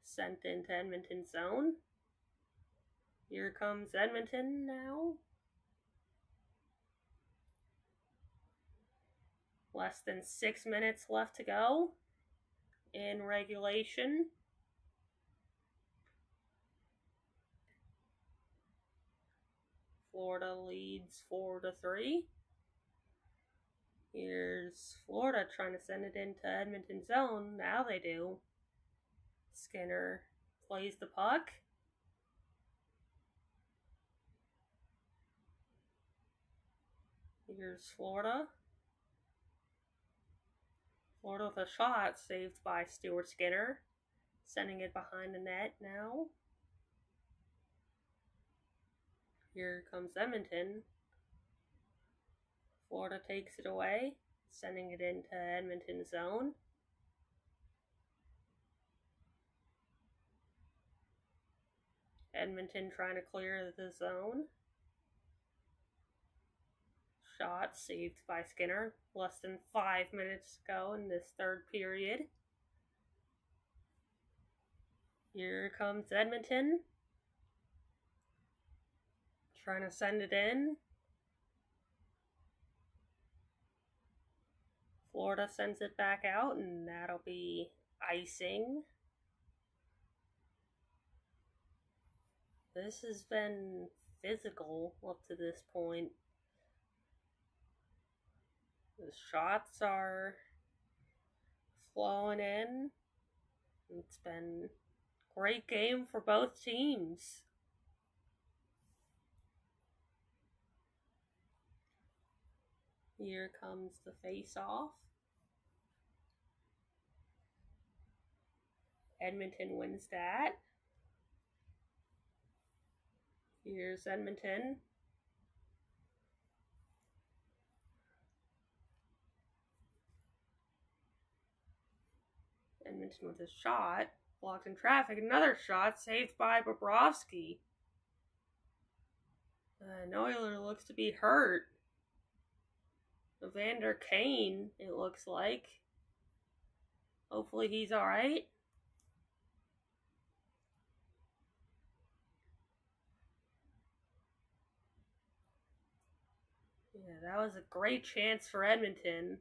[SPEAKER 1] Sent into Edmonton's zone. Here comes Edmonton now. Less than 6 minutes left to go in regulation. Florida leads 4-3. Here's Florida trying to send it into Edmonton's zone. Now they do. Skinner plays the puck. Here's Florida. Florida with a shot saved by Stuart Skinner. Sending it behind the net now. Here comes Edmonton. Florida takes it away, sending it into Edmonton's zone. Edmonton trying to clear the zone. Shot saved by Skinner. Less than 5 minutes to go in this third period. Here comes Edmonton. Trying to send it in. Florida sends it back out, and that'll be icing. This has been physical up to this point. The shots are flowing in. It's been a great game for both teams. Here comes the face-off. Edmonton wins that. Here's Edmonton. Edmonton with a shot. Blocked in traffic. Another shot saved by Bobrovsky. An Oiler looks to be hurt. Evander Kane, it looks like. Hopefully he's alright. Yeah, that was a great chance for Edmonton.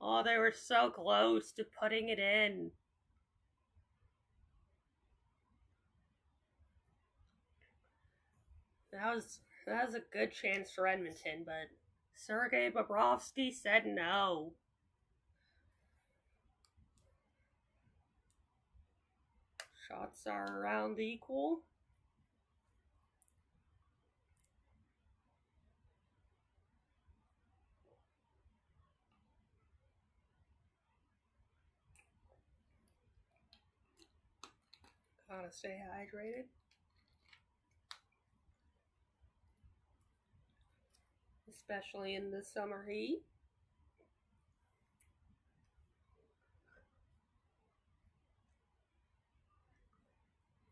[SPEAKER 1] Oh, they were so close to putting it in. That was a good chance for Edmonton, but Sergei Bobrovsky said no. Shots are around equal. Gotta stay hydrated. Especially in the summer heat.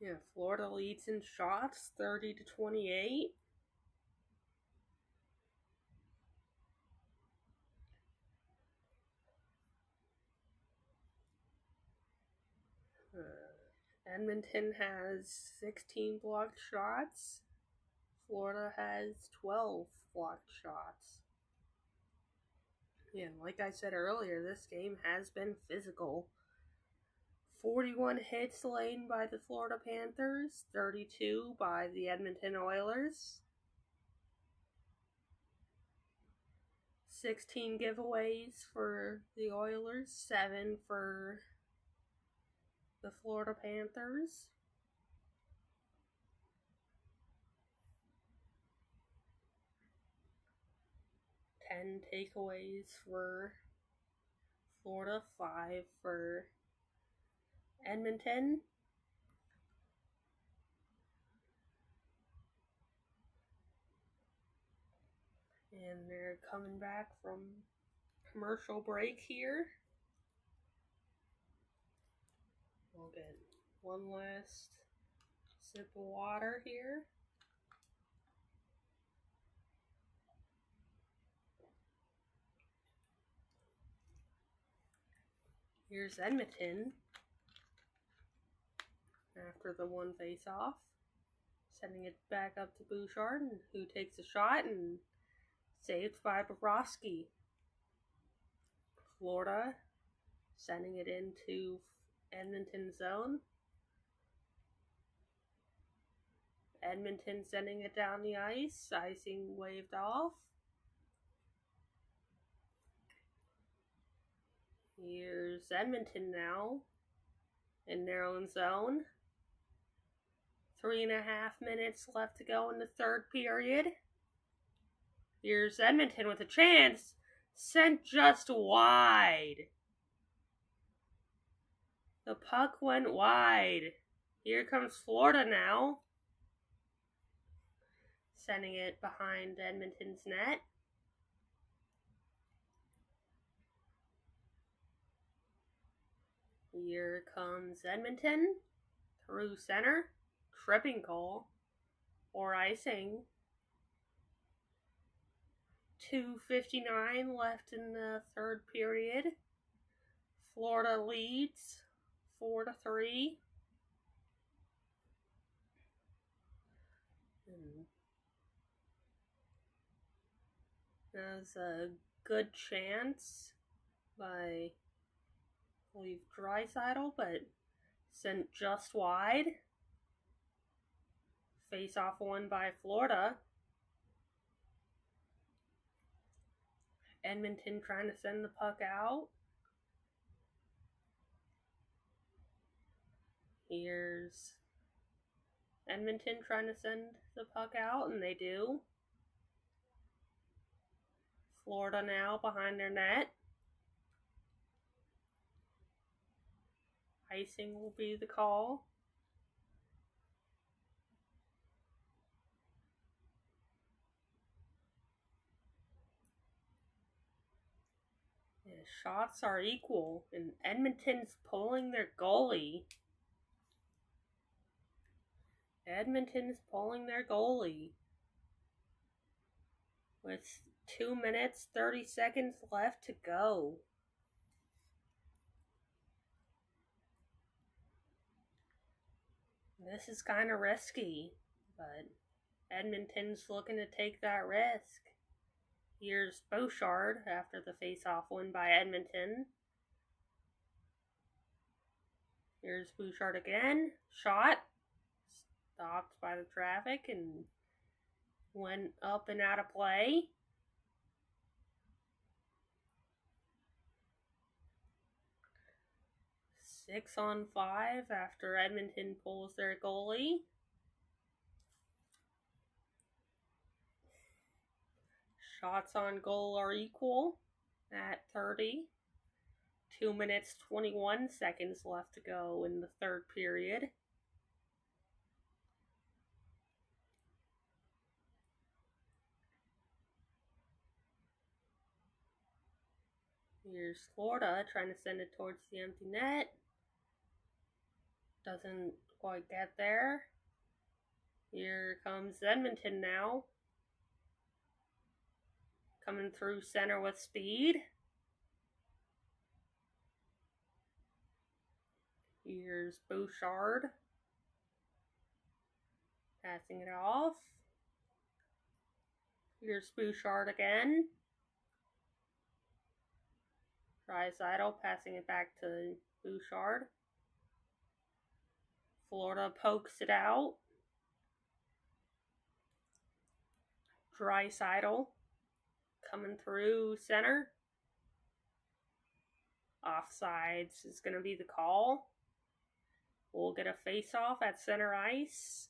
[SPEAKER 1] Yeah, Florida leads in shots, 30-28. Edmonton has 16 blocked shots. Florida has 12 blocked shots. And like I said earlier, this game has been physical. 41 hits laid by the Florida Panthers, 32 by the Edmonton Oilers. 16 giveaways for the Oilers, 7 for the Florida Panthers. Ten takeaways for Florida, 5 for Edmonton. And they're coming back from commercial break here. We'll get one last sip of water here. Here's Edmonton after the one face-off, sending it back up to Bouchard, who takes a shot and saved by Bobrovsky. Florida sending it into Edmonton zone. Edmonton sending it down the ice, icing waved off. Here's Edmonton now in their own zone. 3.5 minutes left to go in the third period. Here's Edmonton with a chance. Sent just wide. The puck went wide. Here comes Florida now. Sending it behind Edmonton's net. Here comes Edmonton through center. Tripping goal or icing. 2:59 left in the third period. Florida leads 4-3. That was a good chance by, I believe, Draisaitl, but sent just wide. Face-off won by Florida. Edmonton trying to send the puck out. Here's Edmonton trying to send the puck out, and they do. Florida now behind their net. Icing will be the call. shots are equal, and Edmonton's pulling their goalie. Edmonton's pulling their goalie. With 2 minutes, 30 seconds left to go. This is kind of risky, but Edmonton's looking to take that risk. Here's Bouchard after the face-off win by Edmonton. Here's Bouchard again. Shot. Stopped by the traffic and went up and out of play. Six on 5 after Edmonton pulls their goalie. Shots on goal are equal at 30. 2 minutes, 21 seconds left to go in the third period. Here's Florida trying to send it towards the empty net. Doesn't quite get there. Here comes Edmonton now. Coming through center with speed. Here's Bouchard. Passing it off. Here's Bouchard again. Draisaitl passing it back to Bouchard. Florida pokes it out. Draisaitl coming through center. Offsides is going to be the call. We'll get a face-off at center ice.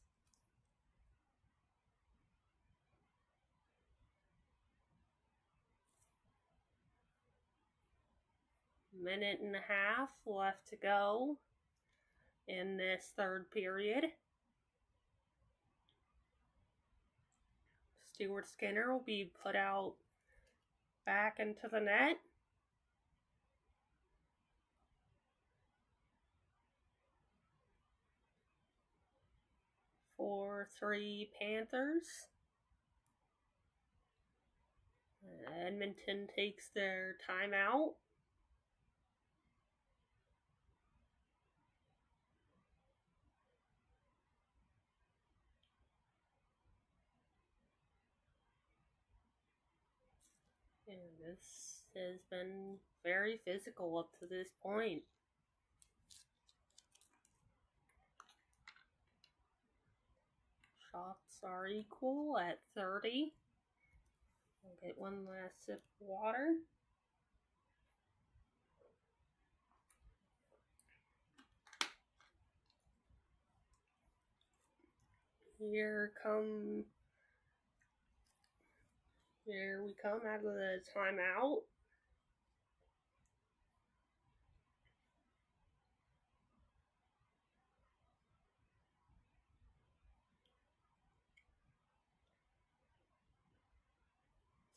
[SPEAKER 1] Minute and a half left to go in this third period. Stuart Skinner will be put out back into the net. For 3 Panthers. Edmonton takes their timeout. And this has been very physical up to this point. Shots are equal at 30. I'll get one last sip of water. Here we come out of the timeout.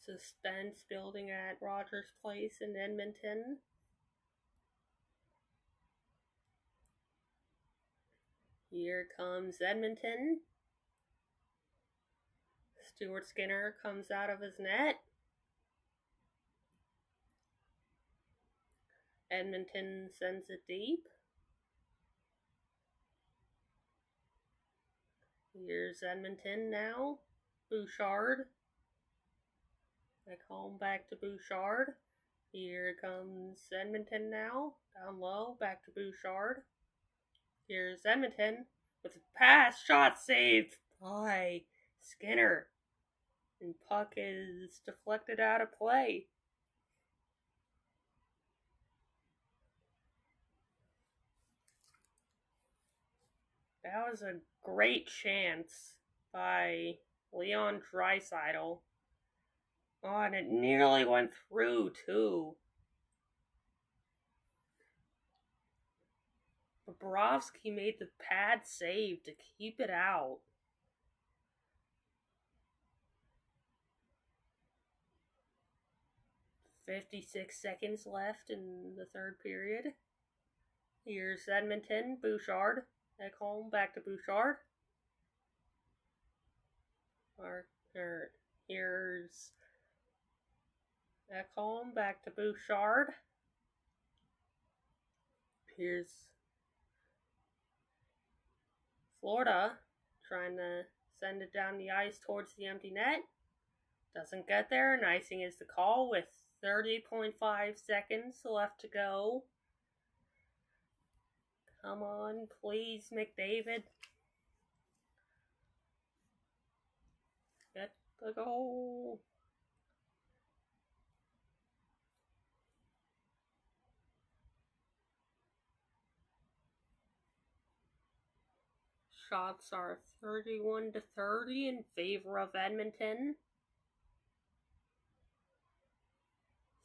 [SPEAKER 1] Suspense building at Rogers Place in Edmonton. Here comes Edmonton. Stuart Skinner comes out of his net. Edmonton sends it deep. Here's Edmonton now. Bouchard. Back home, back to Bouchard. Here comes Edmonton now. Down low, back to Bouchard. Here's Edmonton with a pass. Shot saved by Skinner. And puck is deflected out of play. That was a great chance by Leon Draisaitl. Oh, and it nearly went through, too. Bobrovsky made the pad save to keep it out. 56 seconds left in the third period. Here's Edmonton, Bouchard. Ekholm back to Bouchard. Here's Ekholm back to Bouchard. Here's Florida trying to send it down the ice towards the empty net. Doesn't get there, and icing is the call with 30.5 seconds left to go. Come on, please, McDavid. Get the goal. Shots are 31-30 in favor of Edmonton.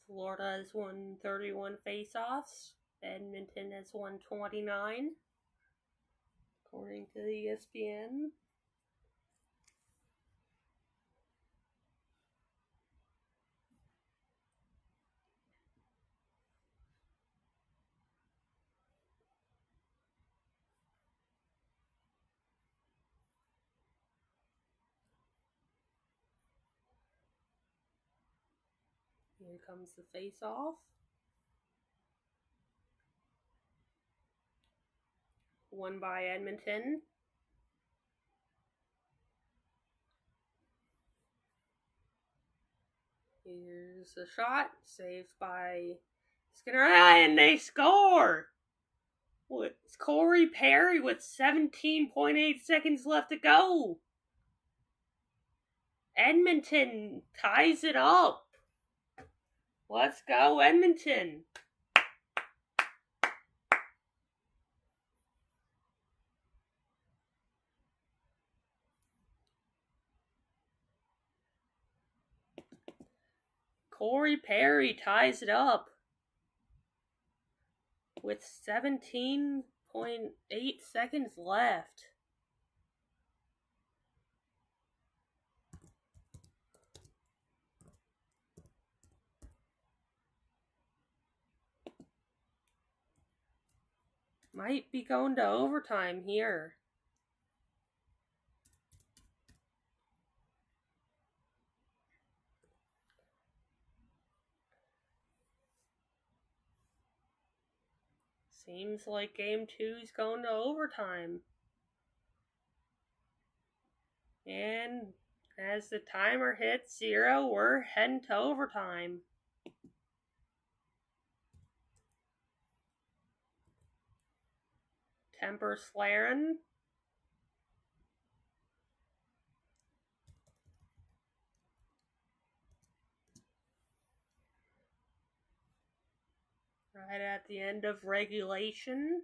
[SPEAKER 1] Florida has won 31 faceoffs. Edmonton has won 29, according to the ESPN. Here comes the face-off. Won by Edmonton. Here's a shot. Saved by Skinner. And they score! It's Corey Perry with 17.8 seconds left to go. Edmonton ties it up. Let's go, Edmonton. Corey Perry ties it up with 17.8 seconds left. Might be going to overtime here. Seems like game 2's going to overtime. And as the timer hits 0, we're heading to overtime. Temper Slaren. Right at the end of regulation.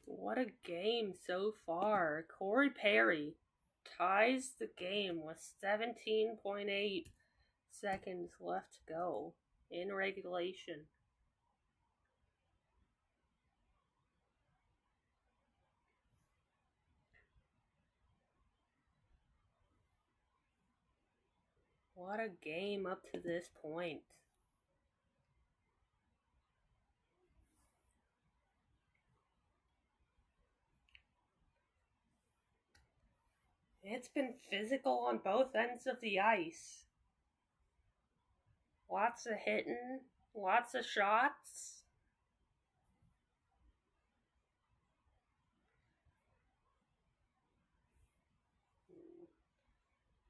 [SPEAKER 1] What a game so far. Corey Perry ties the game with 17.8 seconds left to go in regulation. What a game up to this point. It's been physical on both ends of the ice. Lots of hitting, lots of shots.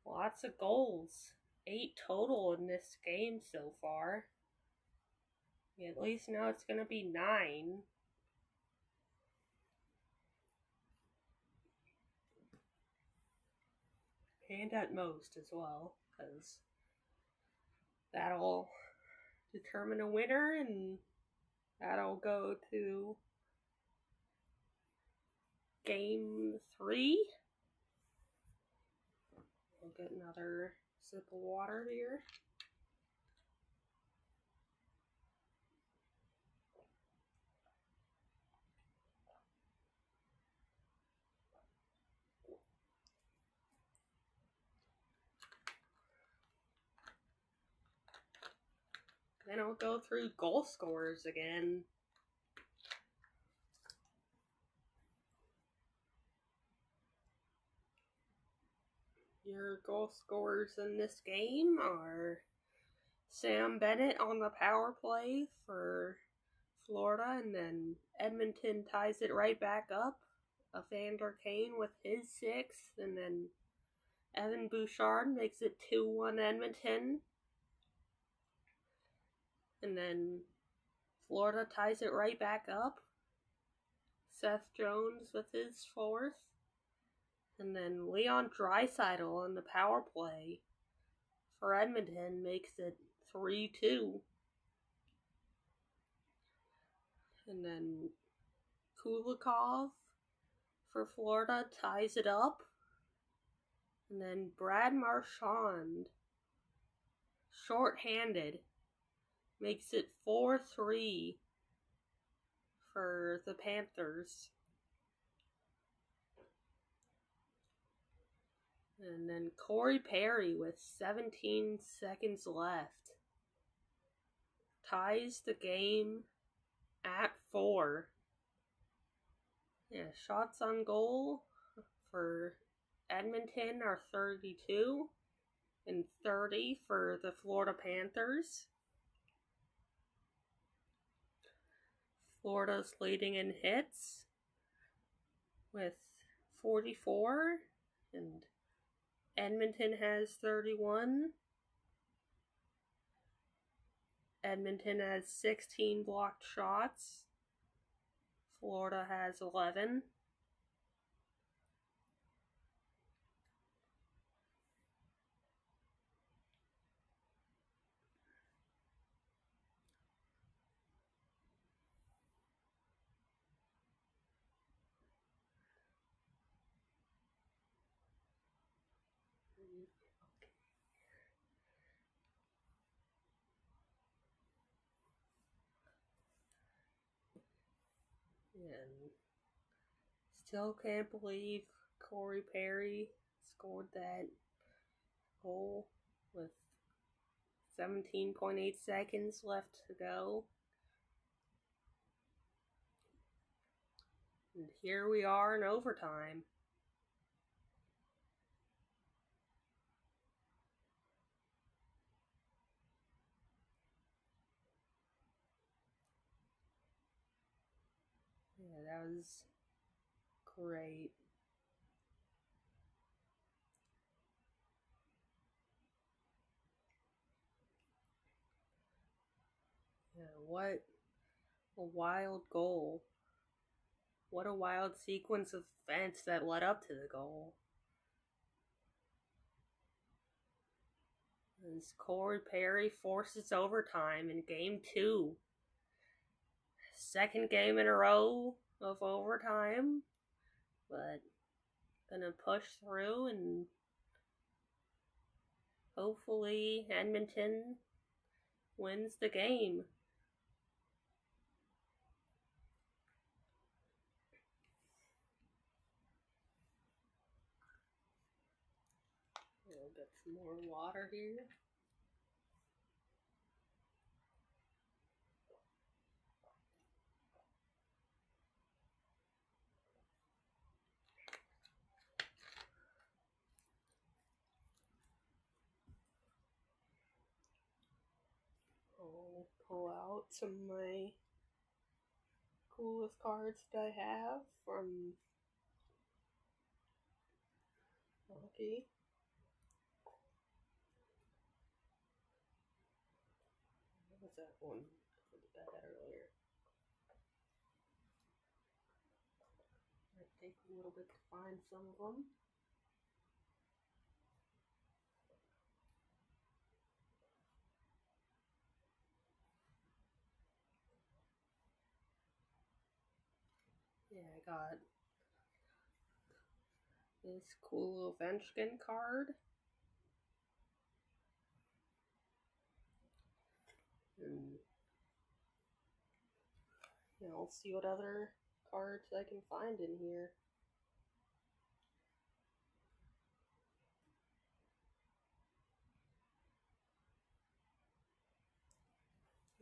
[SPEAKER 1] Lots of goals. 8 total in this game so far. At least now it's going to be 9. And at most as well, because that'll determine a winner, and that'll go to Game 3. I'll get another sip of water here. Then I'll go through goal scorers again. Your goal scorers in this game are Sam Bennett on the power play for Florida, and then Edmonton ties it right back up. Evander Kane with his 6th, and then Evan Bouchard makes it 2-1 Edmonton. And then Florida ties it right back up. Seth Jones with his 4th. And then Leon Draisaitl on the power play for Edmonton makes it 3-2. And then Kulikov for Florida ties it up. And then Brad Marchand, shorthanded, makes it 4-3 for the Panthers. And then Corey Perry with 17 seconds left ties the game at 4. Yeah, shots on goal for Edmonton are 32 and 30 for the Florida Panthers. Florida's leading in hits with 44, and Edmonton has 31. Edmonton has 16 blocked shots. Florida has 11. And still can't believe Corey Perry scored that goal with 17.8 seconds left to go. And here we are in overtime. Yeah, that was great. Yeah, what a wild goal. What a wild sequence of events that led up to the goal. As Corey Perry forces overtime in Game 2. Second game in a row of overtime, but gonna push through and hopefully Edmonton wins the game. I'll get some more water here. I'll pull out some of my coolest cards that I have from hockey. What was that one? I did that earlier. Might take a little bit to find some of them. Yeah, I got This cool Ovechkin card. And I'll see what other cards I can find in here.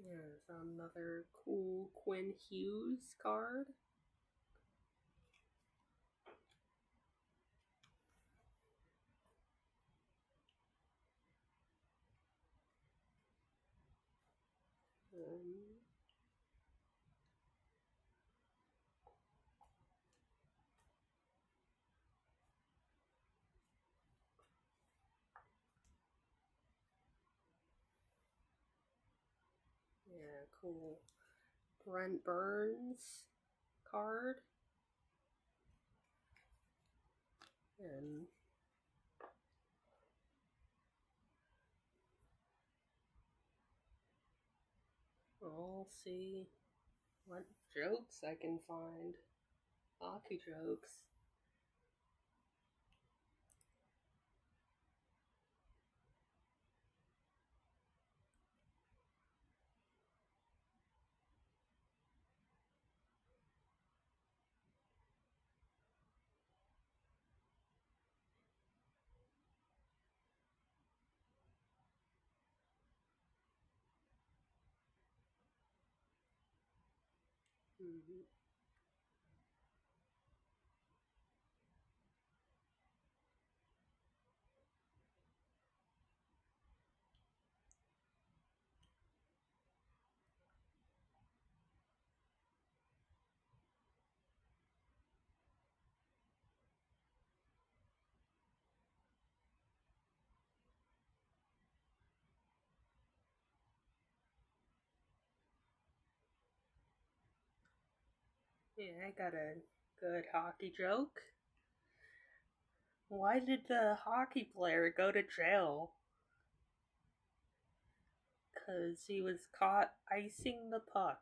[SPEAKER 1] There's another cool Quinn Hughes card. Yeah, cool. Brent Burns card. And I'll see what jokes I can find. Hockey jokes. Mm-hmm. Yeah, I got a good hockey joke. Why did the hockey player go to jail? 'Cause he was caught icing the puck.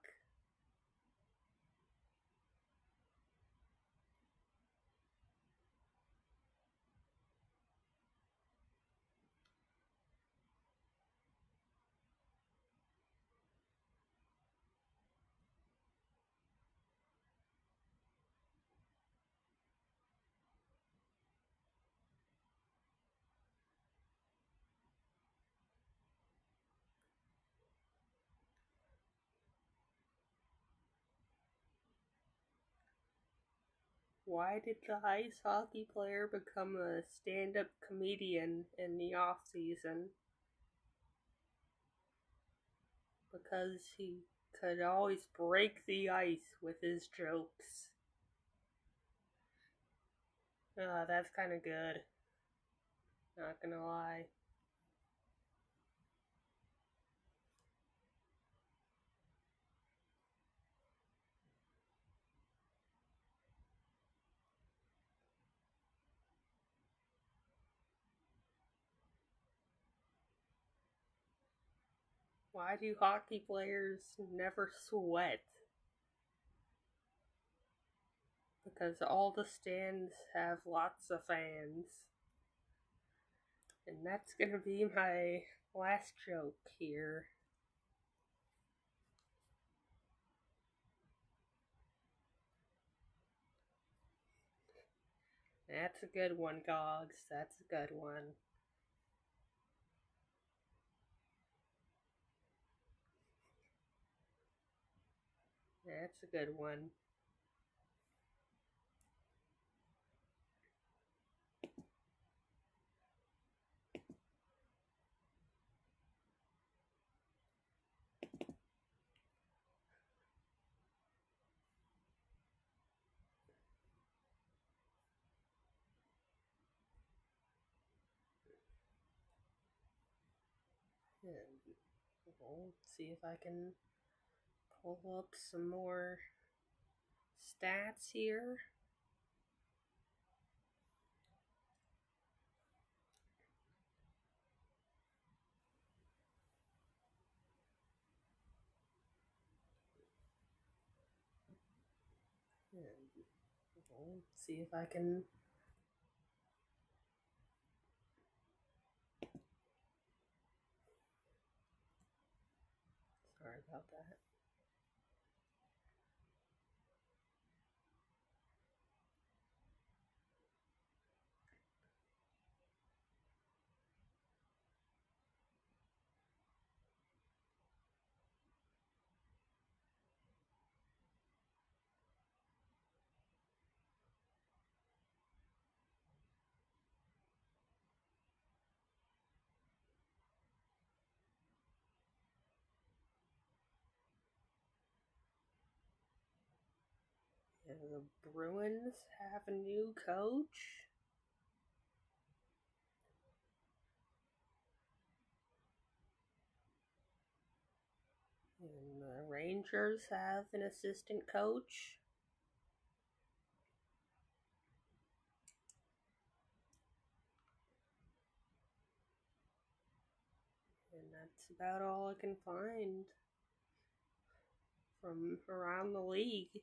[SPEAKER 1] Why did the ice hockey player become a stand-up comedian in the off-season? Because he could always break the ice with his jokes. That's kind of good. Not gonna lie. Why do hockey players never sweat? Because all the stands have lots of fans. And that's gonna be my last joke here. That's a good one, Gogs. That's a good one. That's a good one. And we'll see if I can pull up some more stats here. And we'll see if I can about that. And the Bruins have a new coach. And the Rangers have an assistant coach. And that's about all I can find from around the league.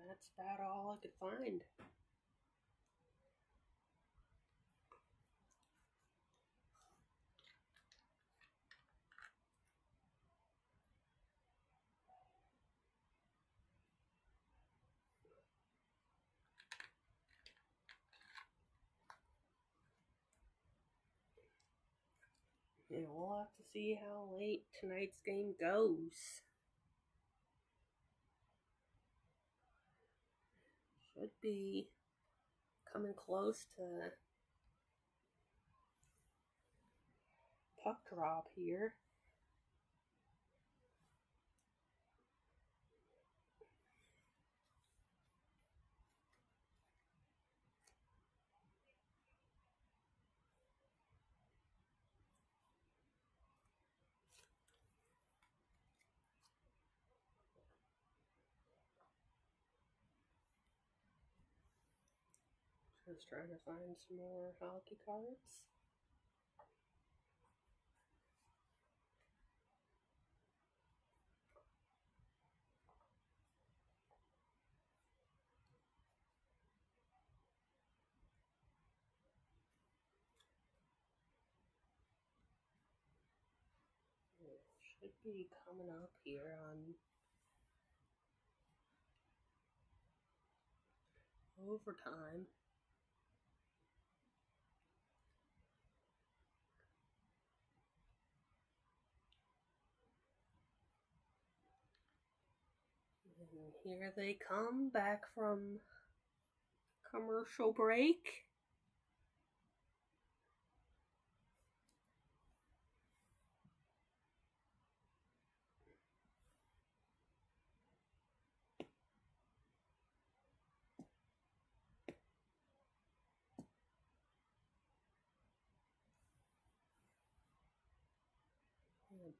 [SPEAKER 1] That's about all I could find. And we'll have to see how late tonight's game goes. Should be coming close to puck drop here. Just trying to find some more hockey cards. It should be coming up here on overtime. And here they come back from commercial break.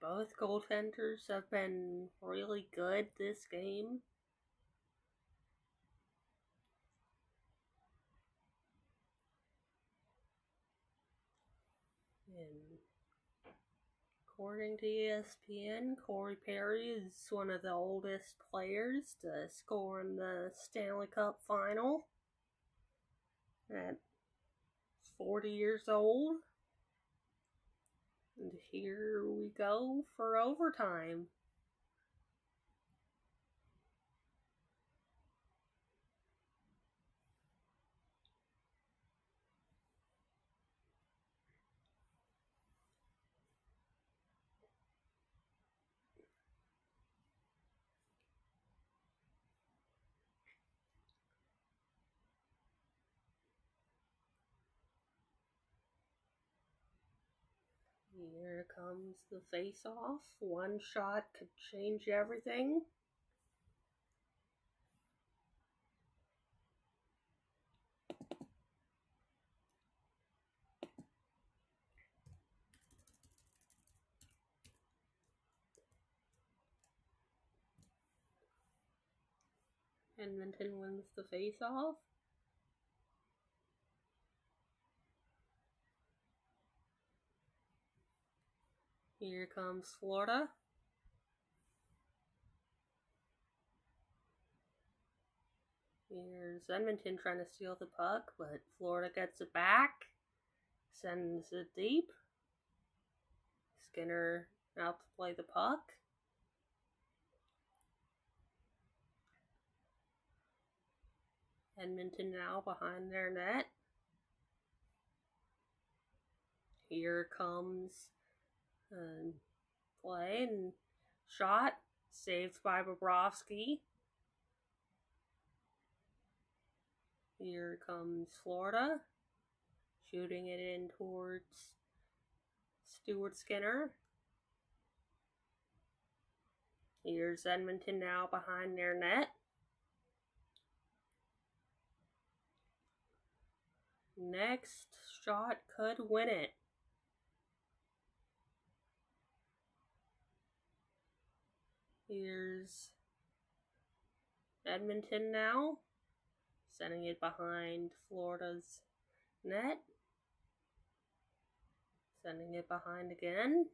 [SPEAKER 1] Both goaltenders have been really good this game. And according to ESPN, Corey Perry is one of the oldest players to score in the Stanley Cup final at 40 years old. And here we go for overtime. Here comes the face-off. One shot could change everything. Edmonton wins the face-off. Here comes Florida. Here's Edmonton trying to steal the puck, but Florida gets it back. Sends it deep. Skinner out to play the puck. Edmonton now behind their net. Here comes play and shot. Saved by Bobrovsky. Here comes Florida. Shooting it in towards Stuart Skinner. Here's Edmonton now behind their net. Next shot could win it. Here's Edmonton now, sending it behind Florida's net. Sending it behind again.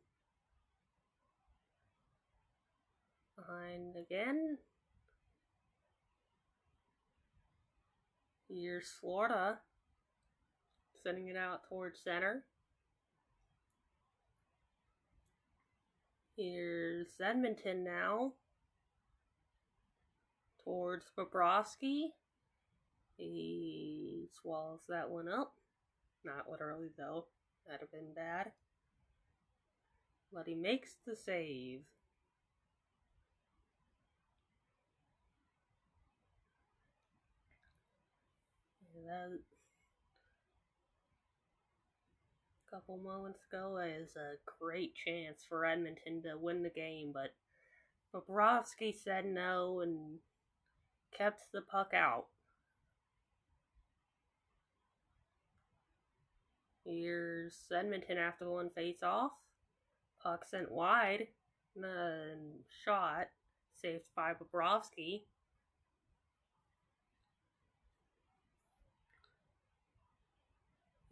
[SPEAKER 1] Behind again. Here's Florida, sending it out towards center. Here's Edmonton now, towards Bobrovsky. He swallows that one up. Not literally though, that'd have been bad. But he makes the save. That couple moments ago is a great chance for Edmonton to win the game, but Bobrovsky said no and kept the puck out. Here's Edmonton after one face-off. Puck sent wide. And shot. Saved by Bobrovsky.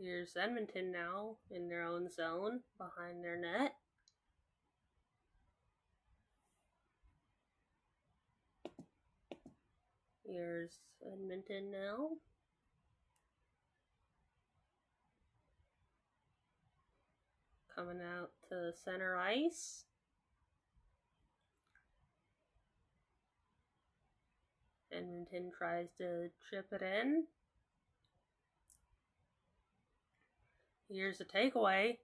[SPEAKER 1] Here's Edmonton now in their own zone behind their net. Here's Edmonton now. Coming out to center ice. Edmonton tries to chip it in. Here's a takeaway.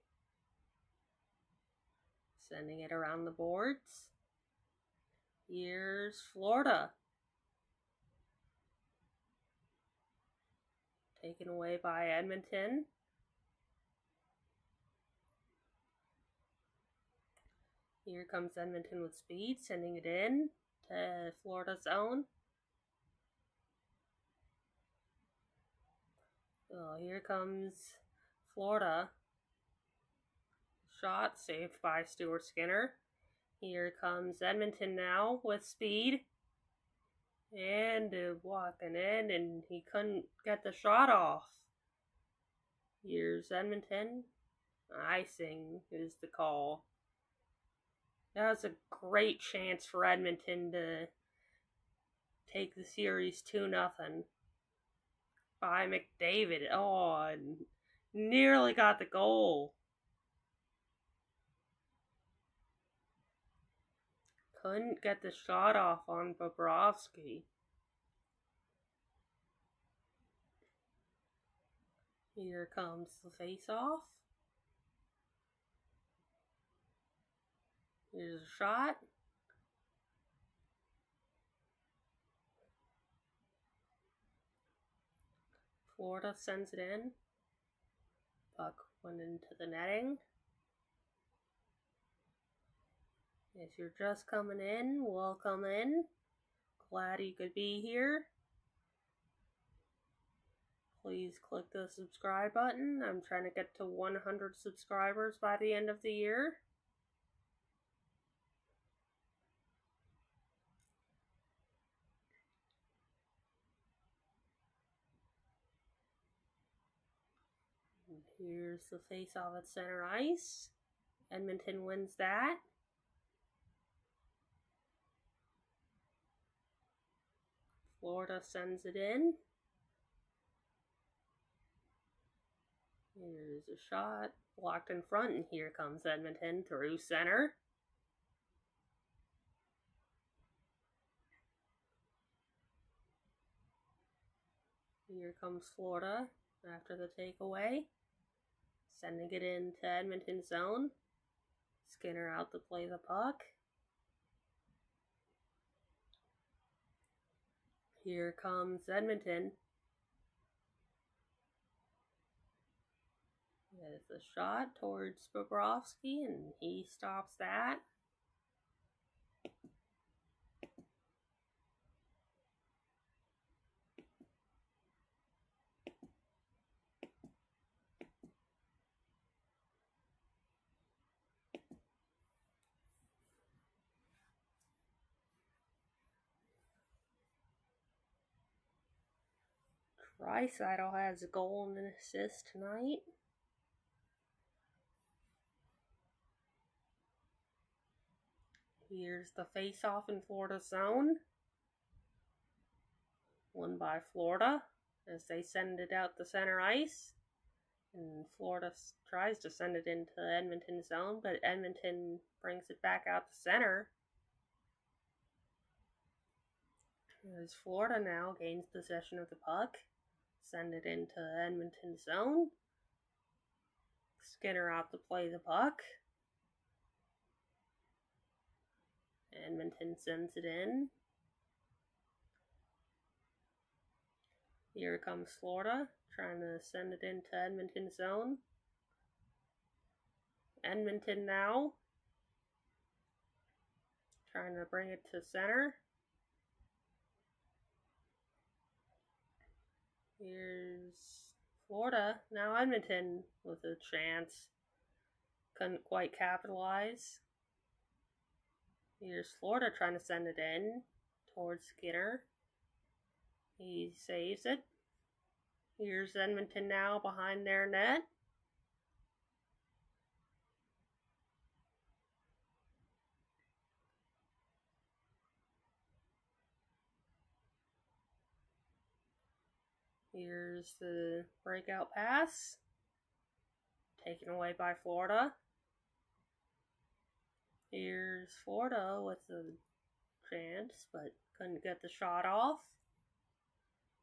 [SPEAKER 1] Sending it around the boards. Here's Florida. Taken away by Edmonton. Here comes Edmonton with speed, sending it in to Florida's zone. Oh, here comes Florida. Shot saved by Stuart Skinner. Here comes Edmonton now with speed. And walking in, and he couldn't get the shot off. Here's Edmonton. Icing is the call. That was a great chance for Edmonton to take the series 2-0 by McDavid. Oh, nearly got the goal. Couldn't get the shot off on Bobrovsky. Here comes the face-off. Here's a shot. Florida sends it in. Puck went into the netting. If you're just coming in, welcome in. Glad you could be here. Please click the subscribe button. I'm trying to get to 100 subscribers by the end of the year. Here's the face-off at center ice. Edmonton wins that. Florida sends it in. Here's a shot, blocked in front, and here comes Edmonton through center. Here comes Florida after the takeaway, sending it into Edmonton's zone. Skinner out to play the puck. Here comes Edmonton. There's a shot towards Bobrovsky, and he stops that. Draisaitl has a goal and an assist tonight. Here's the face-off in Florida's zone. Won by Florida as they send it out the center ice. And Florida tries to send it into Edmonton's zone, but Edmonton brings it back out to center. As Florida now gains possession of the puck. Send it into Edmonton's zone. Skinner out to play the puck. Edmonton sends it in. Here comes Florida, trying to send it into Edmonton's zone. Edmonton now, trying to bring it to center. Here's Florida, now Edmonton with a chance. Couldn't quite capitalize. Here's Florida trying to send it in towards Skinner. He saves it. Here's Edmonton now behind their net. Here's the breakout pass. Taken away by Florida. Here's Florida with a chance, but couldn't get the shot off.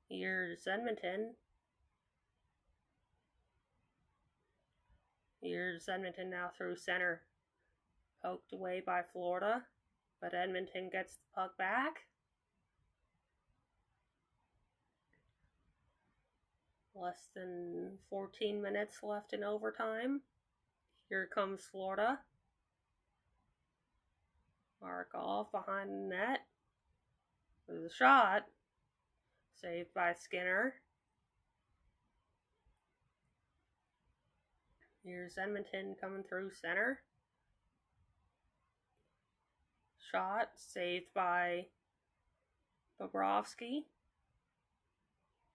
[SPEAKER 1] Here's Edmonton. Here's Edmonton now through center. Poked away by Florida, but Edmonton gets the puck back. Less than 14 minutes left in overtime. Here comes Florida. Markov behind the net. There's a shot. Saved by Skinner. Here's Edmonton coming through center. Shot saved by Bobrovsky.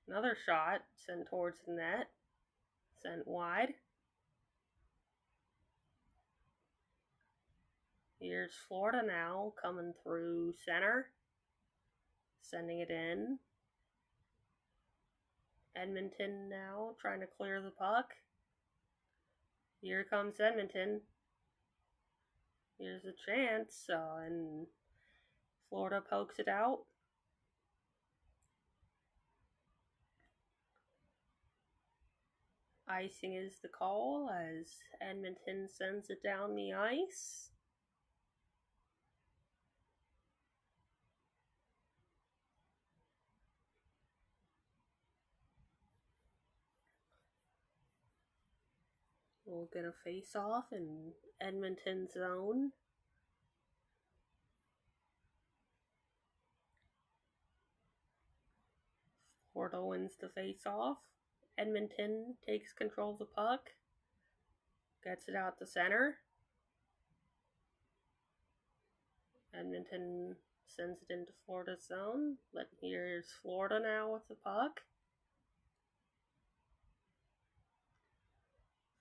[SPEAKER 1] Another shot sent towards the net. Sent wide. Here's Florida now coming through center. Sending it in. Edmonton now trying to clear the puck. Here comes Edmonton. Here's a chance, and Florida pokes it out. Icing is the call as Edmonton sends it down the ice. We'll get a face-off in Edmonton's zone. Florida wins the face-off. Edmonton takes control of the puck. Gets it out the center. Edmonton sends it into Florida's zone. But here's Florida now with the puck.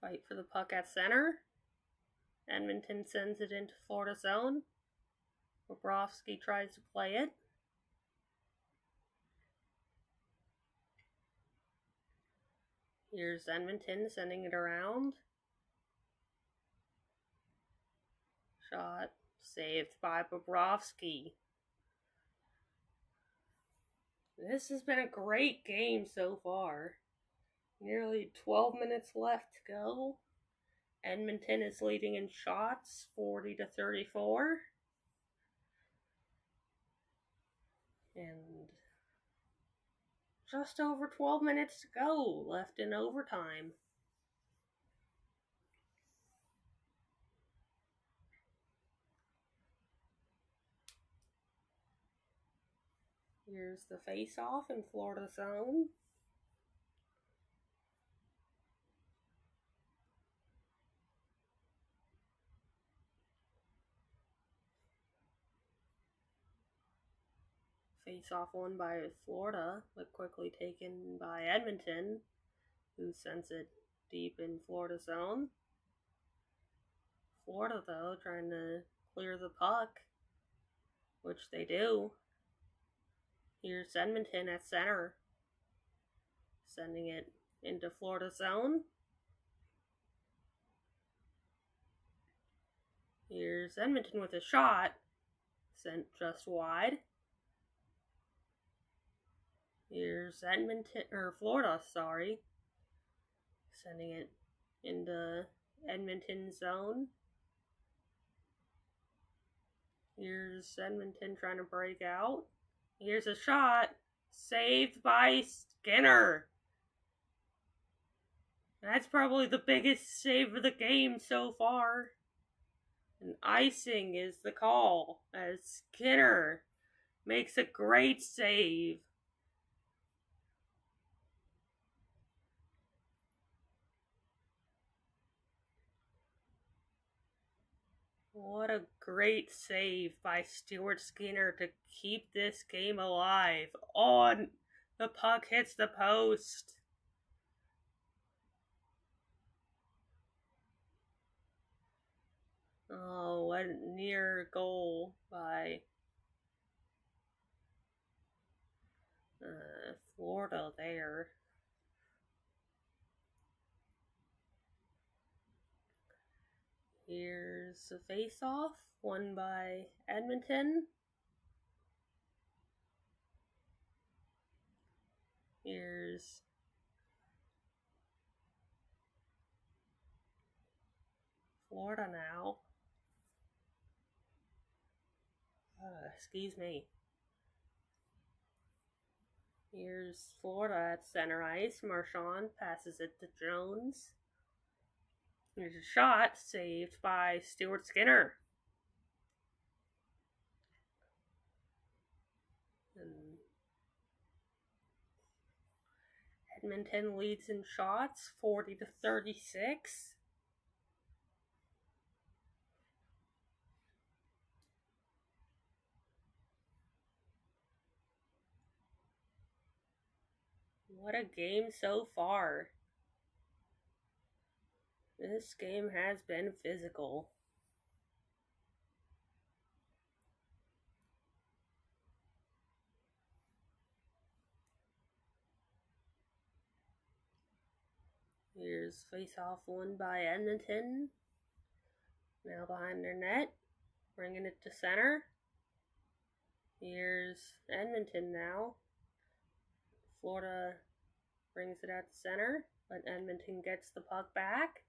[SPEAKER 1] Fight for the puck at center. Edmonton sends it into Florida's zone. Bobrovsky tries to play it. Here's Edmonton sending it around. Shot saved by Bobrovsky. This has been a great game so far. Nearly 12 minutes left to go. Edmonton is leading in shots, 40-34. And just over 12 minutes to go left in overtime. Here's the face-off in Florida zone. Face-off won by Florida, but quickly taken by Edmonton, who sends it deep in Florida zone. Florida, though, trying to clear the puck, which they do. Here's Edmonton at center, sending it into Florida zone. Here's Edmonton with a shot, sent just wide. Here's Florida, sending it into Edmonton zone. Here's Edmonton trying to break out. Here's a shot, saved by Skinner. That's probably the biggest save of the game so far. And icing is the call as Skinner makes a great save. What a great save by Stuart Skinner to keep this game alive. The puck hits the post. Oh, what a near goal by Florida there. Here's a face-off, won by Edmonton. Here's Florida now. Excuse me. Here's Florida at center ice. Marchand passes it to Jones. Here's a shot saved by Stuart Skinner. And Edmonton leads in shots, 40-36. What a game so far. This game has been physical. Here's face-off won by Edmonton. Now behind their net, bringing it to center. Here's Edmonton now. Florida brings it out to center, but Edmonton gets the puck back.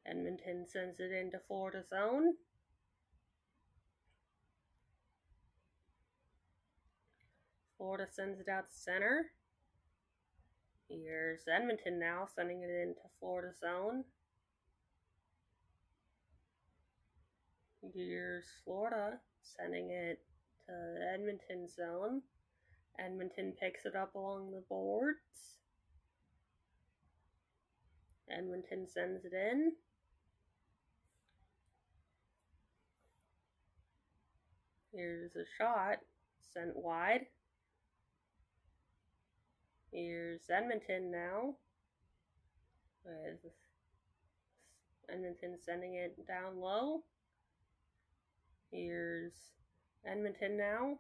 [SPEAKER 1] Edmonton sends it into Florida zone. Florida sends it out to center. Here's Edmonton now sending it into Florida zone. Here's Florida sending it to Edmonton zone. Edmonton picks it up along the boards. Edmonton sends it in. Here's a shot sent wide. Here's Edmonton now, with Edmonton sending it down low. Here's Edmonton now.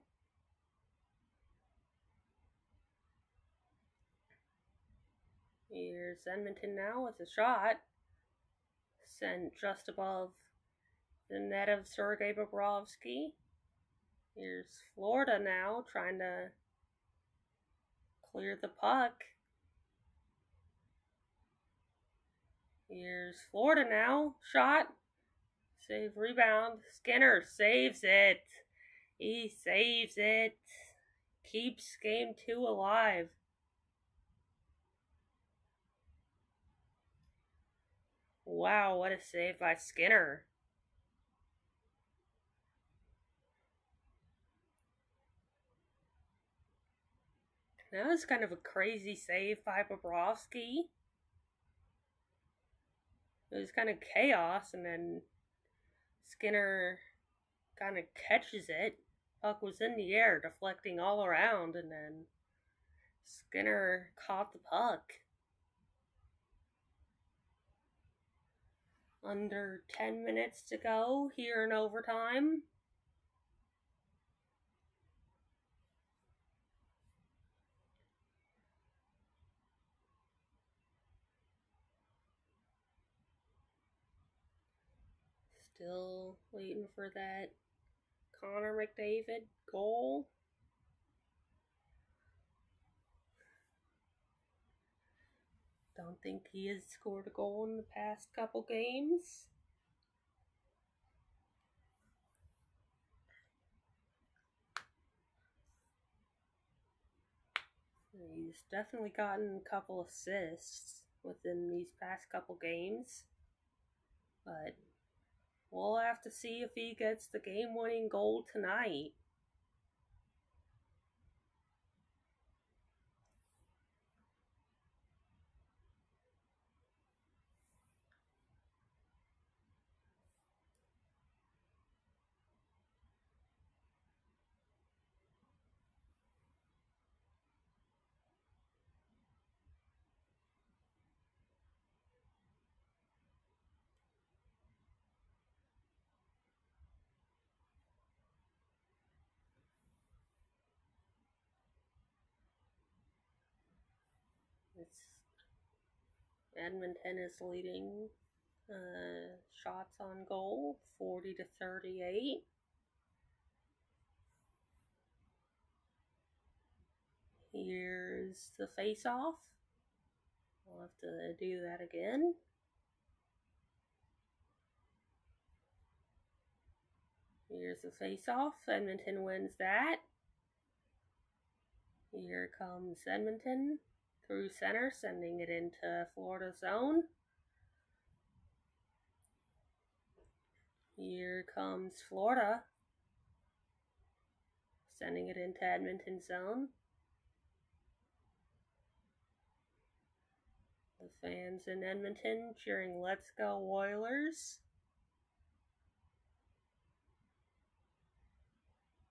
[SPEAKER 1] Here's Edmonton now with a shot. Sent just above the net of Sergei Bobrovsky. Here's Florida now trying to clear the puck. Here's Florida now. Shot. Save, rebound. Skinner saves it. He saves it. Keeps game 2 alive. Wow, what a save by Skinner. That was kind of a crazy save by Bobrovsky. It was kind of chaos, and then Skinner kind of catches it. Puck was in the air, deflecting all around, and then Skinner caught the puck. Under 10 minutes to go here in overtime. Still waiting for that Connor McDavid goal. Don't think he has scored a goal in the past couple games. He's definitely gotten a couple assists within these past couple games. But we'll have to see if he gets the game-winning goal tonight. Edmonton is leading shots on goal, 40-38. Here's the face-off. We'll have to do that again. Here's the face-off. Edmonton wins that. Here comes Edmonton through center, sending it into Florida zone. Here comes Florida, sending it into Edmonton zone. The fans in Edmonton cheering, "Let's go Oilers."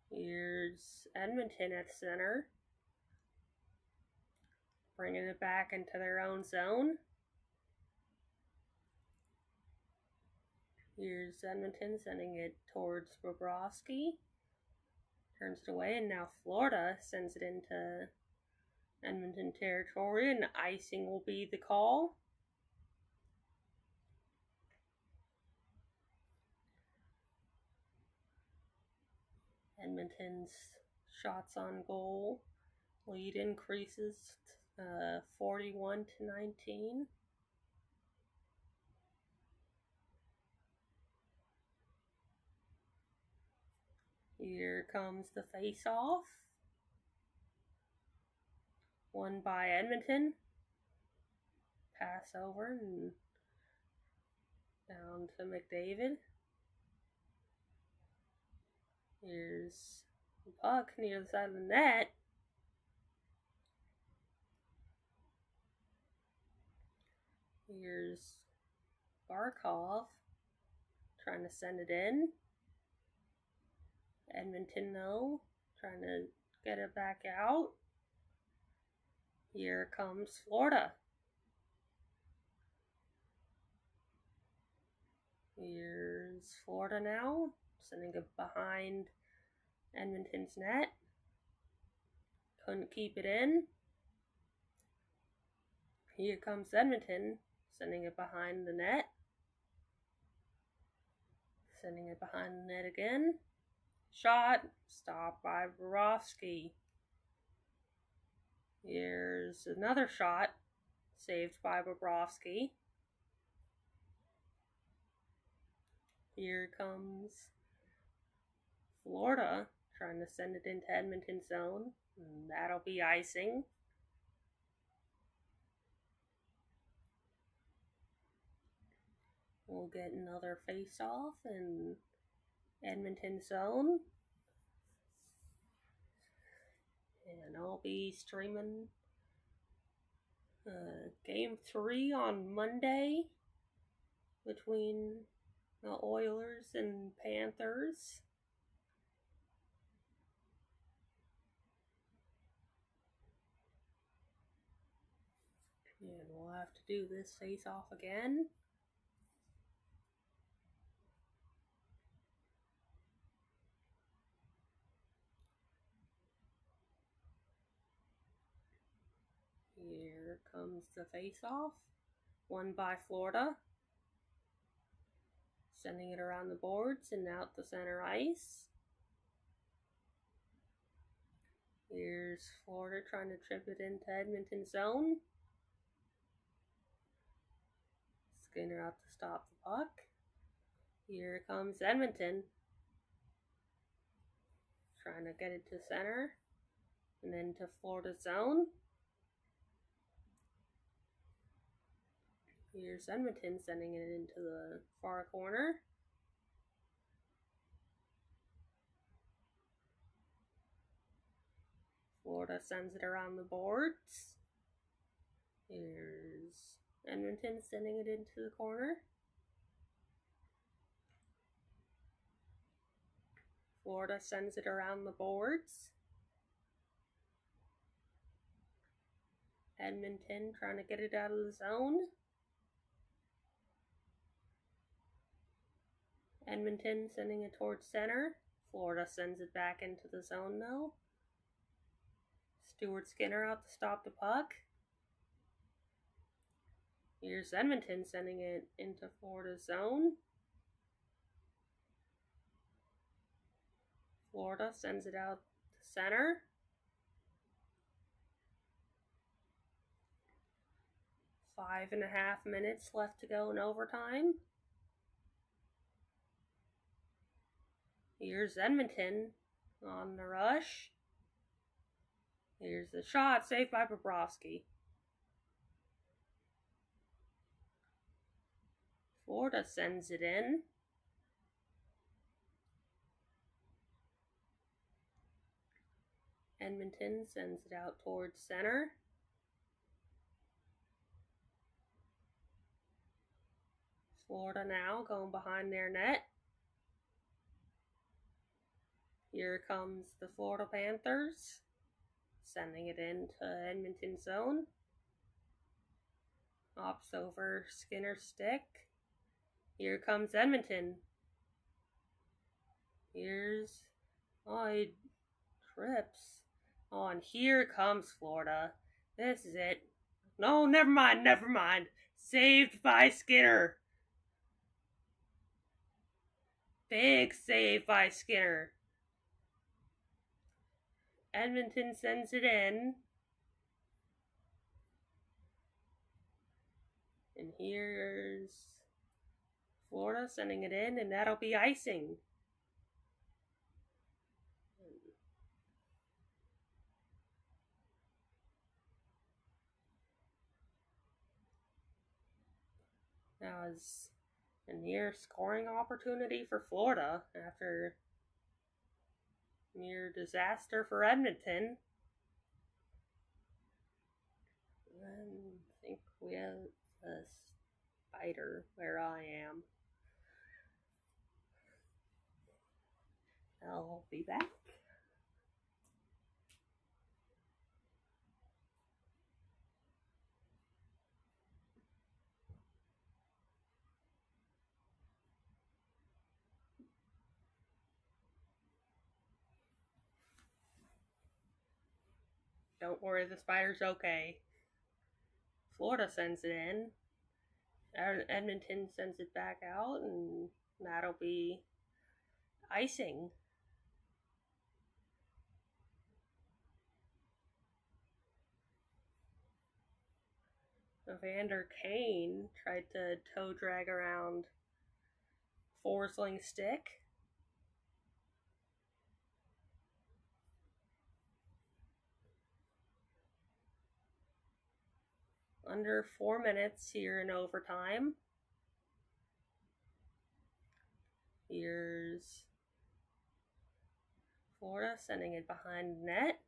[SPEAKER 1] Here's Edmonton at center, bringing it back into their own zone. Here's Edmonton sending it towards Bobrovsky. Turns it away, and now Florida sends it into Edmonton territory, and icing will be the call. Edmonton's shots on goal lead increases 41-19. Here comes the face-off. Won by Edmonton. Pass over and down to McDavid. Here's the puck near the side of the net. Here's Barkov trying to send it in. Edmonton, though, trying to get it back out. Here comes Florida. Here's Florida now, sending it behind Edmonton's net. Couldn't keep it in. Here comes Edmonton, sending it behind the net. Sending it behind the net again. Shot, stopped by Bobrovsky. Here's another shot, saved by Bobrovsky. Here comes Florida, trying to send it into Edmonton's zone. And that'll be icing. We'll get another face-off in Edmonton's zone. And I'll be streaming Game 3 on Monday between the Oilers and Panthers. And we'll have to do this face-off again. Here comes the face-off. Won by Florida. Sending it around the boards and out the center ice. Here's Florida trying to trip it into Edmonton's zone. Skinner out to stop the puck. Here comes Edmonton. Trying to get it to center. And then to Florida's zone. Here's Edmonton sending it into the far corner. Florida sends it around the boards. Here's Edmonton sending it into the corner. Florida sends it around the boards. Edmonton trying to get it out of the zone. Edmonton sending it towards center. Florida sends it back into the zone though. Stuart Skinner out to stop the puck. Here's Edmonton sending it into Florida's zone. Florida sends it out to center. Five and a half minutes left to go in overtime. Here's Edmonton on the rush. Here's the shot, saved by Bobrovsky. Florida sends it in. Edmonton sends it out towards center. Florida now going behind their net. Here comes the Florida Panthers, sending it into Edmonton's zone. Hops over Skinner's stick. Here comes Edmonton. Here's, he trips. Oh, and here comes Florida. This is it. No, never mind. Saved by Skinner. Big save by Skinner. Edmonton sends it in. And here's Florida sending it in, and that'll be icing. That was a near scoring opportunity for Florida after near disaster for Edmonton. And I think we have a spider where I am. I'll be back. Don't worry, the spider's okay. Florida sends it in. Edmonton sends it back out, and that'll be icing. Evander Kane tried to toe drag around Forsling stick. Under 4 minutes here in overtime. Here's Florida sending it behind net.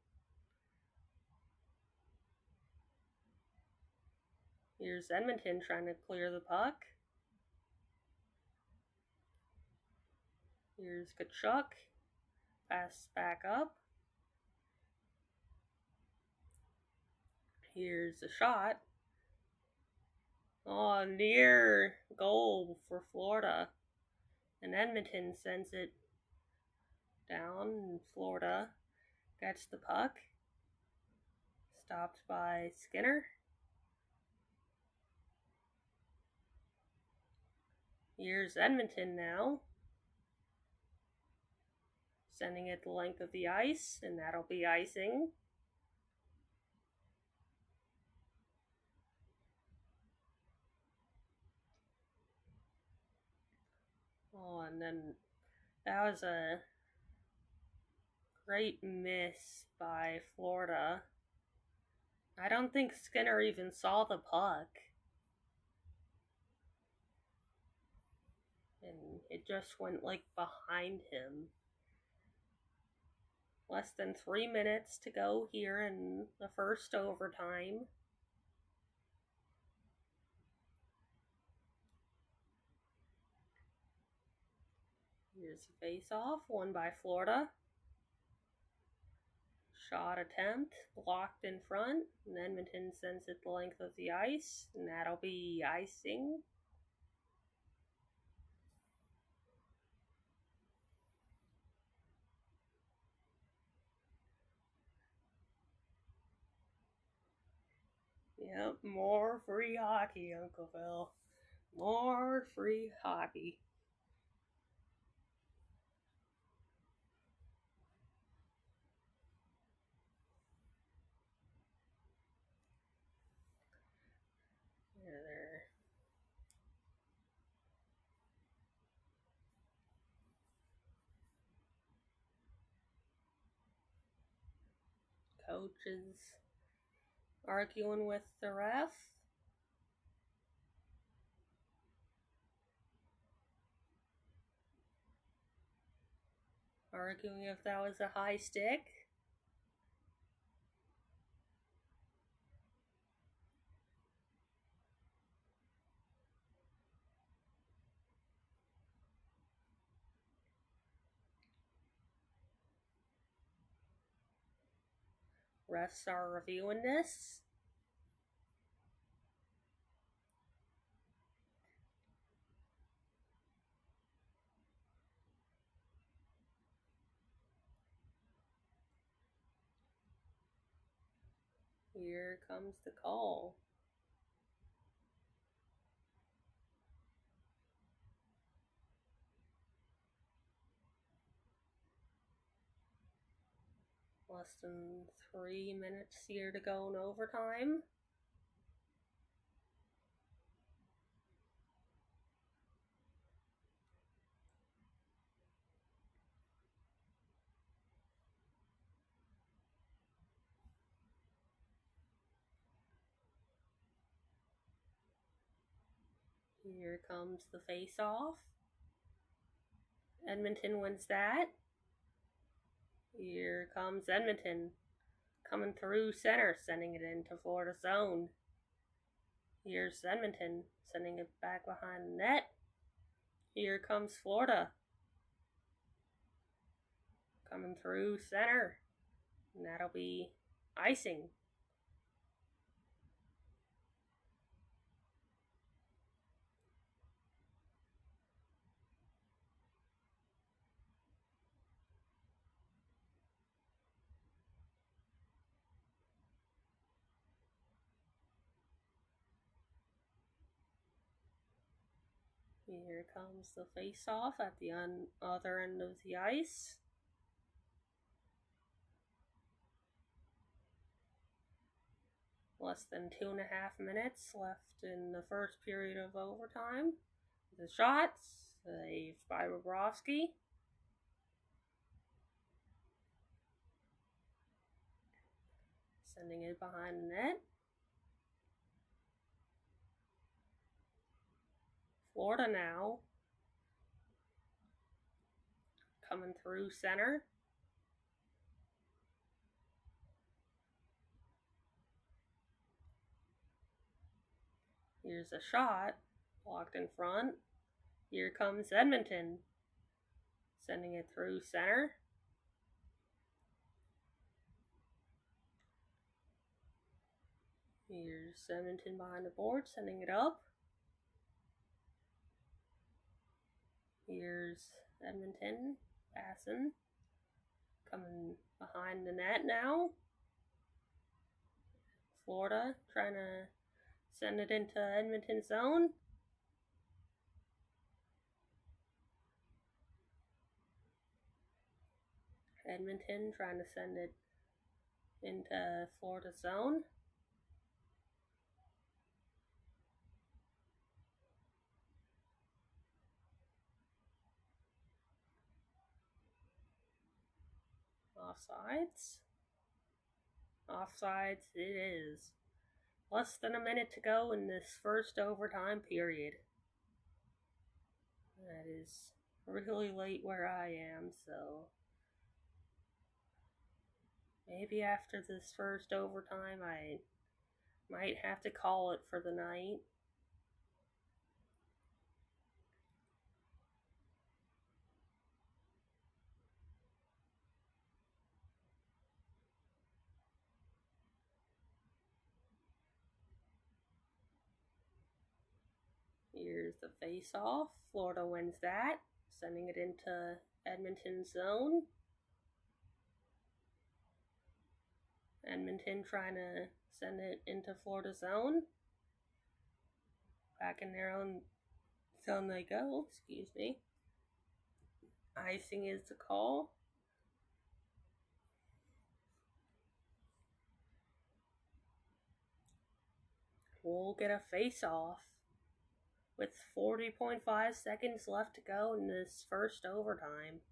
[SPEAKER 1] Here's Edmonton trying to clear the puck. Here's Tkachuk. Pass back up. Here's a shot. Oh, near goal for Florida. And Edmonton sends it down, and Florida gets the puck. Stopped by Skinner. Here's Edmonton now. Sending it the length of the ice, and that'll be icing. Oh, and then that was a great miss by Florida. I don't think Skinner even saw the puck. And it just went behind him. Less than 3 minutes to go here in the first overtime. Here's a face-off, won by Florida. Shot attempt, blocked in front, and Edmonton sends it the length of the ice, and that'll be icing. Yep, more free hockey, Uncle Phil. More free hockey. There. Coach is arguing with the ref. Arguing if that was a high stick. Refs are reviewing this. Here comes the call. Less than 3 minutes here to go in overtime. Here comes the face-off. Edmonton wins that. Here comes Edmonton coming through center, sending it into Florida zone. Here's Edmonton sending it back behind the net. Here comes Florida coming through center, and that'll be icing. Here comes the face-off at the other end of the ice. Less than 2.5 minutes left in the first period of overtime. The shot, saved by Bobrovsky. Sending it behind the net. Florida now. Coming through center. Here's a shot. Blocked in front. Here comes Edmonton. Sending it through center. Here's Edmonton behind the board, sending it up. Here's Edmonton passing. Coming behind the net now. Florida trying to send it into Edmonton's zone. Edmonton trying to send it into Florida's zone. Offsides. Offsides it is. Less than a minute to go in this first overtime period. That is really late where I am, so maybe after this first overtime I might have to call it for the night. Here's the face-off. Florida wins that, sending it into Edmonton's zone. Edmonton trying to send it into Florida's zone. Back in their own zone they go, excuse me. Icing is the call. We'll get a face-off with 40.5 seconds left to go in this first overtime.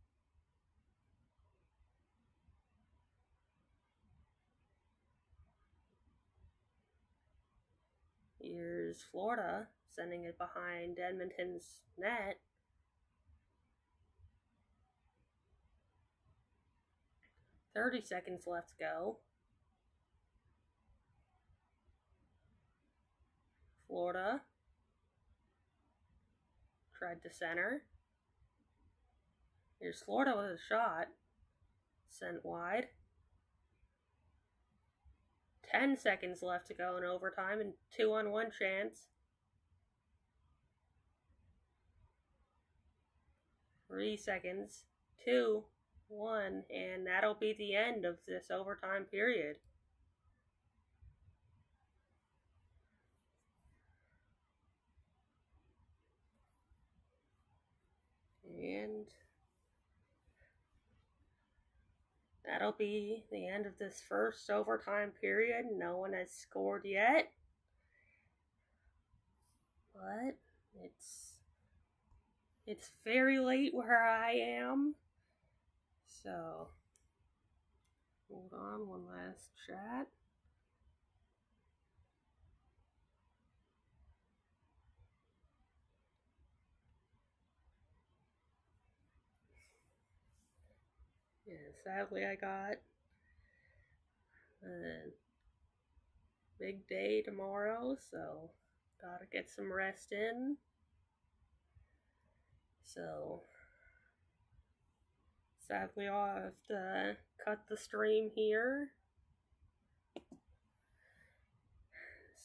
[SPEAKER 1] Here's Florida sending it behind Edmonton's net. $30 seconds left to go. Florida tried to center. Here's Florida with a shot. Sent wide. 10 seconds left to go in overtime and 2-on-1 chance. 3 seconds. 2, 1, and that'll be the end of this overtime period. And that'll be the end of this first overtime period. No one has scored yet. But it's very late where I am. So, hold on, one last chat. Yeah, sadly I got a big day tomorrow, so gotta get some rest in. So, sadly I'll have to cut the stream here.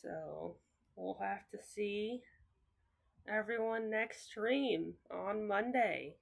[SPEAKER 1] So, we'll have to see everyone next stream on Monday.